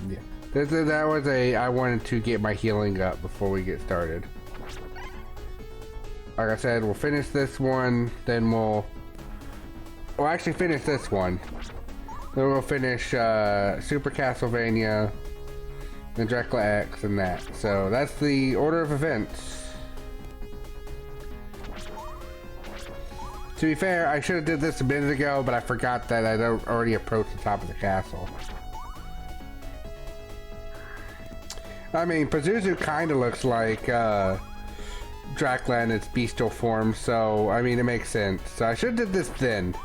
Yeah. That was I wanted to get my healing up before we get started. Like I said, we'll finish this one, then we'll actually finish this one. Then we'll finish Super Castlevania, then Dracula X, and that. So that's the order of events. To be fair, I should have did this a minute ago, but I forgot that I'd already approached the top of the castle. I mean, Pazuzu kind of looks like Dracula in its bestial form, so I mean, it makes sense. So I should have did this then.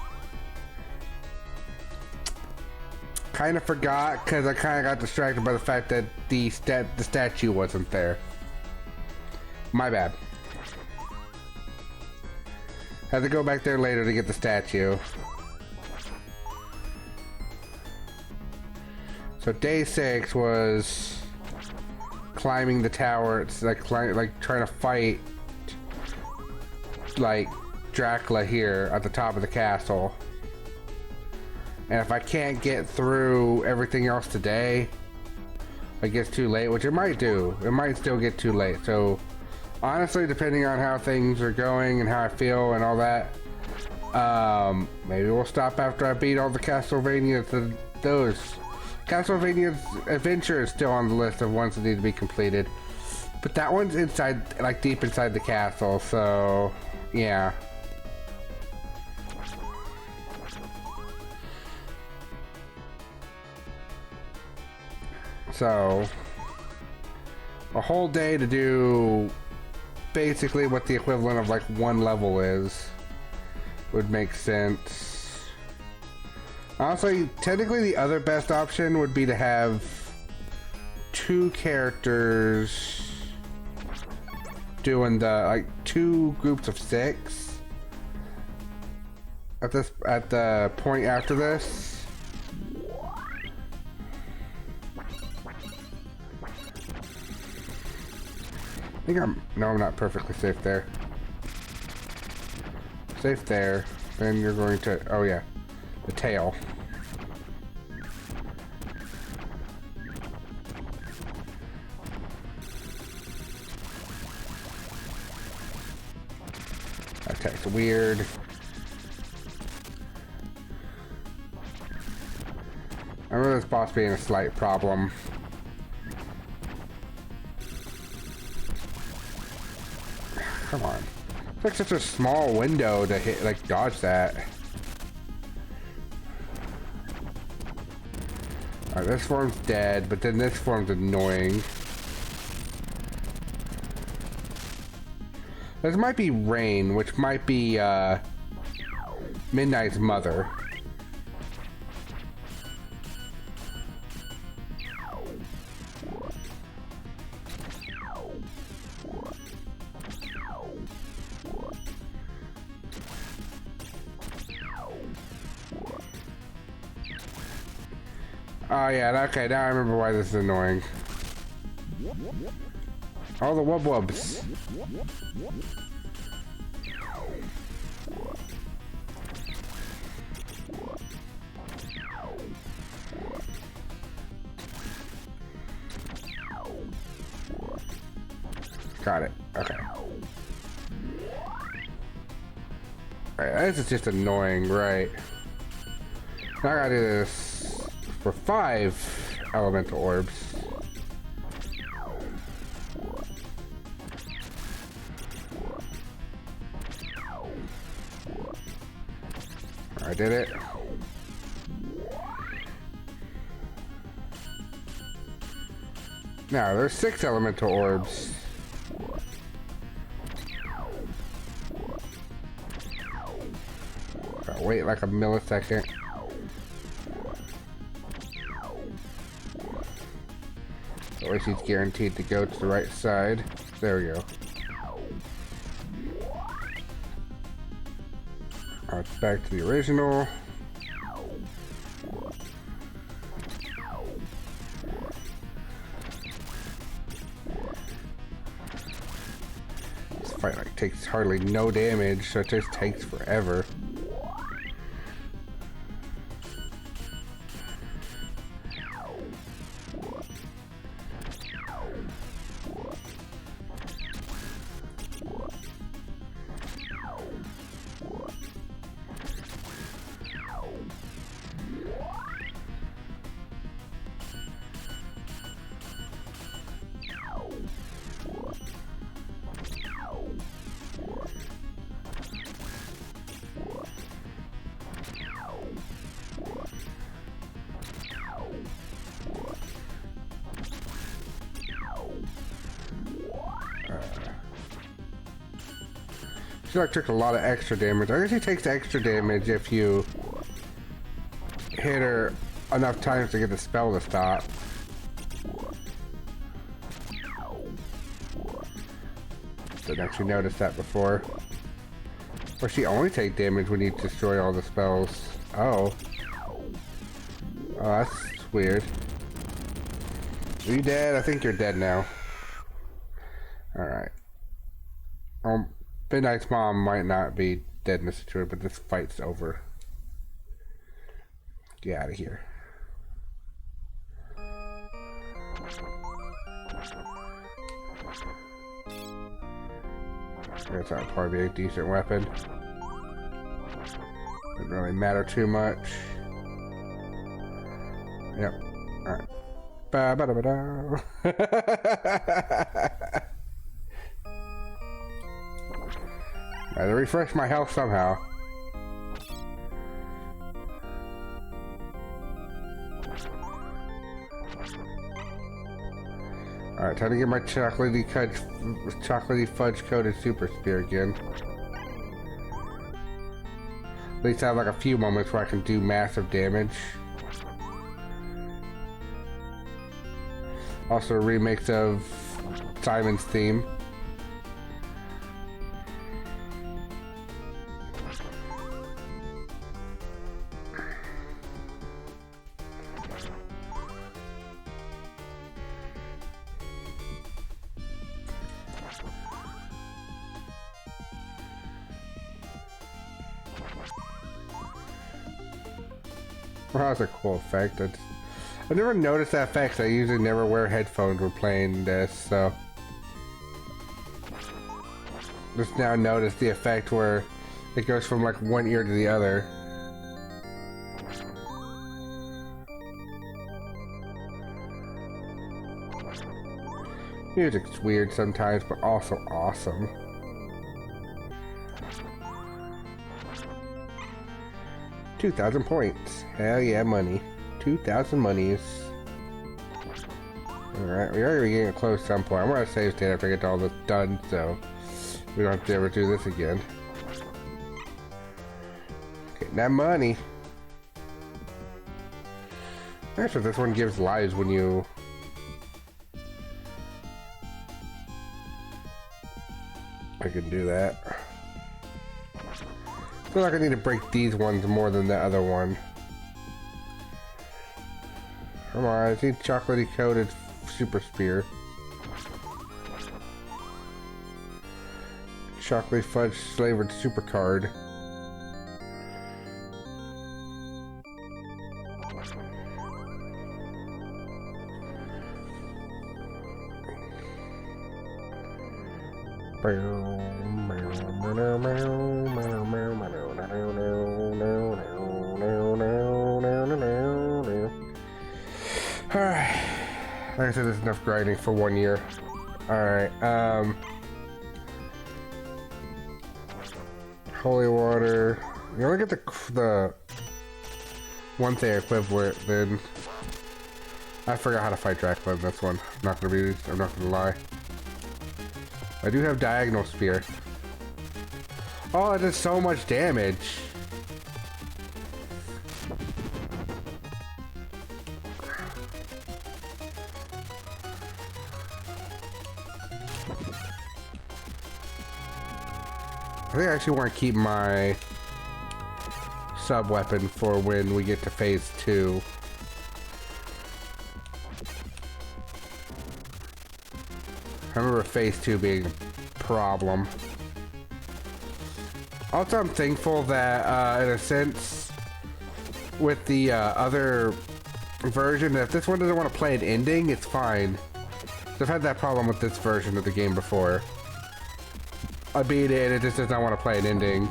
Kind of forgot because I kind of got distracted by the fact that the statue wasn't there. My bad. Had to go back there later to get the statue. So day 6 was climbing the tower. It's like trying to fight like Dracula here at the top of the castle. And if I can't get through everything else today, it gets too late, which it might do. It might still get too late. So honestly, depending on how things are going and how I feel and all that, maybe we'll stop after I beat all the Castlevania. Those Castlevania Adventures is still on the list of ones that need to be completed, but that one's inside, like deep inside the castle. So yeah. So a whole day to do basically what the equivalent of like one level is would make sense. Honestly, technically the other best option would be to have 2 characters doing the like 2 groups of 6 at the point after this. I think I'm not perfectly safe there. Safe there. Then you're going to, oh yeah, the tail. That's weird. I remember this boss being a slight problem. Come on. It's like such a small window to hit, like, dodge that. Alright, this form's dead, but then this form's annoying. This might be Rain, which might be, Midnight's mother. Oh yeah, okay, now I remember why this is annoying. All the wub-wubs. Got it, okay. Alright, this is just annoying, right? Now I gotta do this for 5 elemental orbs. I did it. Now there's 6 elemental orbs. Gotta wait like a millisecond. At least he's guaranteed to go to the right side. There we go. Alright, back to the original. This fight like takes hardly no damage, so it just takes forever. She like took a lot of extra damage. I guess she takes extra damage if you hit her enough times to get the spell to stop. Didn't actually notice that before. Or she only take damage when you destroy all the spells. Oh. Oh, that's weird. Are you dead? I think you're dead now. Alright. Midnight's mom might not be dead in this situation, but this fight's over. Get out of here. That's not probably a decent weapon. Doesn't really matter too much. Yep. Alright. Ba ba da ba da. I had to refresh my health somehow. Alright, time to get my chocolatey fudge coated super spear again. At least I have like a few moments where I can do massive damage. Also a remix of Simon's theme. Well, that's a cool effect. I never noticed that effect. I usually never wear headphones when playing this, so just now noticed the effect where it goes from like one ear to the other. Music's weird sometimes, but also awesome. $2,000 points. Hell yeah, money. 2,000 monies. Alright, we are getting close at some point. I'm gonna save state after I get all this done, so we don't have to ever do this again. Getting that money. Actually, this one gives lives when you... I can do that. I feel like I need to break these ones more than the other one. Come on, I need chocolatey coated super spear. Chocolate fudge flavored super card. Alright. Like I said, there's enough grinding for 1 year. Alright, holy water. You only get the one thing equivalent, then I forgot how to fight Dracula in this one. I'm not gonna lie. I do have diagonal spear. Oh, it does so much damage. I think I actually want to keep my sub weapon for when we get to phase 2. I remember phase 2 being a problem. Also, I'm thankful that, in a sense, with the other version, if this one doesn't want to play an ending, it's fine. I've had that problem with this version of the game before. I beat it and it just does not want to play an ending.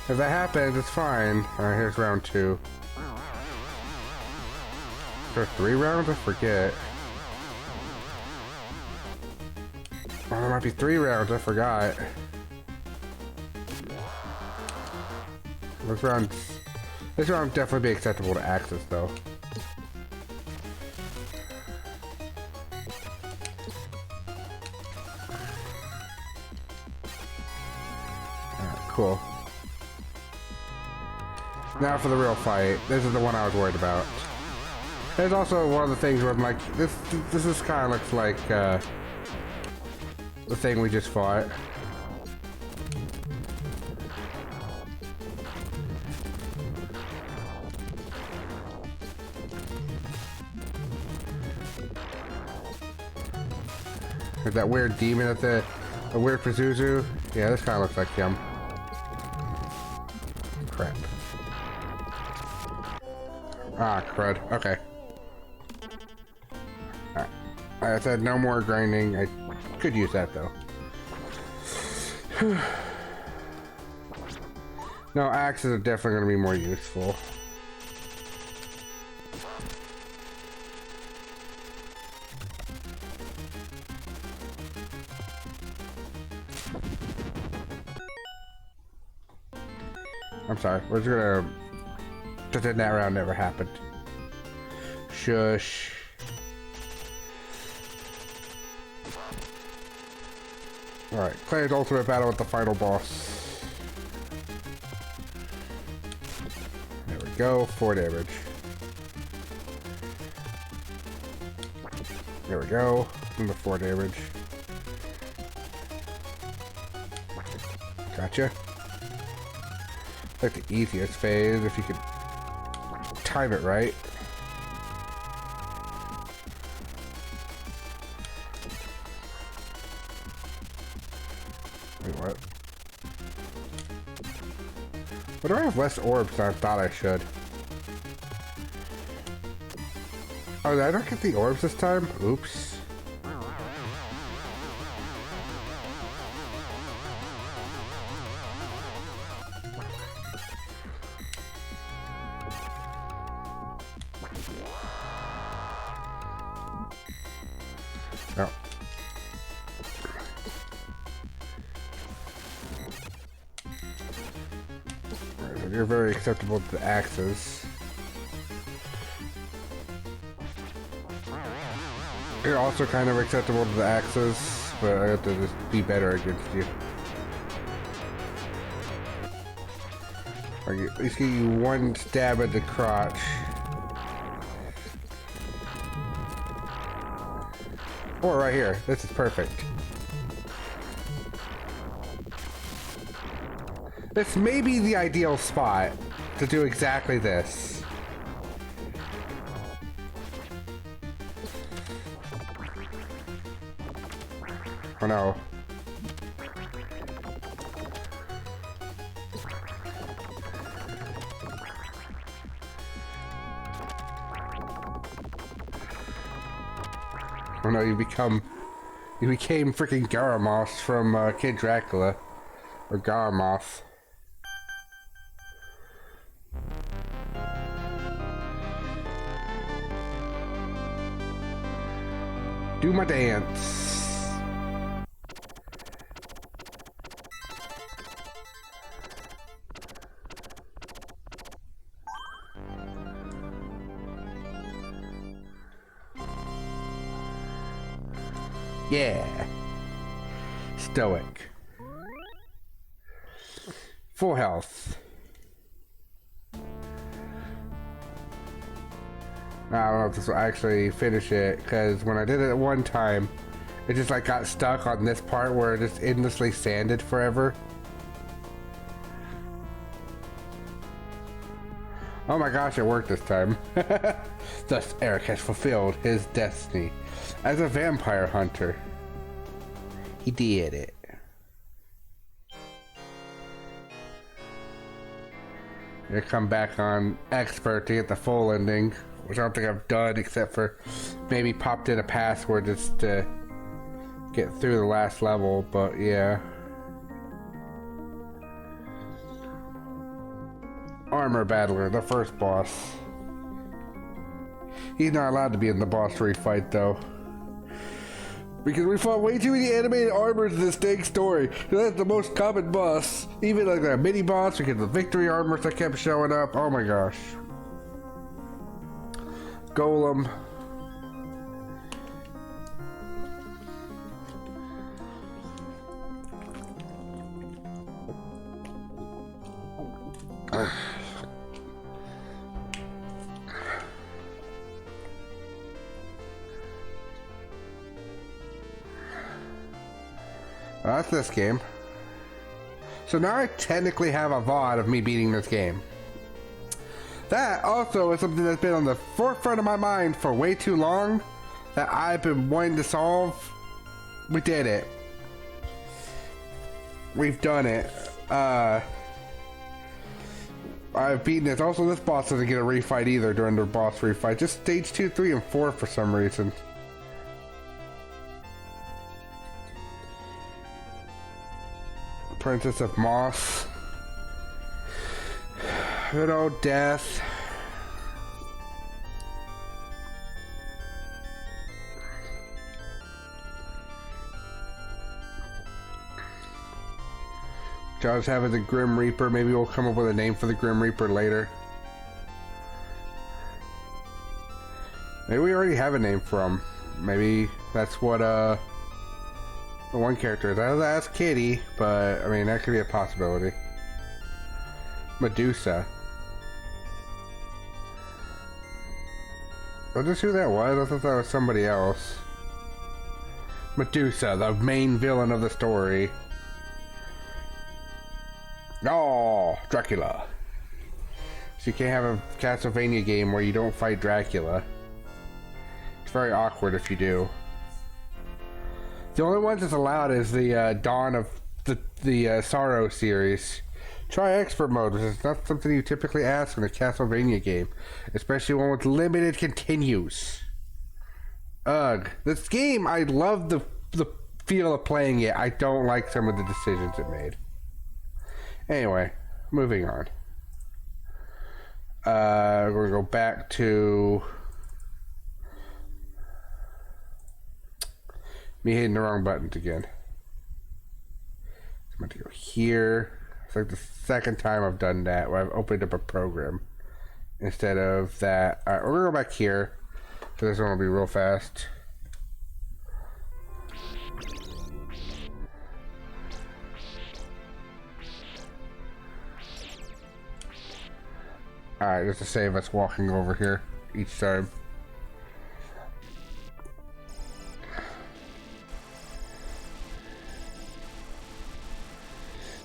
If that happens, it's fine. Alright, here's round 2. There 3 rounds? I forget. Oh, there might be 3 rounds, I forgot. This round definitely be acceptable to access though. cool. Now for the real fight. This is the one I was worried about. There's also one of the things where I'm like, this is kind of looks like the thing we just fought. There's that weird demon at the weird Pazuzu. Yeah, this kind of looks like him. Crap. Ah, crud. Okay. Alright. Like I said, no more grinding. I could use that, though. No, axes are definitely going to be more useful. I'm sorry. We're just gonna pretend that round never happened. Shush. Alright, Claire's ultimate battle with the final boss. There we go, 4 damage. There we go, another 4 damage. Gotcha. Like the easiest phase if you could time it right. Wait, what? What do I have less orbs than I thought I should? Oh, did I not get the orbs this time? Oops. Oh. Right, you're very acceptable to the axes. You're also kind of acceptable to the axes, but I have to just be better against you. Like, at least give you one stab at the crotch. Or right here. This is perfect. This may be the ideal spot to do exactly this. Oh no. Oh no, you became freaking Garamoth from Kid Dracula. Or Garamoth. Do my dance. Yeah. Stoic. Full health. I don't know if this will actually finish it, because when I did it at one time, it just like got stuck on this part where it just endlessly sanded forever. Oh my gosh, it worked this time. Thus, Eric has fulfilled his destiny as a vampire hunter. He did it. I come back on expert to get the full ending, which I don't think I've done except for maybe popped in a password just to get through the last level, but yeah. Armor Battler, the first boss. He's not allowed to be in the boss 3 fight though. Because we fought way too many animated armors in this dang story. That's the most common boss. Even like that mini boss, we get the victory armors that kept showing up. Oh my gosh. Golem. that's this game. So now I technically have a VOD of me beating this game. That also is something that's been on the forefront of my mind for way too long that I've been wanting to solve. We did it. We've done it. I've beaten it. Also, this boss doesn't get a refight either during the boss refight. Just stage 2, 3, and 4 for some reason. Princess of Moss. Good old death. Josh having the Grim Reaper. Maybe we'll come up with a name for the Grim Reaper later. Maybe we already have a name for him. Maybe that's what the one character is. That's Kitty, but I mean that could be a possibility. Medusa. Was this who that was? I thought that was somebody else. Medusa, the main villain of the story. Oh, Dracula. So you can't have a Castlevania game where you don't fight Dracula. It's very awkward if you do. The only ones that's allowed is the Dawn of the Sorrow series. Try expert mode, which is not something you typically ask in a Castlevania game, especially one with limited continues. Ugh. This game, I love the feel of playing it. I don't like some of the decisions it made. Anyway, moving on. We're gonna go back to me hitting the wrong buttons again. I'm going to go here. It's like the second time I've done that where I've opened up a program instead of that. Alright, we're gonna go back here. So this one will be real fast. Alright, just to save us walking over here each time.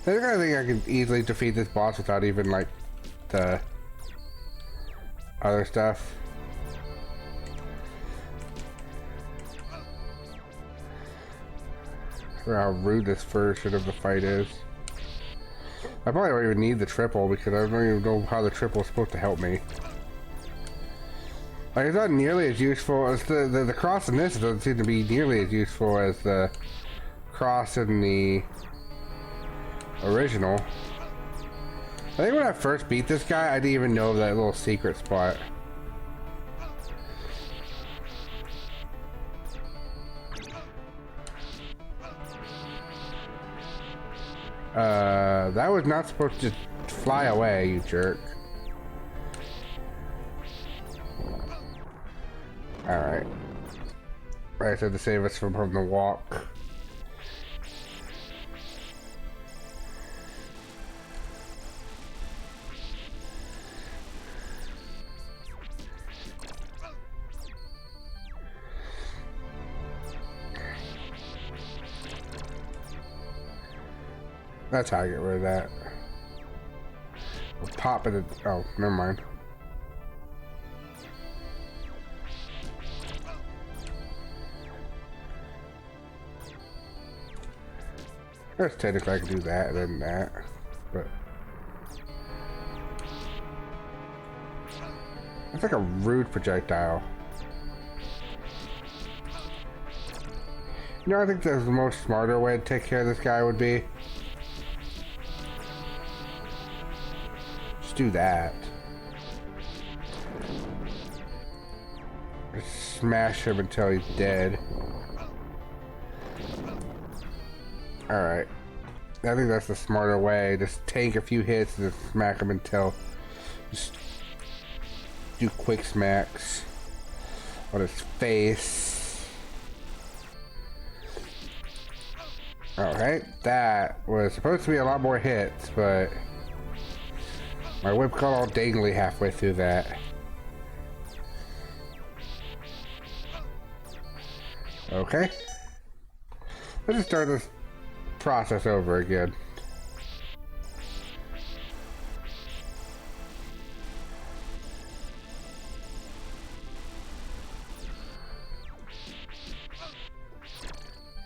I think I can easily defeat this boss without even like the other stuff. I don't know how rude this version of the fight is. I probably don't even need the triple because I don't even know how the triple is supposed to help me. Like, it's not nearly as useful as the cross in this doesn't seem to be nearly as useful as the cross in the original. I think when I first beat this guy, I didn't even know that little secret spot. That was not supposed to fly away, you jerk. Alright. I said to save us from having to walk. That's how I get rid of that. We'll pop it. Oh, never mind. I guess technically I can do that and then that, but that's like a rude projectile. You know, I think the most smarter way to take care of this guy would be just do that. Just smash him until he's dead. Alright. I think that's the smarter way. Just take a few hits and just smack him until... Just do quick smacks on his face. Alright. That was supposed to be a lot more hits, but... my whip got all dangly halfway through that. Okay. Let's just start this process over again.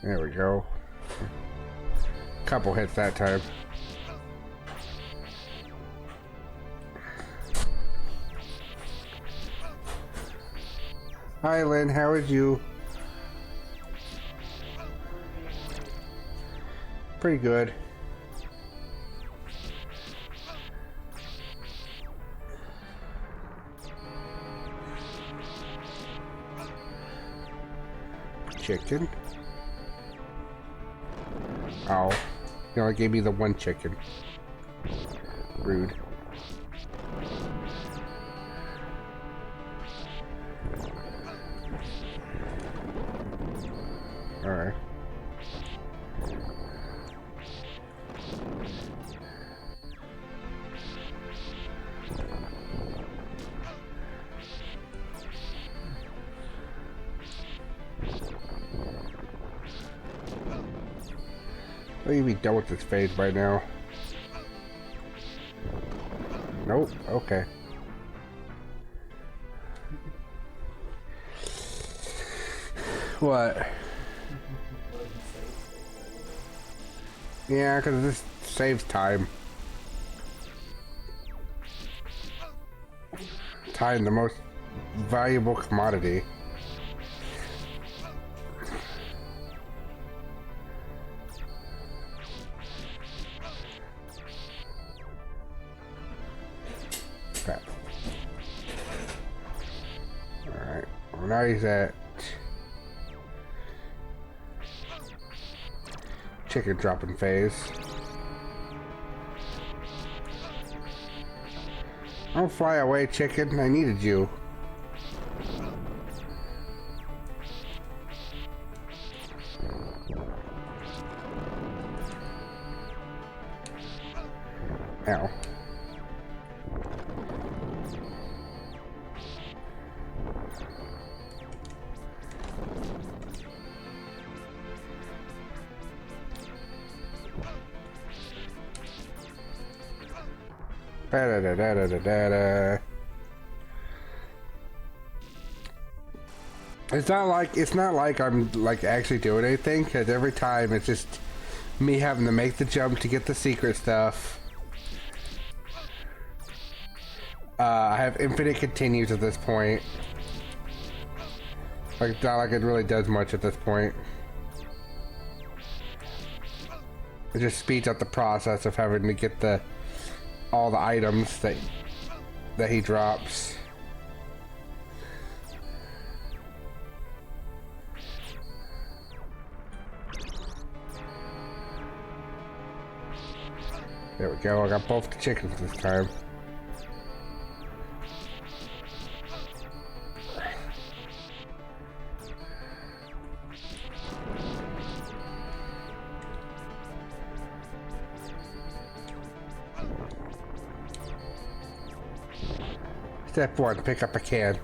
There we go. Couple hits that time. Hi Lynn, how are you? Pretty good. Chicken. Oh, you only gave me the one chicken. Rude. Alright. Will you be done with this phase by now? Nope. Okay. What? Yeah, because this saves time. Time, the most valuable commodity. Okay. Alright, well now he's at chicken dropping phase. Don't fly away, chicken. I needed you. Ow. Da-da-da-da-da-da-da. It's not like I'm like actually doing anything, because every time it's just me having to make the jump to get the secret stuff. I have infinite continues at this point. Like, it's not like it really does much at this point. It just speeds up the process of having to get all the items that he drops. There we go, I got both the chickens this time. Step 1, pick up a can.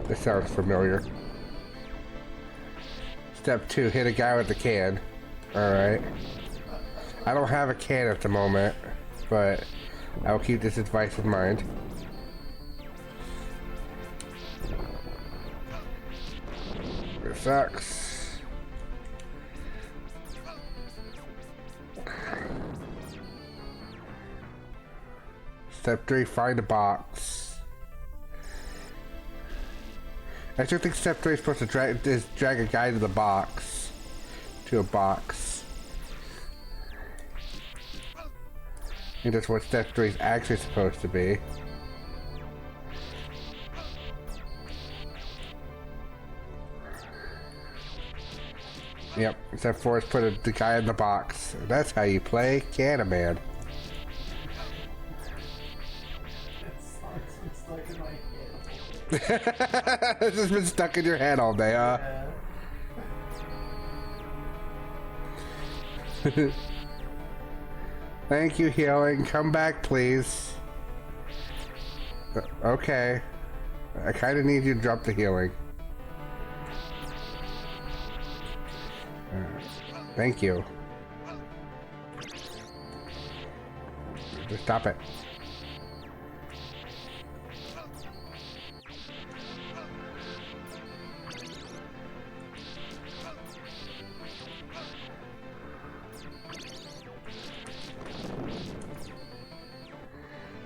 This sounds familiar. Step 2, hit a guy with the can. Alright. I don't have a can at the moment, but I'll keep this advice in mind. It sucks. Step 3, find a box. I still think step 3 is supposed to drag a guy to the box. To a box. I think that's what step 3 is actually supposed to be. Yep, step 4 is put the guy in the box. That's how you play Candyman. This has been stuck in your head all day, huh? Yeah. Thank you, healing. Come back, please. Okay. I kind of need you to drop the healing. Thank you. Just stop it.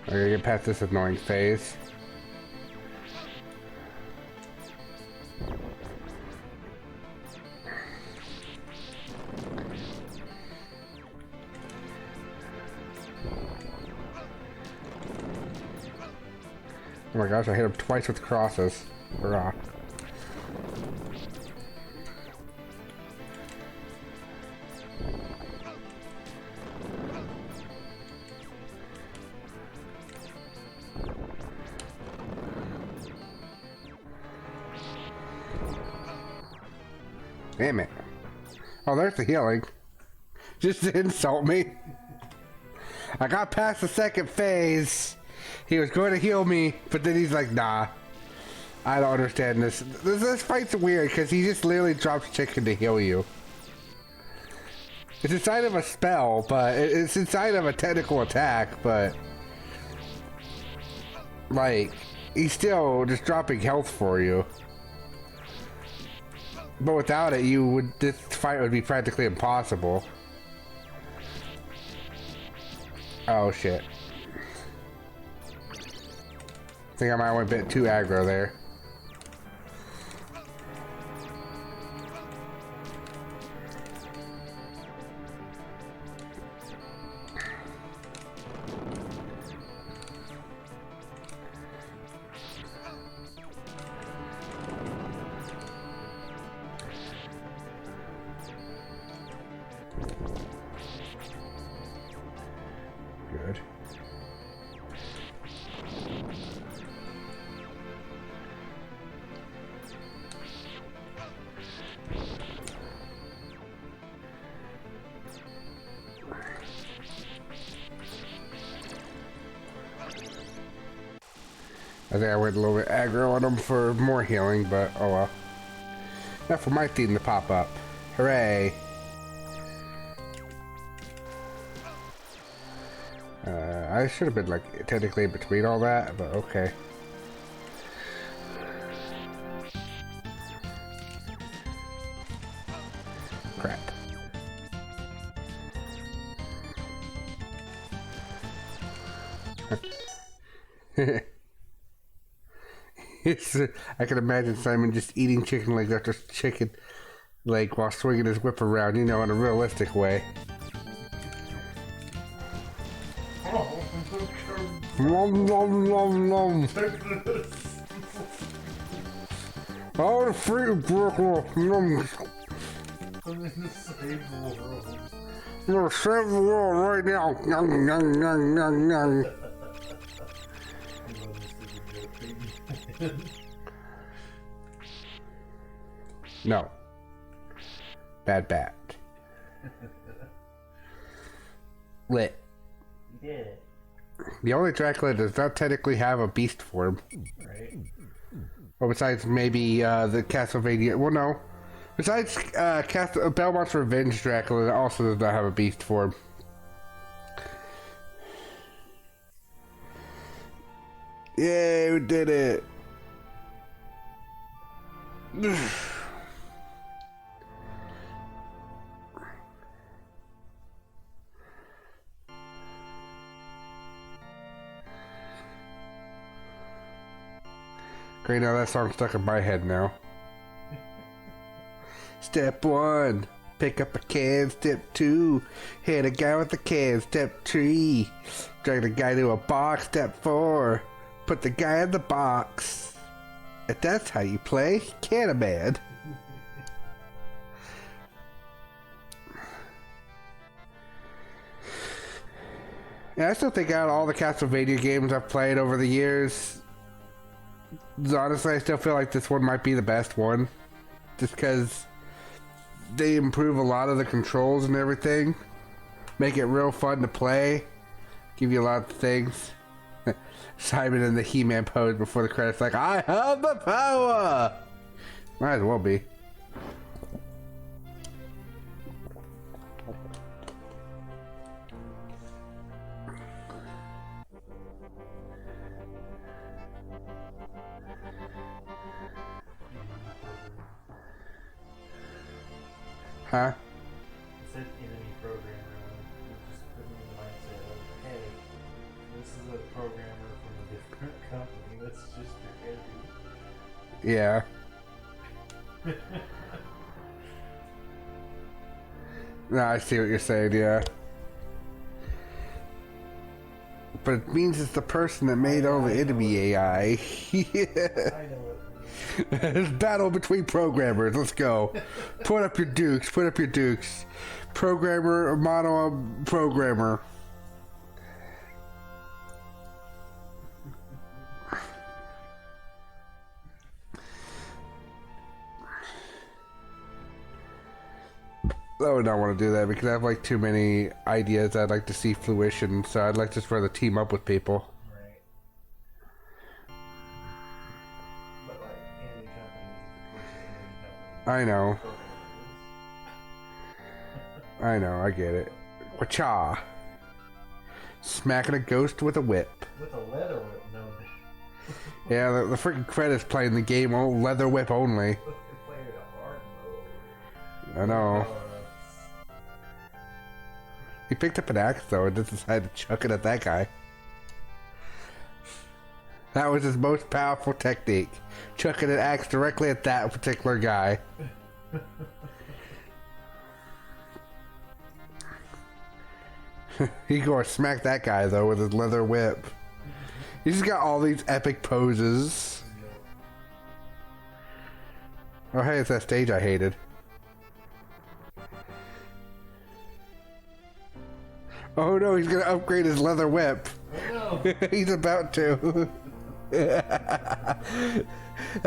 I gotta get past this annoying phase. Oh my gosh, I hit him twice with crosses. Hurrah. Damn it. Oh, there's the healing. Just to insult me. I got past the second phase. He was going to heal me, but then he's like, nah. I don't understand this. This fight's weird, because he just literally drops chicken to heal you. It's inside of a spell, but it's inside of a technical attack, but... like, he's still just dropping health for you. But without it, this fight would be practically impossible. Oh, shit. I think I might have went a bit too aggro there. Good. I think I went a little bit aggro on him for more healing, but oh well. Enough for my theme to pop up. Hooray! I should have been like technically in between all that, but okay. Crap. I can imagine Simon just eating chicken legs after chicken leg while swinging his whip around, you know, in a realistic way. Nom nom nom nom. Oh, the fruit Dracula. Nom. I'm in the same world. You're save the world right now. Nom nom nom nom nom. No. Bad bat. Lit. You did it. The only Dracula does not technically have a beast form. Right. Well, besides maybe the Castlevania. Well, no. Besides Belmonts Revenge Dracula, that also does not have a beast form. Yay, we did it. Great, now that song's stuck in my head now. Step 1, pick up a can. Step 2, hit a guy with a can. Step 3, drag the guy to a box. Step 4, put the guy in the box. If that's how you play Candyman. Yeah, I still think out of all the Castlevania games I've played over the years, honestly, I still feel like this one might be the best one. Just because they improve a lot of the controls and everything. Make it real fun to play. Give you a lot of things. Simon in the He-Man pose before the credits, like, I have the power! Might as well be. Huh? It said enemy programmer. Just put me in the mindset of, hey, this is a programmer from a different company. That's just your enemy. Yeah. No, I see what you're saying, yeah. But it means it's the person that made all the enemy AI. Yeah. I know it. It's battle between programmers. Let's go. Put up your dukes. Put up your dukes. Programmer, mono programmer. I would not want to do that because I have like too many ideas I'd like to see fruition. So I'd like to just rather team up with people. I know. I know, I get it. Wacha. Smacking a ghost with a whip. With a leather whip, no. Yeah, the freaking credits playing the game, oh, leather whip only. I know. He picked up an axe though and just decided to chuck it at that guy. That was his most powerful technique. Chucking an axe directly at that particular guy. He gonna smack that guy though with his leather whip. He's just got all these epic poses. Oh hey, it's that stage I hated. Oh no, he's gonna upgrade his leather whip. Oh no. He's about to. That's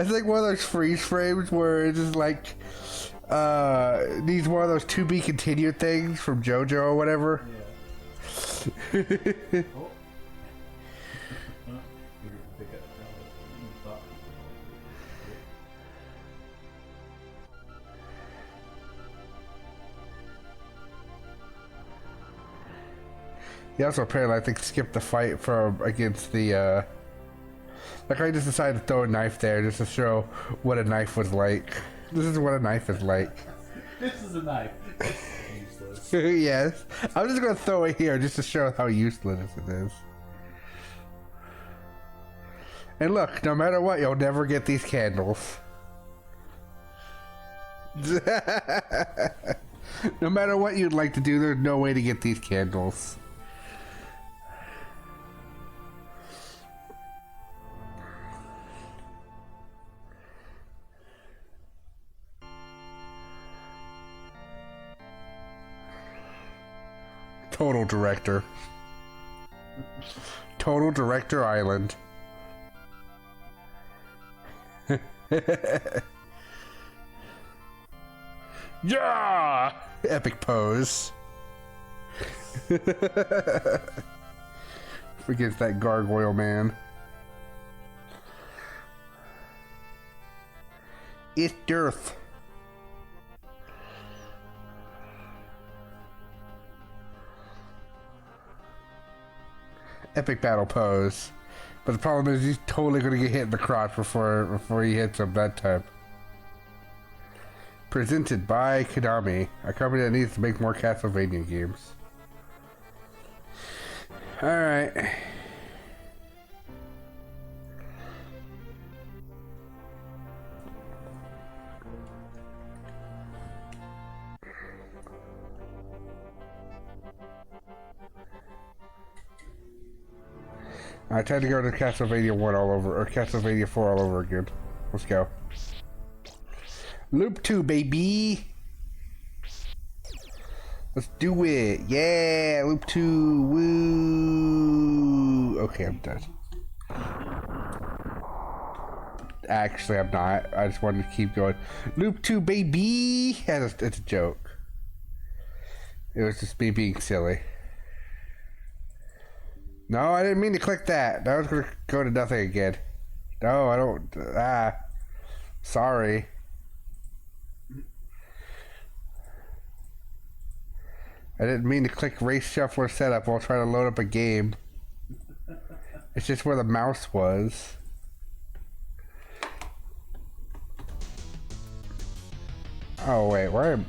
like one of those freeze frames where it's just like needs one of those to be continued things from JoJo or whatever. Yeah. He also apparently, I think, skipped the fight from against the, like I just decided to throw a knife there just to show what a knife was like. This is what a knife is like. This is a knife. Useless. Yes. I'm just gonna throw it here just to show how useless it is. And look, no matter what, you'll never get these candles. No matter what you'd like to do, there's no way to get these candles. Total Director. Total Director Island. Yeah! Epic pose. Forgets that gargoyle man. It's Dearth. Epic battle pose. But the problem is he's totally gonna get hit in the crotch before he hits him that time. Presented by Konami, a company that needs to make more Castlevania games. Alright. Alright, time to go to Castlevania 1 all over, or Castlevania 4 all over again. Let's go. Loop 2, baby! Let's do it! Yeah! Loop 2! Woo! Okay, I'm done. Actually, I'm not. I just wanted to keep going. Loop 2, baby! Yeah, it's a joke. It was just me being silly. No, I didn't mean to click that. That was going to go to nothing again. No, I don't... Sorry. I didn't mean to click Race Shuffler Setup while trying to load up a game. It's just where the mouse was. Oh, wait, where am...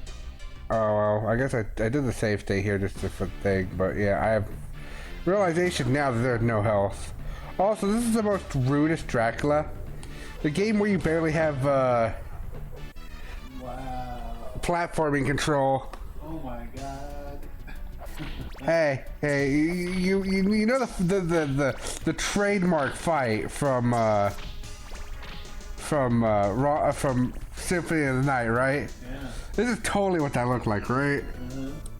Oh, well, I guess I did the save state here just for the thing, but yeah, I have realization now that there's no health. Also, this is the most rudest Dracula. The game where you barely have, wow. platforming control. Oh my god. Hey, you know the trademark fight from Symphony of the Night, right? Yeah. This is totally what that looked like, right?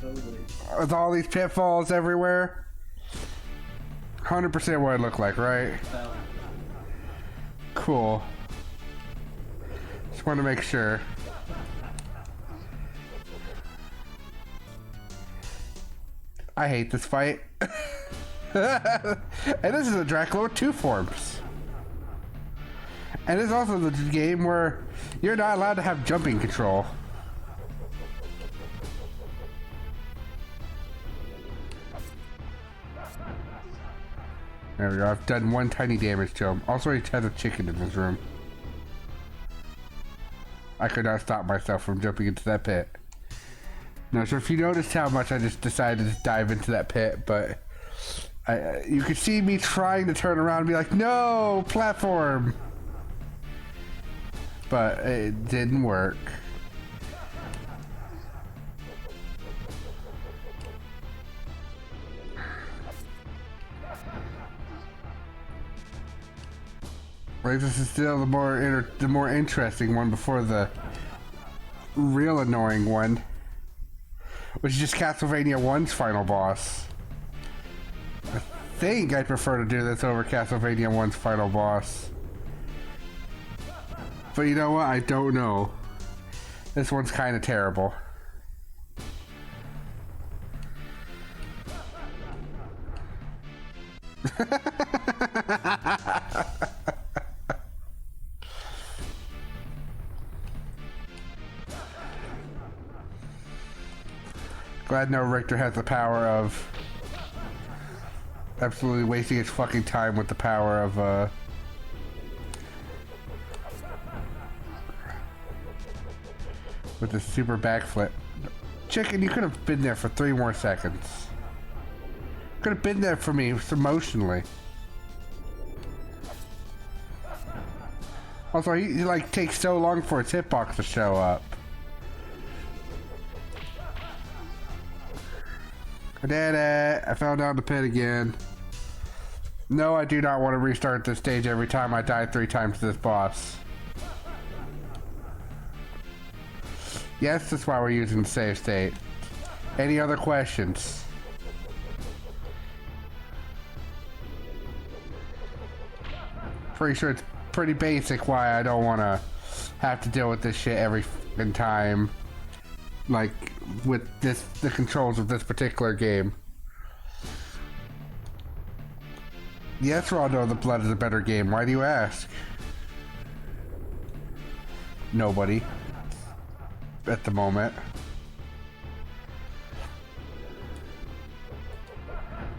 Totally. With all these pitfalls everywhere. 100% what it looked like, right? Cool. Just want to make sure. I hate this fight. And this is a Dracula with 2 forms. And it's also the game where you're not allowed to have jumping control. There we go. I've done 1 tiny damage to him. Also, he has a chicken in his room. I could not stop myself from jumping into that pit. No, so if you noticed how much I just decided to dive into that pit, but you could see me trying to turn around and be like, no, platform. But it didn't work. Right, this is still the more interesting one before the real annoying one, which is just Castlevania 1's final boss. I think I'd prefer to do this over Castlevania 1's final boss. But you know what? I don't know. This one's kind of terrible. Glad no Richter has the power of absolutely wasting his fucking time with the power of with the super backflip. Chicken, you could have been there for 3 more seconds. Could have been there for me emotionally. Also, he like takes so long for his hitbox to show up. I did it. I fell down the pit again. No, I do not want to restart this stage every time I die 3 times to this boss. Yes, that's why we're using the save state. Any other questions? Pretty sure it's pretty basic why I don't want to have to deal with this shit every fucking time. Like, with the controls of this particular game. Yes, Rondo, the Blood is a better game. Why do you ask? Nobody. At the moment.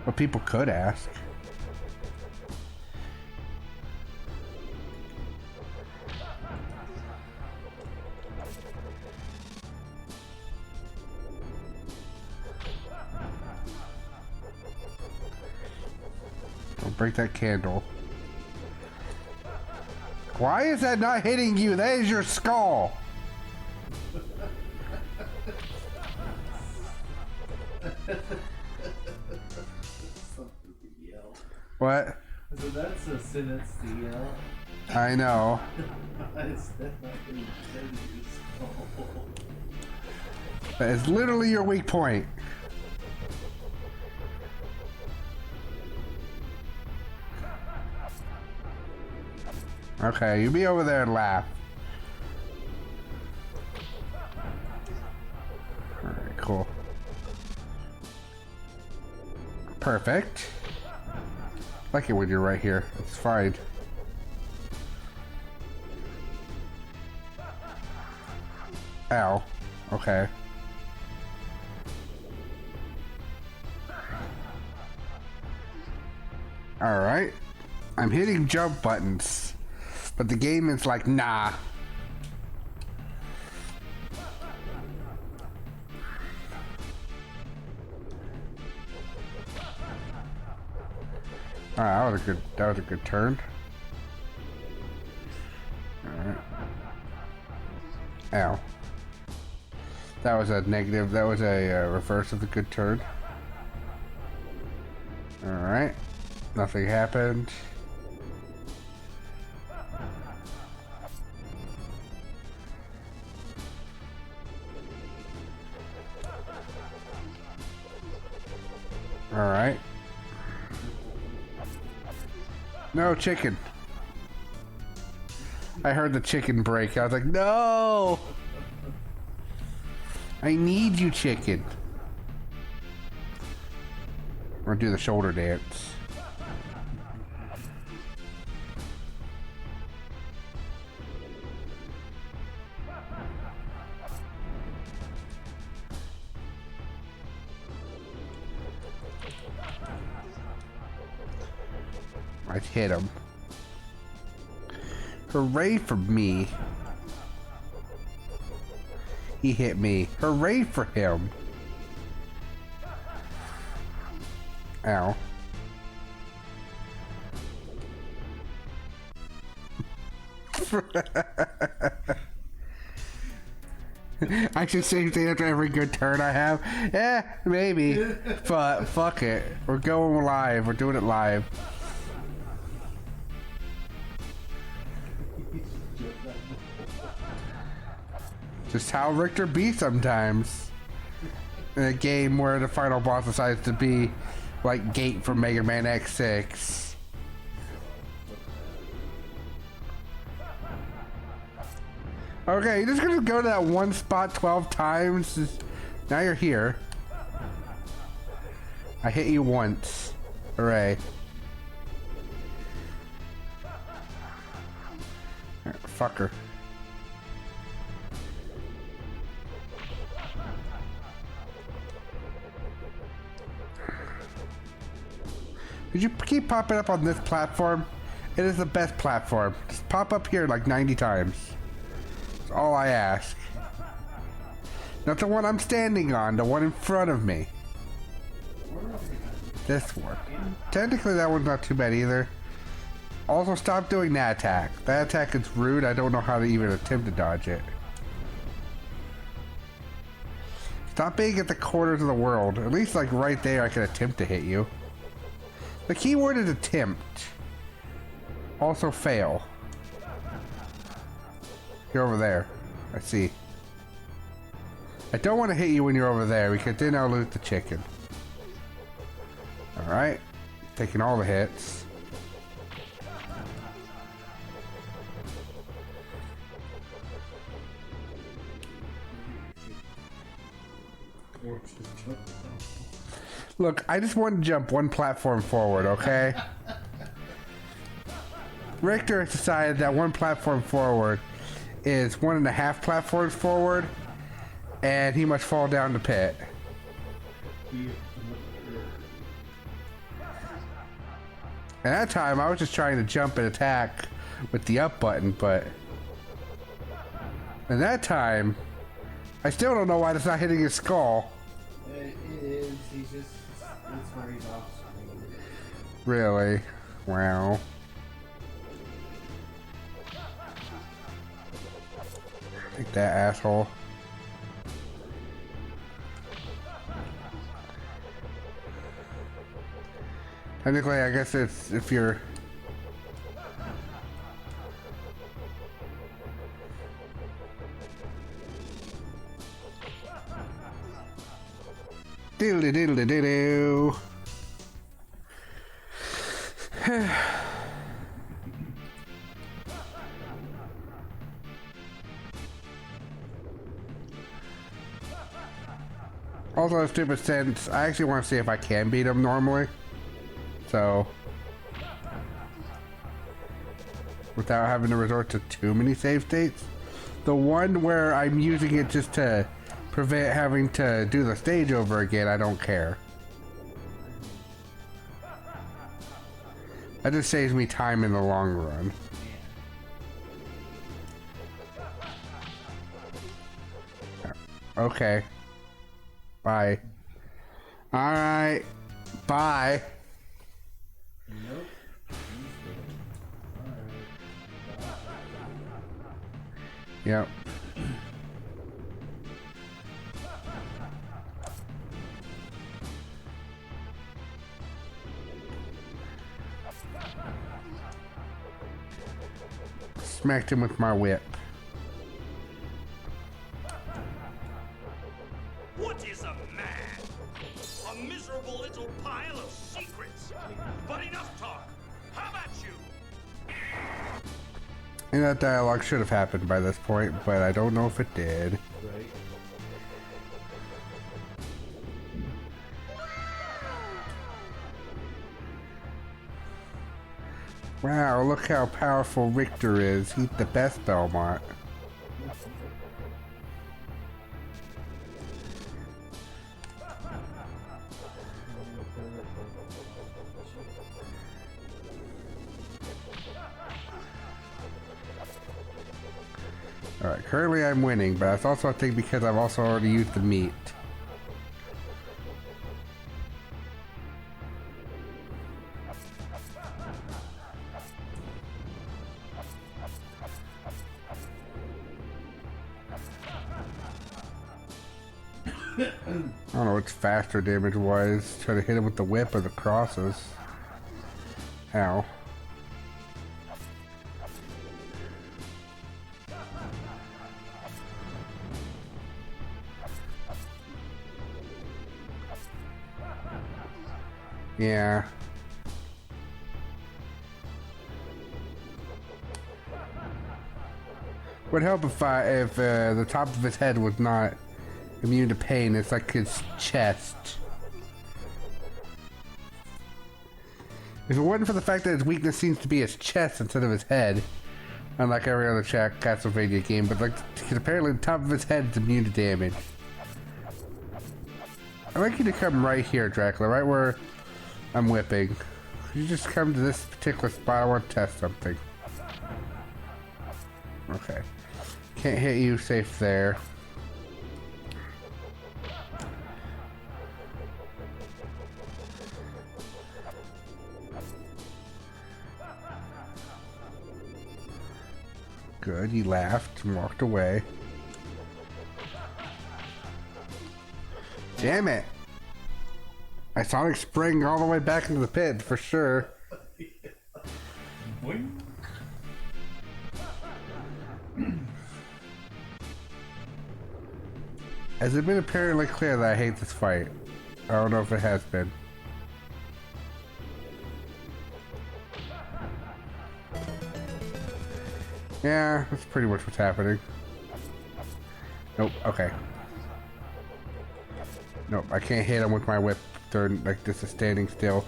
But people could ask. Don't break that candle. Why is that not hitting you? That is your skull. What? So that's a sentence to yell. I know. That is literally your weak point. Okay, you be over there and laugh. Alright, cool. Perfect. Like it when you're right here. It's fine. Ow. Okay. Alright. I'm hitting jump buttons. But the game is like, nah. Alright, that was a good turn. Alright. Ow. That was a negative. That was a reverse of the good turn. Alright. Nothing happened. Alright. No chicken. I heard the chicken break. I was like, no! I need you, chicken. We're gonna do the shoulder dance. I hit him. Hooray for me. He hit me. Hooray for him. Ow. I should say things after every good turn I have. Eh, maybe. But fuck it. We're going live. We're doing it live. Just how Richter be sometimes. In a game where the final boss decides to be like Gate from Mega Man X6. Okay, you're just gonna go to that one spot 12 times. Now you're here. I hit you once. Hooray. Fucker. Did you keep popping up on this platform? It is the best platform. Just pop up here like 90 times. That's all I ask. Not the one I'm standing on, the one in front of me. This one. Technically that one's not too bad either. Also, stop doing that attack. That attack is rude. I don't know how to even attempt to dodge it. Stop being at the corners of the world. At least like right there I can attempt to hit you. The key word is attempt. Also fail. You're over there. I see. I don't want to hit you when you're over there because then I'll lose the chicken. Alright. Taking all the hits. Look, I just want to jump one platform forward, okay? Richter has decided that one platform forward is 1.5 platforms forward, and he must fall down the pit. And that time, I was just trying to jump and attack with the up button, but... And that time, I still don't know why it's not hitting his skull. It is, he's just... That's where he's off screen. Really? Wow. Take that, asshole. Technically, I guess it's if you're... Diddly diddly diddle. also a stupid sense. I actually want to see if I can beat him normally. So, without having to resort to too many save states. The one where I'm using it just to prevent having to do the stage over again, I don't care. That just saves me time in the long run. Okay. Bye. Alright. Bye. Yep. Smacked him with my whip. What is a man? A miserable little pile of secrets. But enough talk. How about you? And that dialogue should have happened by this point, but I don't know if it did. Right. Wow, look how powerful Richter is. He's the best Belmont. Alright, currently I'm winning, but that's also I think because I've also already used the meat. I don't know what's faster damage wise. Try to hit him with the whip or the crosses. Ow. Yeah. Would help if the top of his head was not immune to pain. It's like his chest. If it wasn't for the fact that his weakness seems to be his chest instead of his head, unlike every other Castlevania game, but like because apparently the top of his head is immune to damage. I'd like you to come right here, Dracula, right where I'm whipping. Could you just come to this particular spot? I want to test something. Okay. Can't hit you, safe there. Good, he laughed and walked away. Damn it! I Sonic Spring all the way back into the pit for sure. Has it been apparently clear that I hate this fight? I don't know if it has been. Yeah, that's pretty much what's happening. Nope, okay. Nope, I can't hit him with my whip during, like, this is standing still.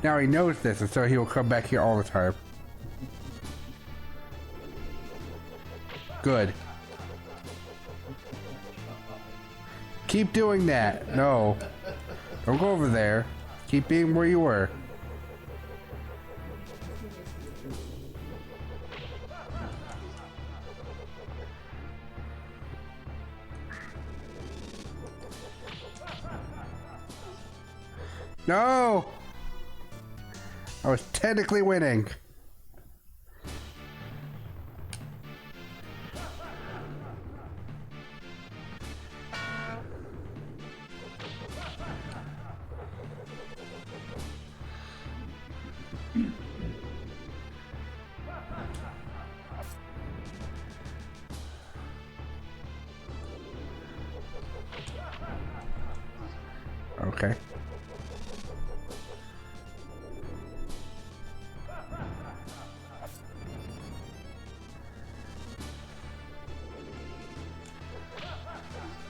Now he knows this, and so he will come back here all the time. Good. Keep doing that. No. Don't go over there. Keep being where you were. No! I was technically winning. Okay.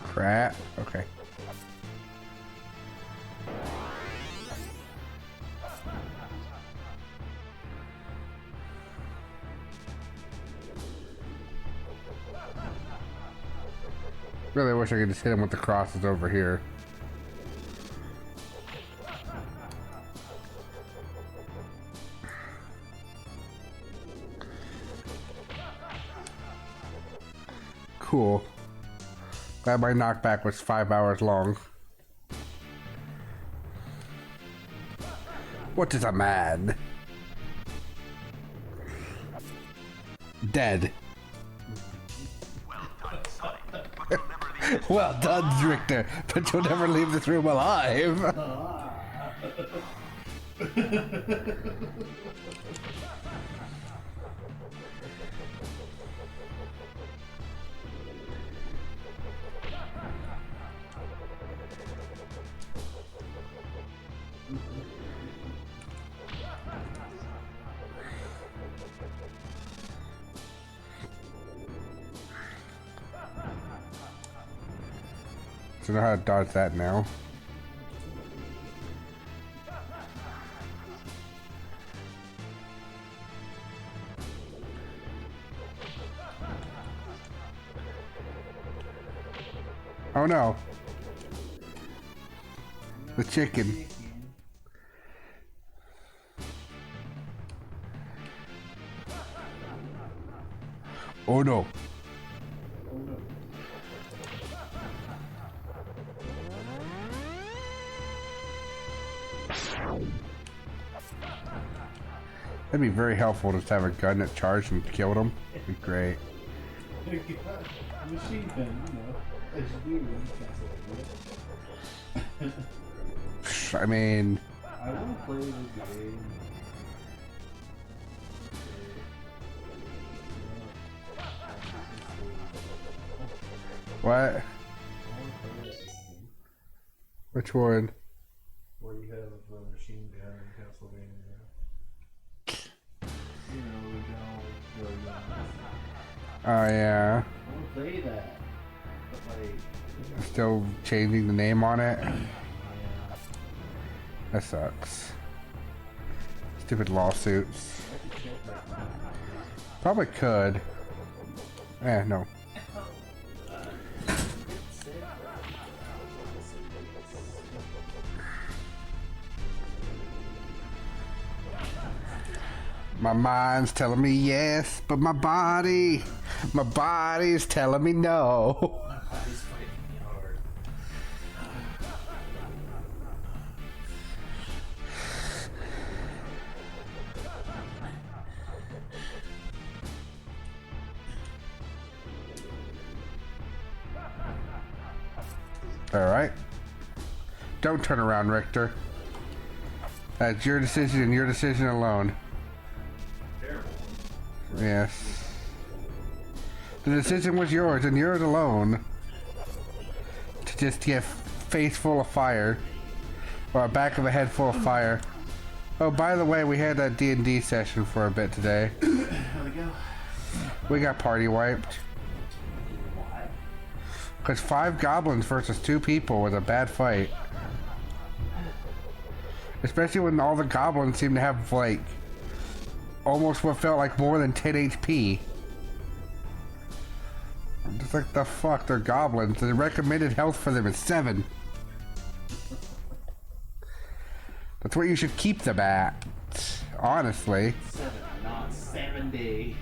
Crap. Okay. Really wish I could just hit him with the crosses over here. Cool. Glad my knockback was 5 hours long. What is a man? Dead. Well done, Richter, but you'll never leave this room alive. So I know how to dodge that now. Oh no. The chicken. Oh no. That'd be very helpful just to have a gun that charged and killed him. That'd be great. Machine gun, you know, as you do in Castlevania. I mean... I want to play the game. What? I want to play that game. Which one? Where you have a machine gun in Castlevania. You know, we can all go Oh yeah. I want to play that. But like... Still changing the name on it? Yeah. That sucks. Stupid lawsuits. Probably could. No. My mind's telling me yes, but my body's telling me no. My body's fighting me hard. Alright. Don't turn around, Richter. That's your decision and your decision alone. Yes. The decision was yours and yours alone. To just get face full of fire. Or a back of a head full of fire. Oh, by the way, we had that D&D session for a bit today. How'd it go? We got party wiped. Why? Because 5 goblins versus 2 people was a bad fight. Especially when all the goblins seem to have, like, almost what felt like more than 10 HP. I'm just like, the fuck, they're goblins. The recommended health for them is 7. That's what you should keep them at, honestly. 7, not 70.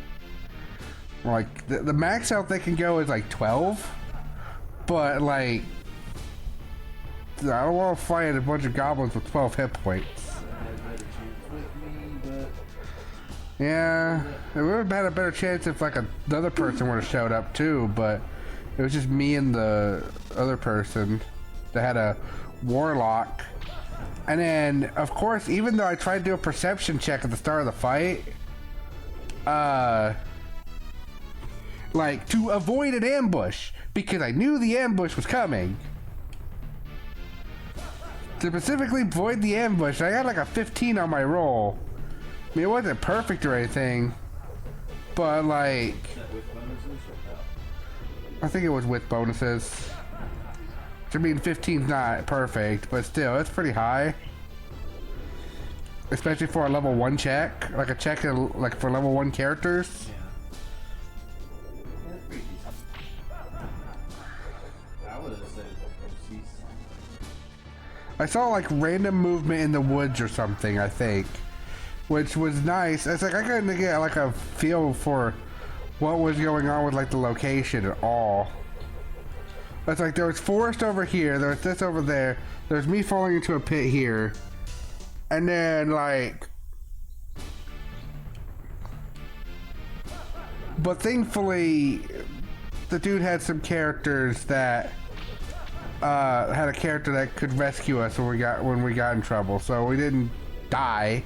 Like, the max health they can go is like 12. But, like, I don't want to fight a bunch of goblins with 12 hit points. Yeah, it would have had a better chance if like another person would have showed up too, but it was just me and the other person that had a warlock. And then, of course, even though I tried to do a perception check at the start of the fight, like to avoid an ambush, because I knew the ambush was coming. To specifically avoid the ambush, I got like a 15 on my roll. I mean, it wasn't perfect or anything, but like, I think it was with bonuses. I mean, 15's not perfect, but still, it's pretty high. Especially for a level 1 check, like a check like for level 1 characters. I saw like random movement in the woods or something, I think, which was nice. It's like I couldn't get like a feel for what was going on with like the location at all. It's like there was forest over here, there was this over there, there's me falling into a pit here, and then like, but thankfully the dude had some characters that had a character that could rescue us when we got in trouble, so we didn't die.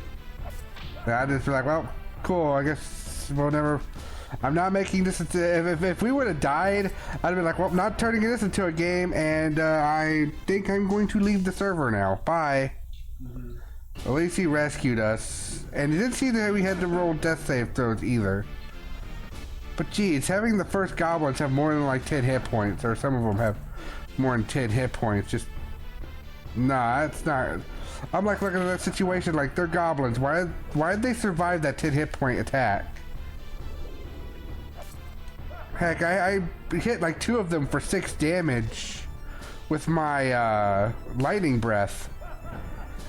And I just was like, well, cool, I guess we'll never. I'm not making this into, if we would have died, I'd have been like, well, I'm not turning this into a game, and I think I'm going to leave the server now. Bye. At least he rescued us, and it didn't seem that we had to roll death save throws either. But geez, having the first goblins have more than like 10 hit points, or some of them have more than 10 hit points, just nah, it's not. I'm like looking at that situation like they're goblins. Why did they survive that 10 hit point attack? Heck, I hit like 2 of them for 6 damage with my lightning breath.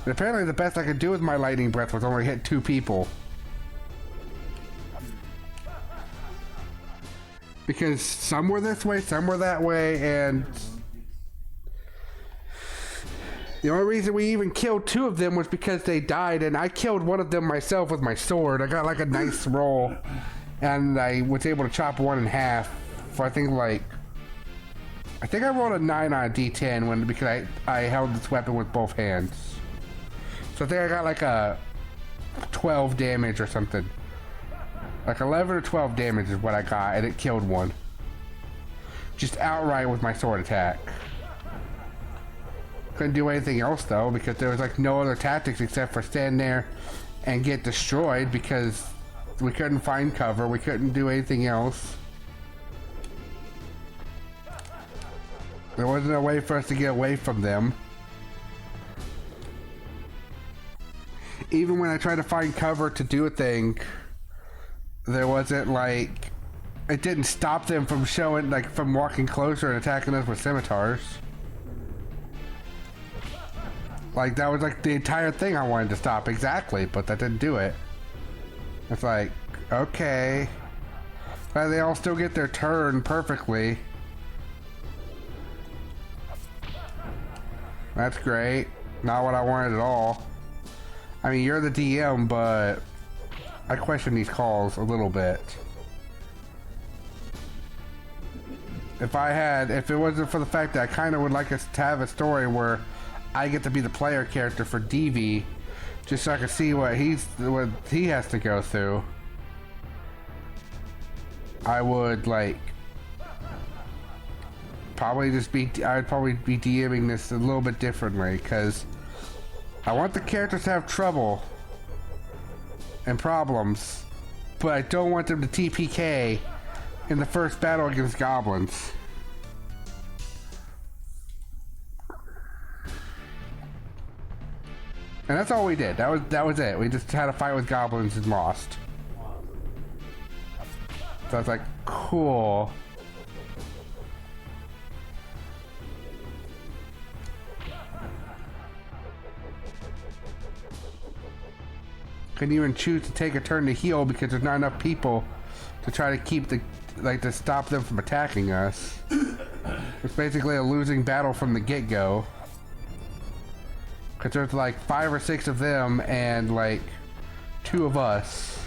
And apparently the best I could do with my lightning breath was only hit 2 people. Because some were this way, some were that way, and the only reason we even killed 2 of them was because they died, and I killed one of them myself with my sword. I got like a nice roll, and I was able to chop one in half for I think I rolled a 9 on a D10 because I held this weapon with both hands. So I think I got like a 12 damage or something. Like 11 or 12 damage is what I got, and it killed one. Just outright with my sword attack. Couldn't do anything else though, because there was like no other tactics except for stand there and get destroyed, because we couldn't find cover, we couldn't do anything else. There wasn't a way for us to get away from them. Even when I tried to find cover to do a thing, there wasn't like, it didn't stop them from showing, like from walking closer and attacking us with scimitars. Like that was like the entire thing I wanted to stop, exactly, but that didn't do it. It's like, okay. But they all still get their turn perfectly. That's great. Not what I wanted at all. I mean, you're the DM, but I question these calls a little bit. If it wasn't for the fact that I kind of would like us to have a story where I get to be the player character for DV, just so I can see what he has to go through, I would like I'd probably be DMing this a little bit differently, because I want the characters to have trouble and problems, but I don't want them to TPK in the first battle against goblins. And that's all we did. That was it. We just had a fight with goblins and lost. So I was like, cool. Couldn't even choose to take a turn to heal because there's not enough people to try to keep to stop them from attacking us. It's basically a losing battle from the get-go. Because there's like 5 or 6 of them and like 2 of us.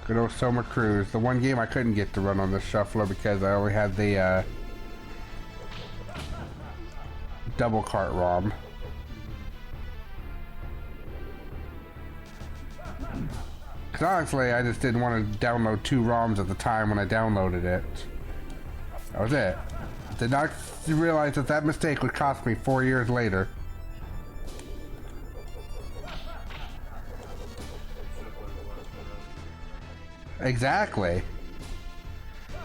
Good old Summer Cruise. The one game I couldn't get to run on the shuffler because I only had the double cart ROM. Because honestly, I just didn't want to download 2 ROMs at the time when I downloaded it. That was it. Did not realize that mistake would cost me 4 years later. Exactly.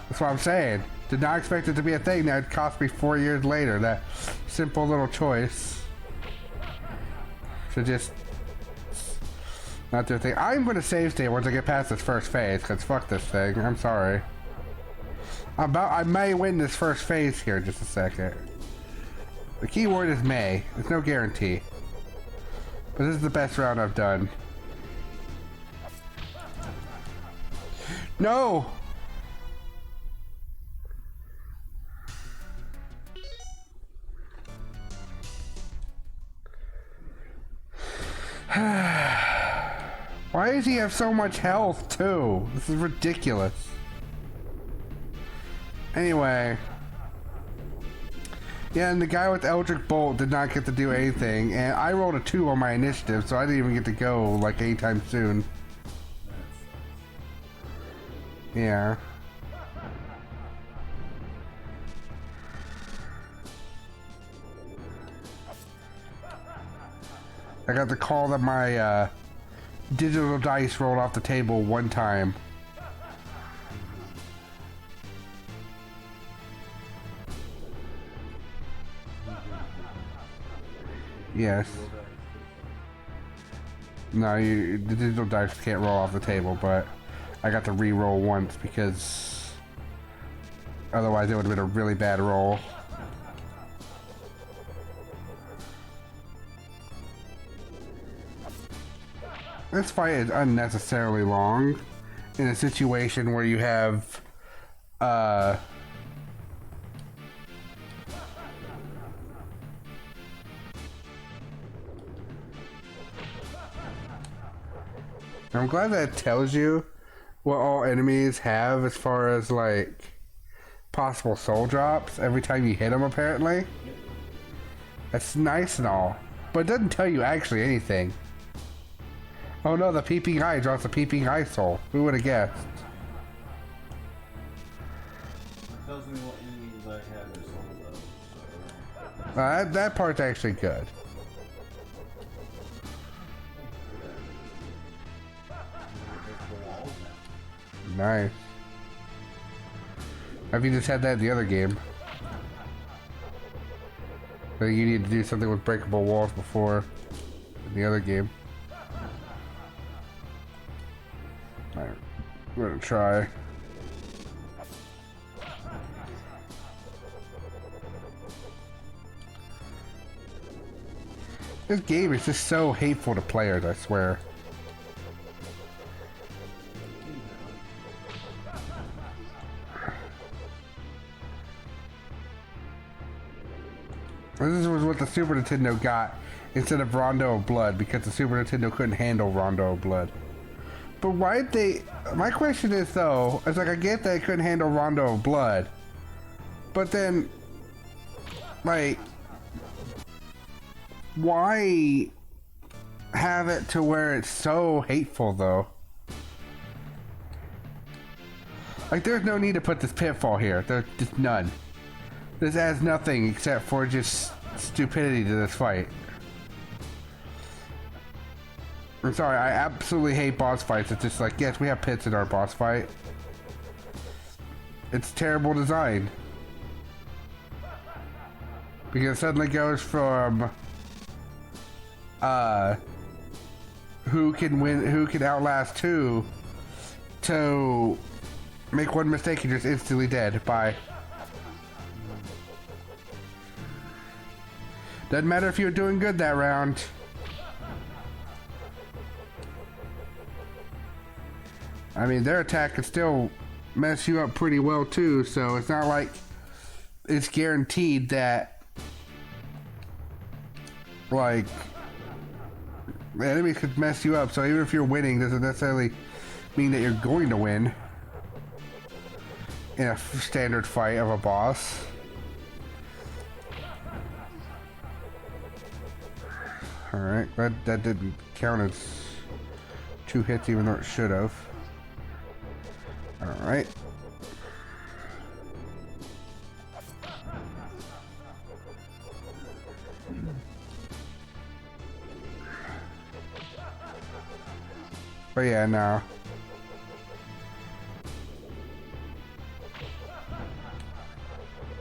That's what I'm saying. Did not expect it to be a thing that would cost me 4 years later. That simple little choice. To just not do a thing. I'm going to save state once I get past this first phase, because fuck this thing. I'm sorry. I may win this first phase here in just a second. The key word is may. There's no guarantee. But this is the best round I've done. No! Why does he have so much health too? This is ridiculous. Anyway. Yeah, and the guy with Eldritch Bolt did not get to do anything, and I rolled a 2 on my initiative, so I didn't even get to go, like, anytime soon. Yeah. I got the call that my, digital dice rolled off the table one time. Yes. No, the digital dice can't roll off the table, but I got to re-roll once because otherwise it would have been a really bad roll. This fight is unnecessarily long in a situation where you have I'm glad that it tells you what all enemies have as far as like possible soul drops every time you hit them apparently. That's nice and all, but it doesn't tell you actually anything. Oh no, the peeping eye drops a peeping eye soul. Who would have guessed? It tells me what enemies I have their souls of. That part's actually good. Nice. Have you just had that in the other game? I think you need to do something with breakable walls before in the other game. Alright, we're gonna try. This game is just so hateful to players, I swear. This was what the Super Nintendo got instead of Rondo of Blood, because the Super Nintendo couldn't handle Rondo of Blood. But why did they... My question is though, it's like I get that it couldn't handle Rondo of Blood, but then, like, why have it to where it's so hateful though? Like, there's no need to put this pitfall here. There's just none. This adds nothing except for just stupidity to this fight. I'm sorry, I absolutely hate boss fights. It's just like, yes, we have pits in our boss fight. It's terrible design. Because it suddenly goes from who can outlast two to make one mistake and just instantly dead. Bye. Doesn't matter if you're doing good that round. I mean, their attack can still mess you up pretty well too, so it's not like it's guaranteed that, like, the enemies could mess you up, so even if you're winning, doesn't necessarily mean that you're going to win in a standard fight of a boss. Alright, that didn't count as 2 hits even though it should have. Alright. But yeah, no.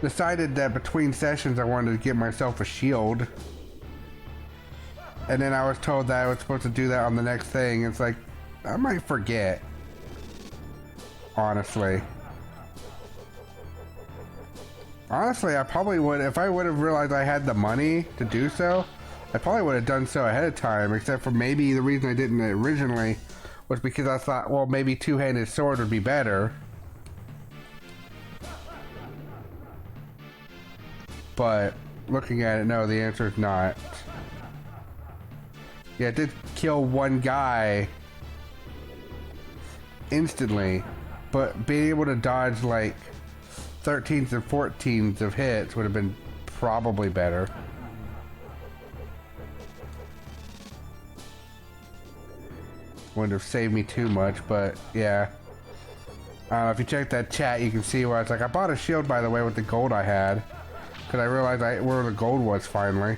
decided that between sessions I wanted to get myself a shield. And then I was told that I was supposed to do that on the next thing. It's like, I might forget. Honestly. Honestly, I probably would, if I would have realized I had the money to do so, I probably would have done so ahead of time, except for maybe the reason I didn't originally was because I thought, well, maybe two-handed sword would be better. But looking at it, no, the answer is not. Yeah, it did kill one guy instantly, but being able to dodge like 13s and 14s of hits would have been probably better. Wouldn't have saved me too much, but yeah. If you check that chat, you can see where it's like, I bought a shield, by the way, with the gold I had. Because I realized where the gold was finally.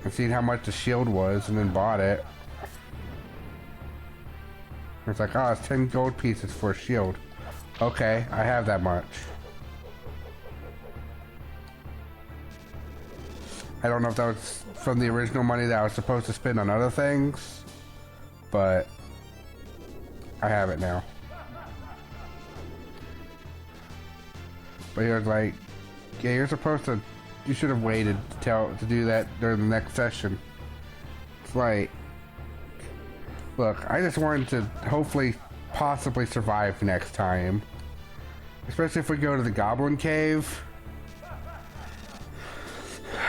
I seen how much the shield was and then bought it. It's like, oh, it's 10 gold pieces for a shield. Okay, I have that much. I don't know if that was from the original money that I was supposed to spend on other things, but I have it now. But he was like, yeah, you're supposed to, you should have waited to do that during the next session. It's like, look, I just wanted to hopefully possibly survive next time. Especially if we go to the Goblin Cave.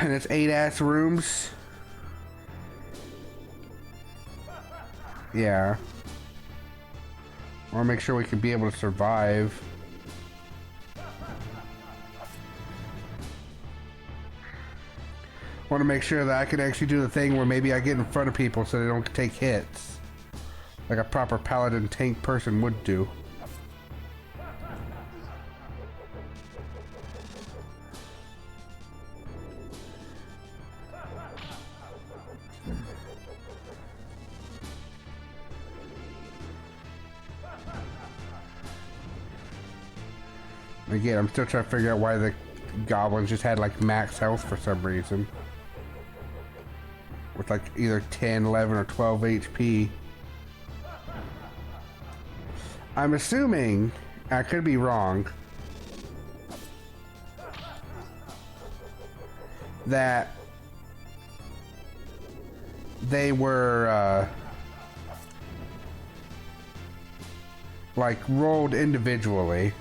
And it's 8-ass rooms. Yeah. I want to make sure we can be able to survive. I want to make sure that I can actually do the thing where maybe I get in front of people so they don't take hits. Like a proper paladin tank person would do. Again, I'm still trying to figure out why the goblins just had like max health for some reason. With like either 10, 11, or 12 HP. I'm assuming, I could be wrong, that they were like rolled individually,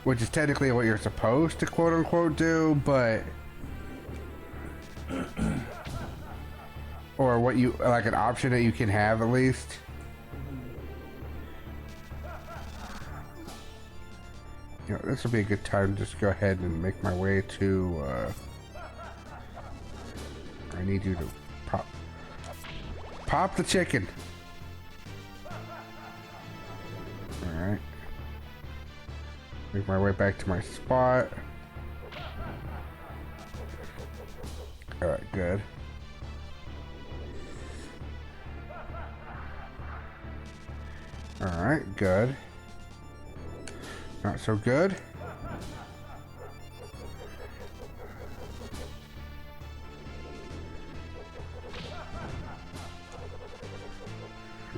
which is technically what you're supposed to quote unquote do, but or what you like an option that you can have at least. You know, this will be a good time to just go ahead and make my way to I need you to pop the chicken. Alright. Make my way back to my spot. Alright, good. Alright, good. Not so good.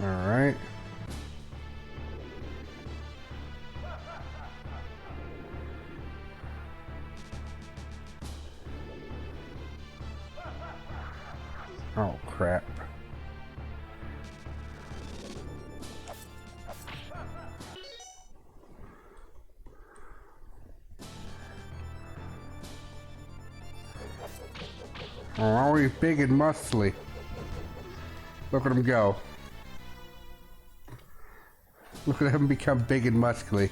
Alright. Oh, crap. Oh, always big and muscly. Look at him go. Look at him become big and muscly.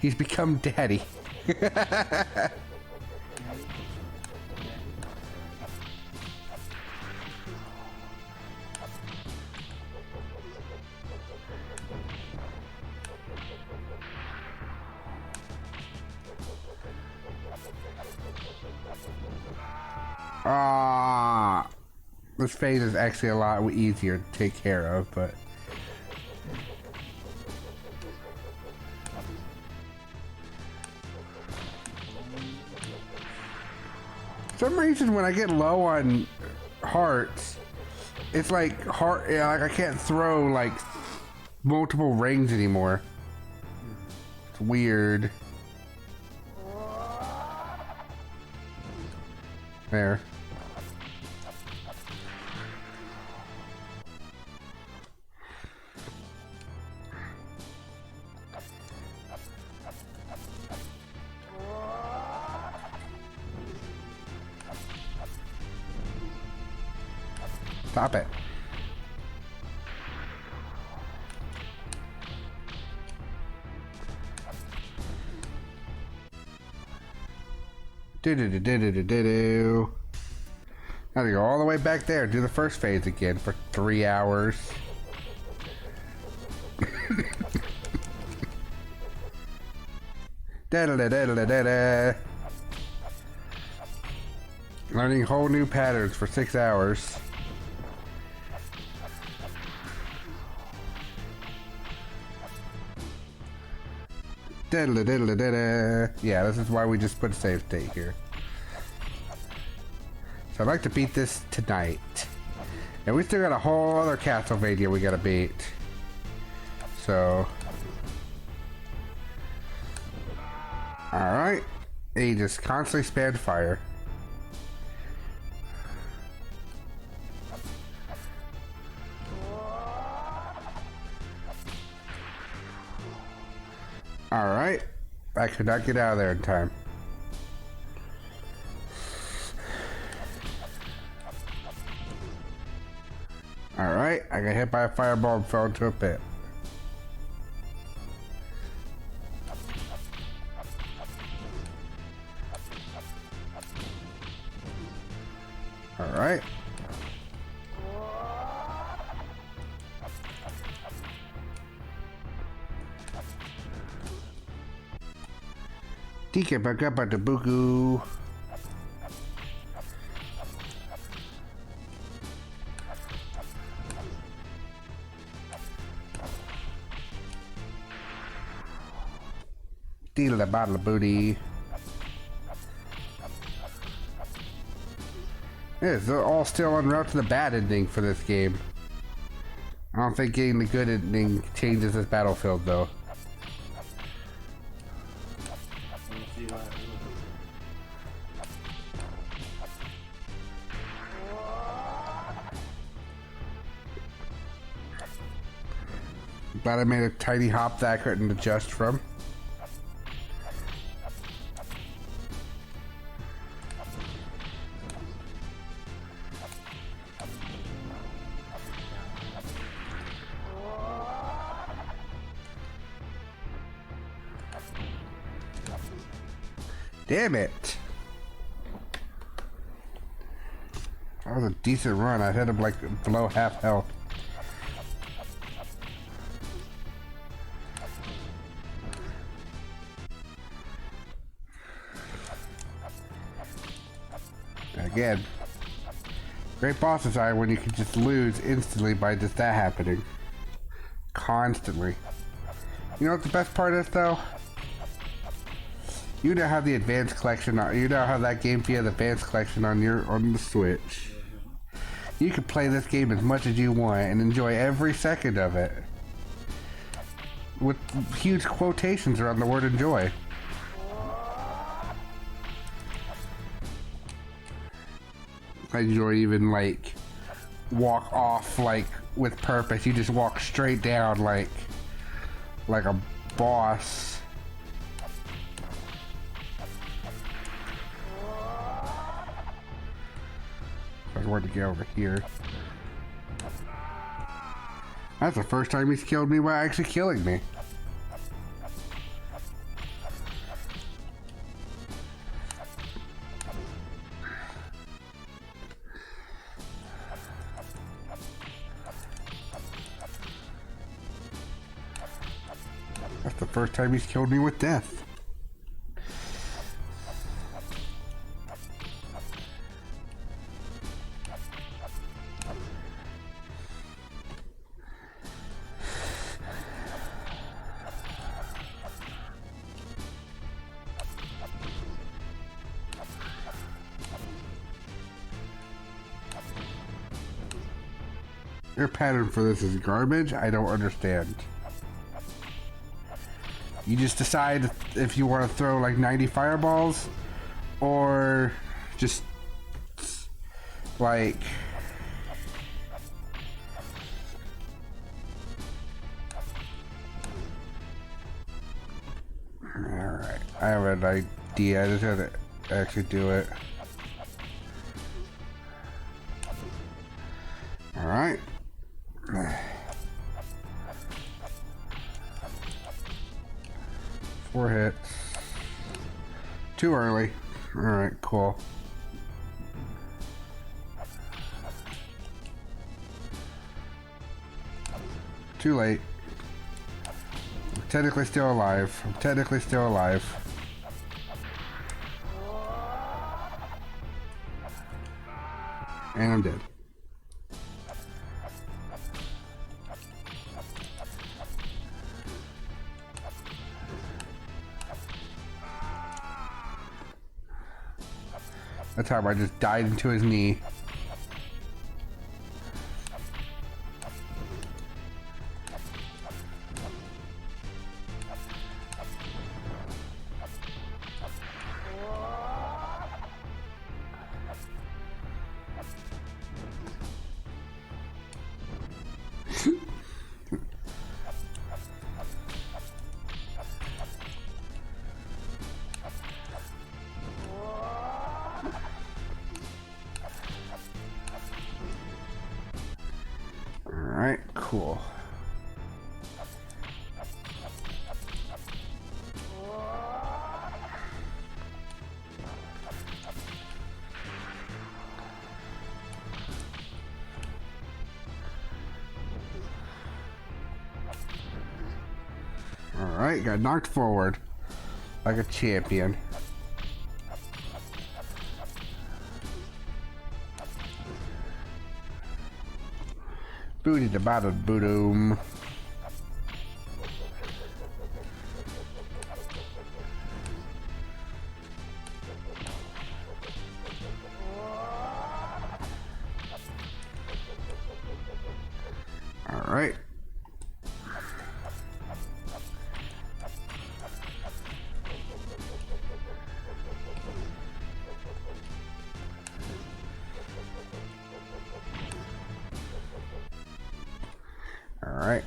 He's become daddy. This phase is actually a lot easier to take care of, but For some reason, when I get low on hearts, it's like heart. Yeah, like I can't throw like multiple rings anymore. It's weird. There. Stop it. Do-do-do-do-do-do-do. Now to go all the way back there, do the first phase again for 3 hours. Da-da-da-da-da-da-da. Learning whole new patterns for 6 hours. Da-da-da-da-da-da. Yeah, this is why we just put a save state here. So I'd like to beat this tonight. And we still got a whole other Castlevania we gotta beat. So... Alright. He just constantly spammed fire. Alright. I could not get out of there in time. Alright, I got hit by a fireball and fell into a pit. Alright. Tika baka bata buku. Deal a bottle of booty. Yeah, they're all still en route to the bad ending for this game. I don't think getting the good ending changes this battlefield though. Glad I made a tiny hop that I couldn't adjust from. Damn it! That was a decent run. I hit him like below half health. Again, great boss design when you can just lose instantly by just that happening. Constantly. You know what the best part is though? You now have the advanced collection on, you now have that game via the advanced collection on the Switch. You can play this game as much as you want and enjoy every second of it. With huge quotations around the word enjoy. I enjoy even like walk off like with purpose. You just walk straight down like a boss. I wanted to get over here. That's the first time he's killed me by actually killing me. That's the first time he's killed me with death. Your pattern for this is garbage? I don't understand. You just decide if you want to throw like 90 fireballs or just like alright, I have an idea. I just have to actually do it. Alright. 4 hits. Too early. Alright, cool. Too late. I'm technically still alive. I'm technically still alive. And I'm dead. That time I just died into his knee. Alright, cool. Alright, got knocked forward like a champion. Booty the battle boodoom. All right. All right.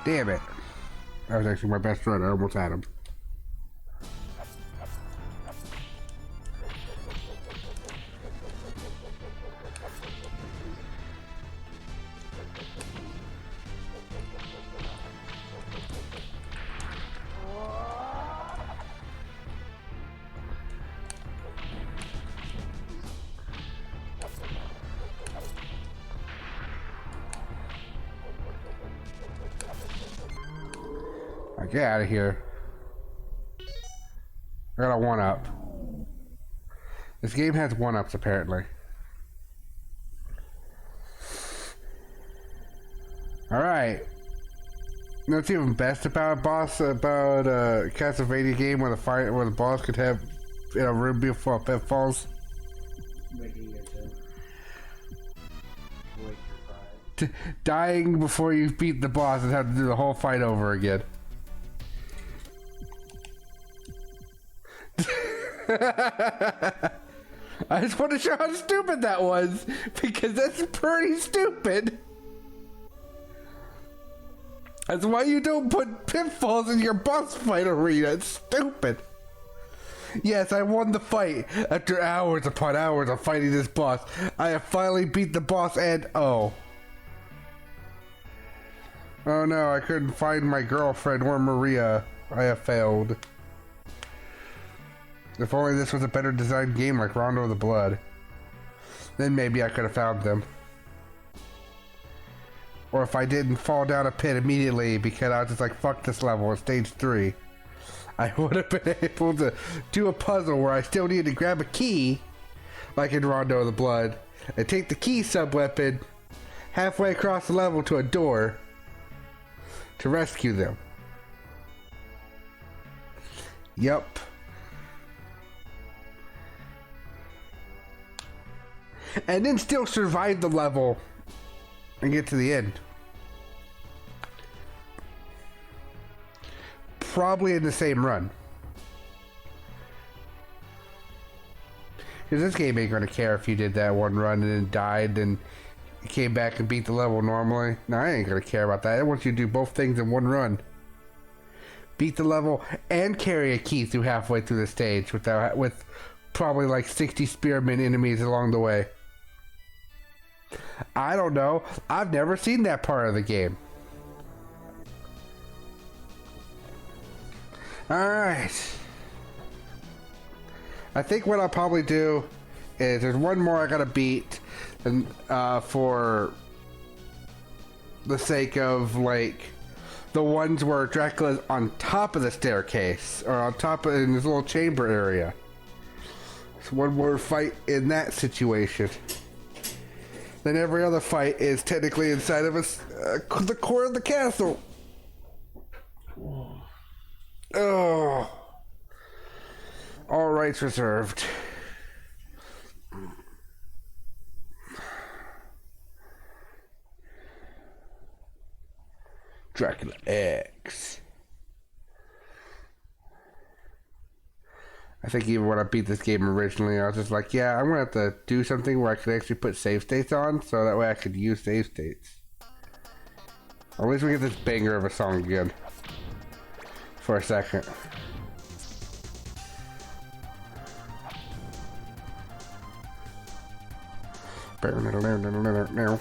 Damn it. That was actually my best run. I almost had him. Get out of here. I got a 1-up. This game has 1-ups apparently. Alright. You know what's even best about a Castlevania game where the boss could have in a room before pitfalls? Making it break your pride. Dying before you beat the boss and have to do the whole fight over again. I just want to show how stupid that was, because that's pretty stupid. That's why you don't put pitfalls in your boss fight arena. It's stupid. Yes, I won the fight after hours upon hours of fighting this boss. I have finally beat the boss and oh no, I couldn't find my girlfriend or Maria. I have failed. If only this was a better designed game like Rondo of the Blood. Then maybe I could have found them. Or if I didn't fall down a pit immediately because I was just like, fuck this level, it's stage 3. I would have been able to do a puzzle where I still need to grab a key, like in Rondo of the Blood, and take the key sub-weapon halfway across the level to a door to rescue them. Yup. And then still survive the level and get to the end. Probably in the same run. Because this game ain't gonna care if you did that one run and then died and you came back and beat the level normally. No, I ain't gonna care about that. I want you to do both things in one run. Beat the level and carry a key through halfway through the stage with probably like 60 spearmen enemies along the way. I don't know. I've never seen that part of the game. Alright. I think what I'll probably do is there's one more I gotta beat, and for the sake of like the ones where Dracula's on top of the staircase or on top of in this little chamber area. So one more fight in that situation. Then every other fight is technically inside of us, the core of the castle. Oh. All rights reserved. Dracula X. I think even when I beat this game originally, I was just like, yeah, I'm gonna have to do something where I could actually put save states on, so that way I could use save states. At least we get this banger of a song again. For a second. Now.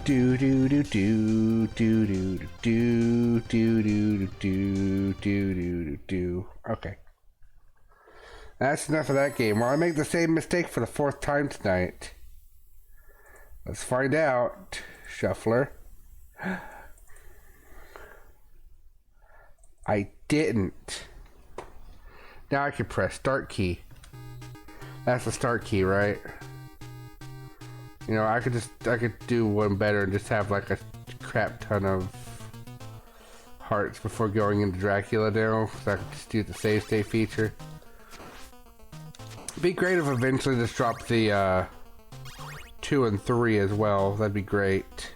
Do do do do do do do do do do do do. Okay. That's enough of that game. Will I make the same mistake for the 4th time tonight? Let's find out, Shuffler. I didn't. Now I can press start key. That's the start key, right? You know, I could do one better and just have like a crap ton of hearts before going into Dracula now, so I could just do the save state feature. It'd be great if eventually just dropped the 2 and 3 as well. That'd be great.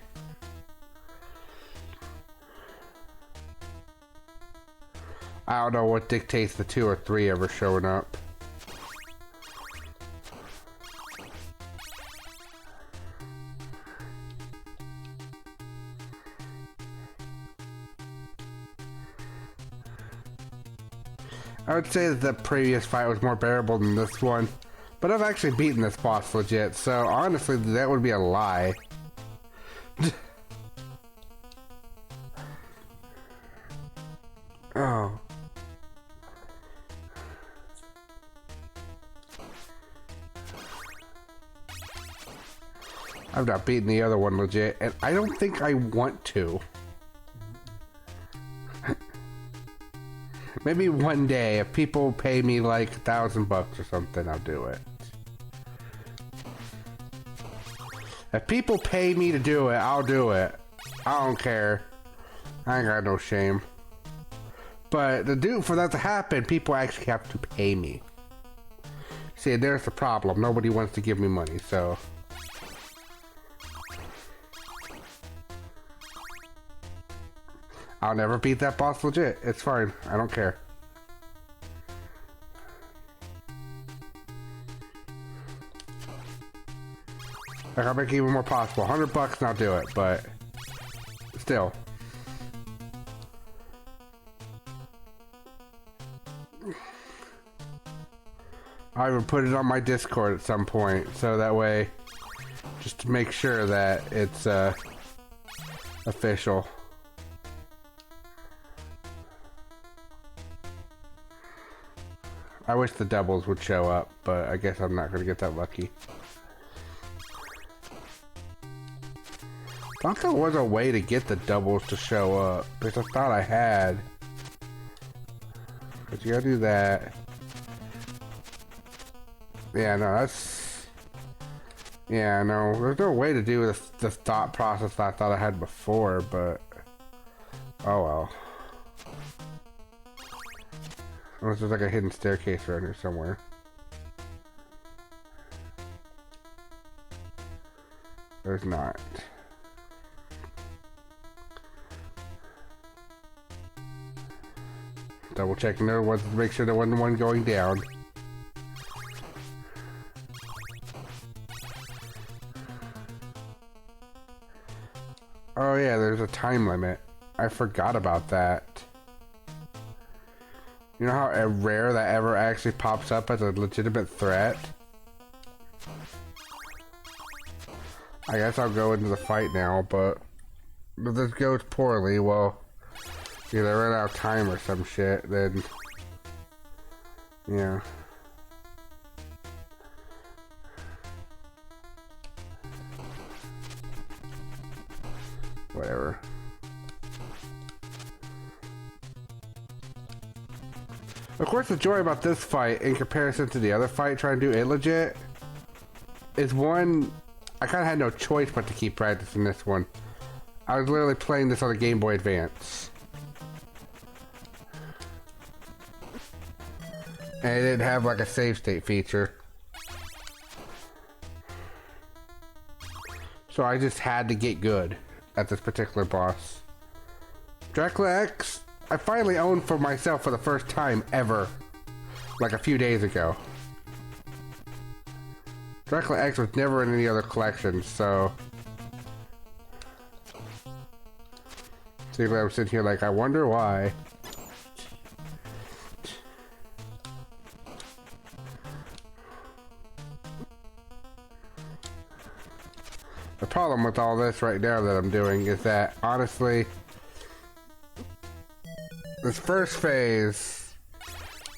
I don't know what dictates the 2 or 3 ever showing up. I would say that the previous fight was more bearable than this one, but I've actually beaten this boss legit, so honestly that would be a lie. Oh. I've not beaten the other one legit, and I don't think I want to. Maybe one day, if people pay me like $1,000 or something, I'll do it. If people pay me to do it, I'll do it. I don't care. I ain't got no shame. But for that to happen, people actually have to pay me. See, there's the problem. Nobody wants to give me money, so... I'll never beat that boss legit. It's fine. I don't care. Like, I'll make it even more possible. $100 and I'll do it, but... Still. I'll even put it on my Discord at some point, so that way... Just to make sure that it's, official. I wish the doubles would show up, but I guess I'm not going to get that lucky. thought there was a way to get the doubles to show up, because I thought I had. But you gotta do that. Yeah, no, that's... Yeah, no, there's no way to do the thought process that I thought I had before, but... Oh well. Unless there's like a hidden staircase around here somewhere. There's not. Double checking there was to make sure there wasn't one going down. Oh yeah, there's a time limit. I forgot about that. You know how rare that ever actually pops up as a legitimate threat? I guess I'll go into the fight now, but if this goes poorly, well, either I run out of time or some shit, then, yeah. Whatever. Of course, the joy about this fight, in comparison to the other fight trying to do it legit, is one, I kind of had no choice but to keep practicing this one. I was literally playing this on a Game Boy Advance. And it didn't have like a save state feature. So I just had to get good at this particular boss. Dracula X, I finally owned for myself for the first time ever. Like a few days ago. Dracula X was never in any other collections, so... See, I'm sitting here like, I wonder why. The problem with all this right now that I'm doing is that, honestly, this first phase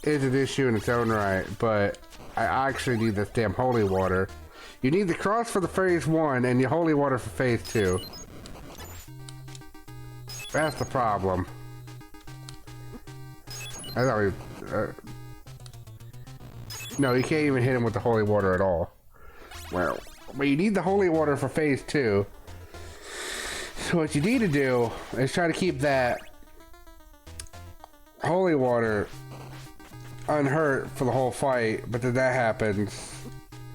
is an issue in its own right, but I actually need this damn holy water. You need the cross for the phase 1 and the holy water for phase 2. That's the problem. I thought no, you can't even hit him with the holy water at all. Well, but you need the holy water for phase 2. So what you need to do is try to keep that holy water unhurt for the whole fight, but then that happens,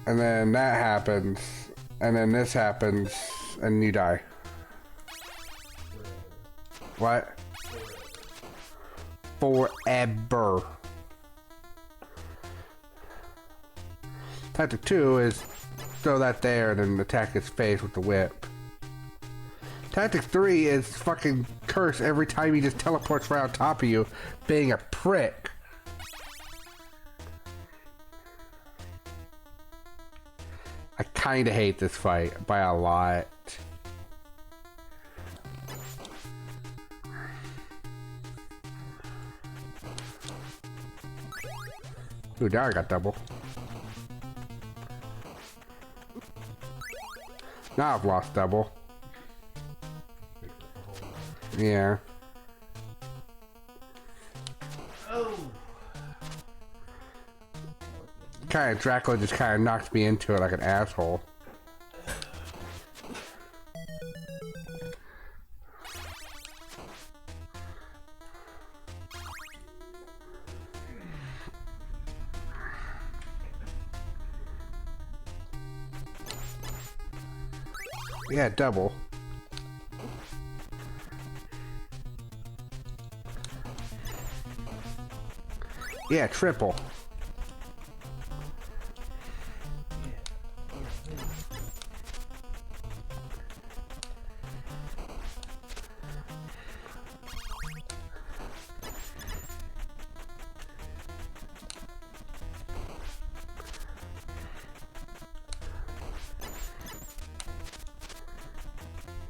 and then that happens, and then this happens, and you die. What? Forever. Tactic 2 is throw that there and then attack his face with the whip. Tactic 3 is fucking curse every time he just teleports right on top of you, being a prick. I kinda hate this fight by a lot. Ooh, now I got double. Now I've lost double. Yeah. Oh. Kinda Dracula just kinda knocked me into it like an asshole. Yeah, double. Yeah, triple.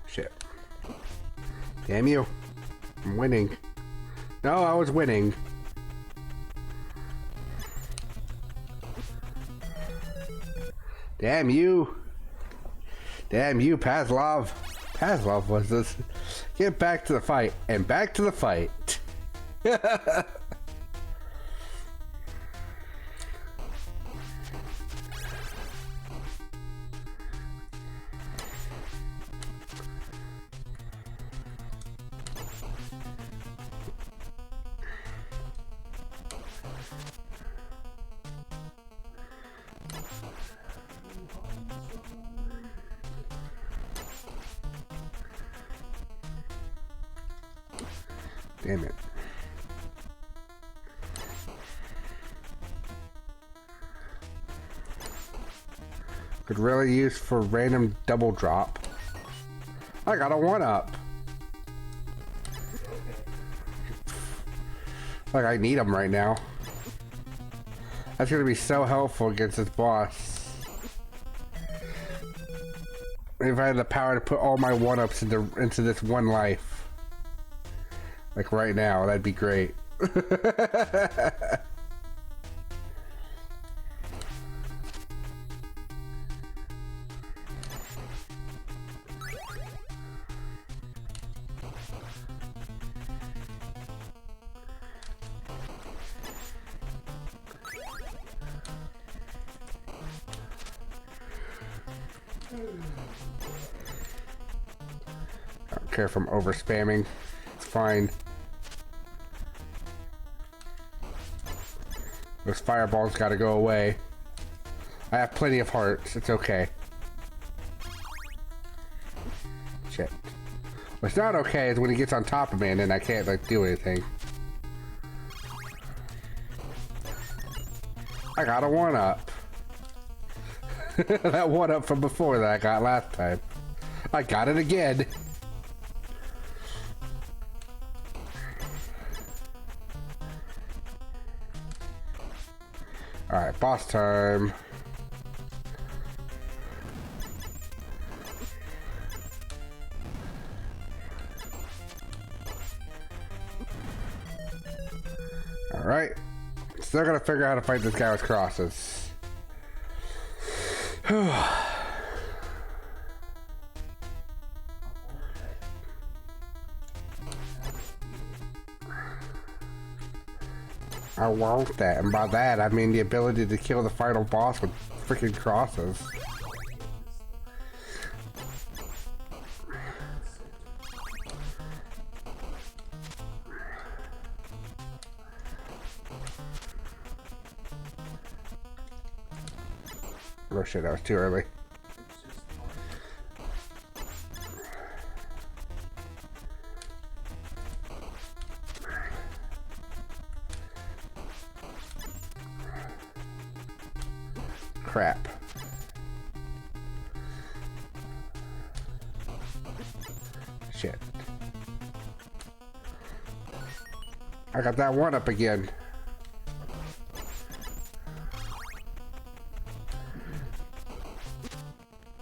Shit. Damn you. I'm winning. No, I was winning. Damn you. Damn you, Pavlov. Pavlov was this. Get back to the fight, and back to the fight. Damn it. Could really use for random double drop. I got a 1-up. Like I need them right now. That's gonna be so helpful against this boss. If I had the power to put all my 1-ups into this one life. Like right now, that'd be great. I don't care if I'm over spamming. It's fine. Those fireballs gotta go away. I have plenty of hearts. It's okay. Shit. What's not okay is when he gets on top of me and then I can't like do anything. I got a 1-up. That 1-up from before that I got last time. I got it again. Alright, boss time. Alright. Still gotta figure out how to fight this guy with crosses. I want that, and by that I mean the ability to kill the final boss with freaking crosses. Oh shit, that was too early. Crap. Shit. I got that 1-up again.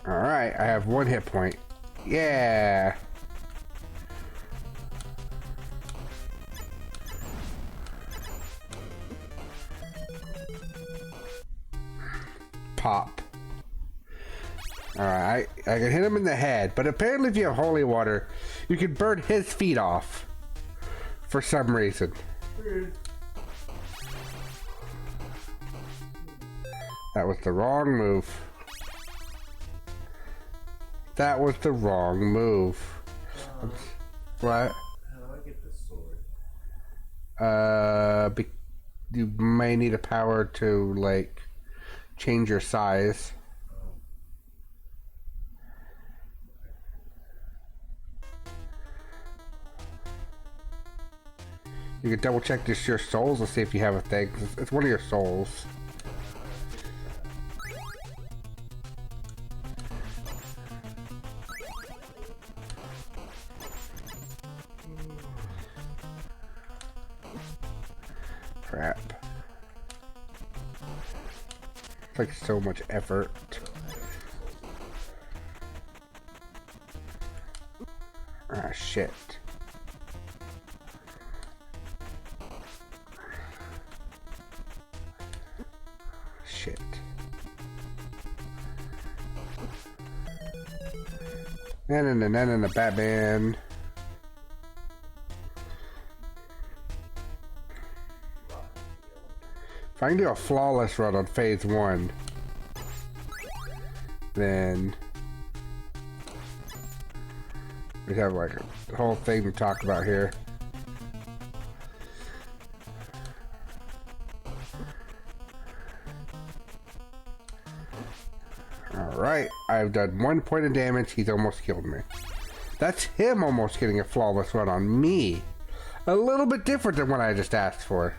Alright, I have 1 hit point. Yeah. Pop. Alright, I can hit him in the head, but apparently if you have holy water, you can burn his feet off. For some reason. That was the wrong move. That was the wrong move. What? How do I get the sword? You may need a power to, like, change your size. You can double check just your souls and see if you have a thing. It's one of your souls. Crap. It's like so much effort. Ah, shit. Shit. And the Batman. If I can do a flawless run on phase 1, then we have like a whole thing to talk about here. Alright, I've done 1 point of damage. He's almost killed me. That's him almost getting a flawless run on me. A little bit different than what I just asked for.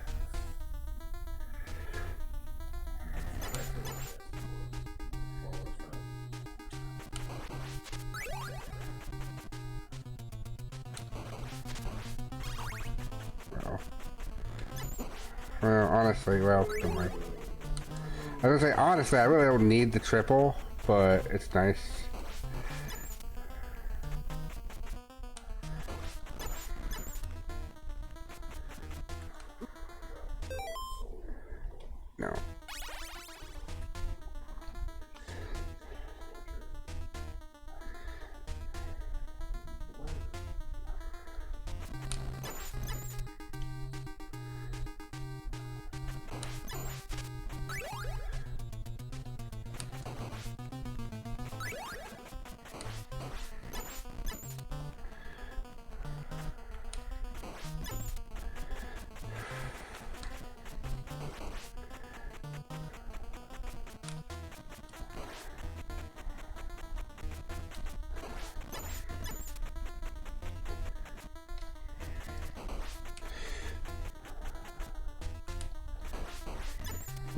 Well, honestly, well, don't mind. I was gonna say, honestly, I really don't need the triple, but it's nice. No.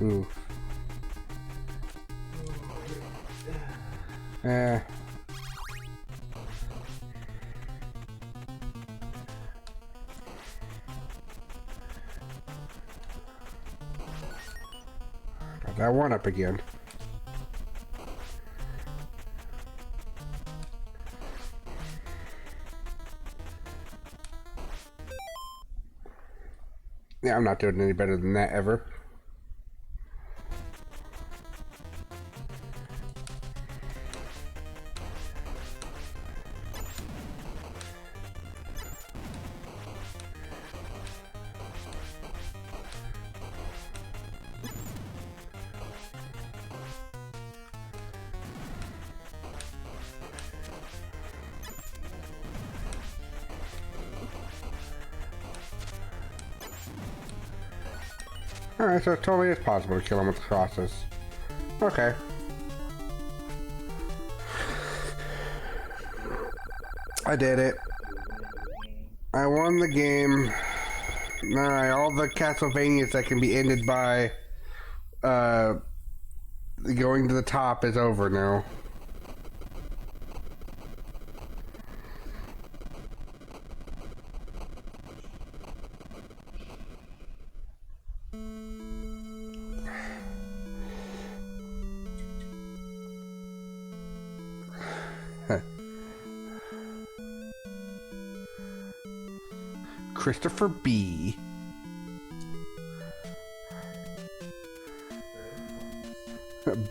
Ooh. Got that one up again. Yeah, I'm not doing any better than that ever. Alright, so it totally is possible to kill him with the crosses. Okay. I did it. I won the game. Alright, all the Castlevanias that can be ended by going to the top is over now. Christopher B.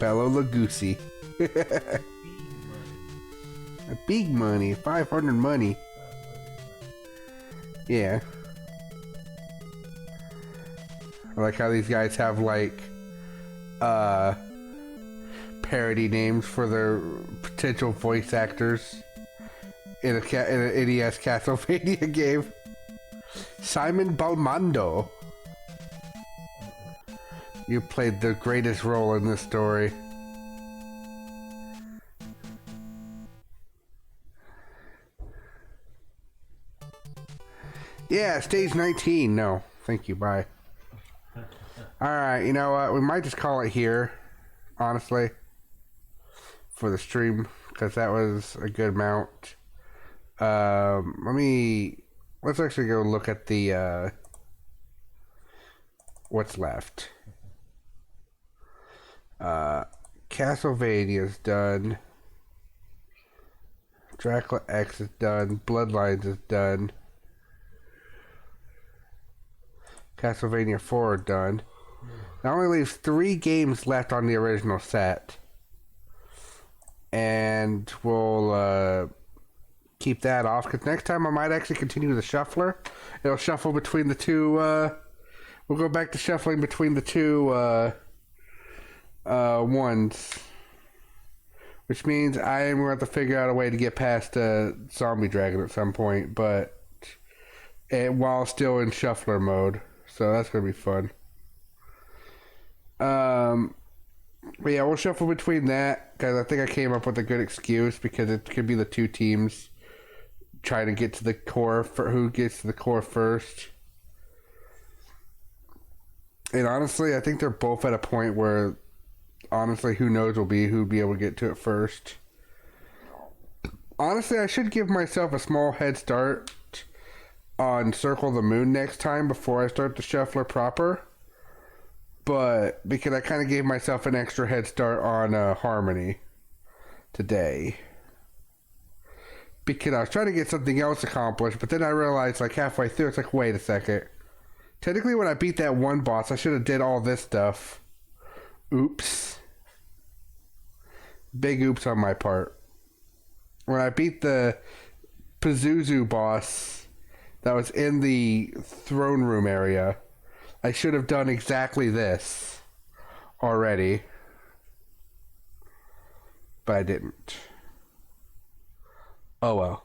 Bello Lugosi. Big money. 500 money. Yeah. I like how these guys have like parody names for their potential voice actors in an NES Castlevania game. Simon Belmondo. You played the greatest role in this story. Yeah, stage 19. No, thank you. Bye. Alright, you know what? We might just call it here, honestly, for the stream, because that was a good amount. Let's actually go look at the, what's left. Castlevania's done. Dracula X is done. Bloodlines is done. Castlevania 4 done. That only leaves 3 games left on the original set. And we'll keep that off, because next time I might actually continue the shuffler. It'll shuffle between the two, we'll go back to shuffling between the two, ones. Which means I am going to have to figure out a way to get past Zombie Dragon at some point, but while still in shuffler mode. So that's going to be fun. But yeah, we'll shuffle between that, because I think I came up with a good excuse, because it could be the two teams trying to get to the core, for who gets to the core first. And honestly, I think they're both at a point where, honestly, who knows who'd be able to get to it first. Honestly, I should give myself a small head start on Circle the Moon next time before I start the shuffler proper. But because I kind of gave myself an extra head start on Harmony today. Because I was trying to get something else accomplished, but then I realized like halfway through, it's like, wait a second. Technically, when I beat that one boss, I should have did all this stuff. Oops. Big oops on my part. When I beat the Pazuzu boss that was in the throne room area, I should have done exactly this already. But I didn't. Oh well.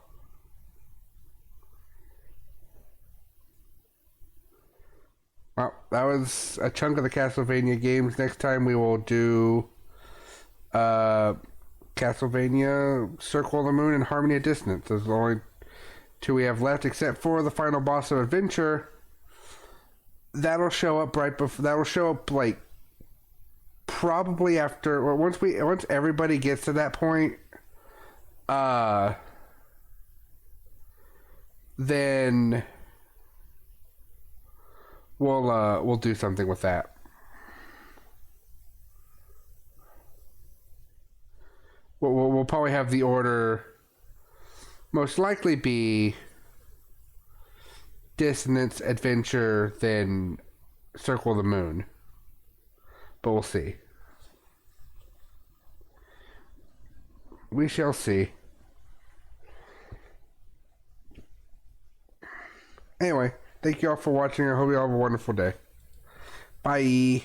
Well, that was a chunk of the Castlevania games. Next time we will do Castlevania Circle of the Moon and Harmony of Dissonance. Those are the only two we have left, except for the final boss of Adventure. That'll show up right before. That'll show up like probably after, or once everybody gets to that point. Then we'll do something with that. We'll probably have the order most likely be Dissonance, Adventure, then Circle of the Moon. But we'll see. We shall see. Anyway, thank you all for watching. I hope you all have a wonderful day. Bye.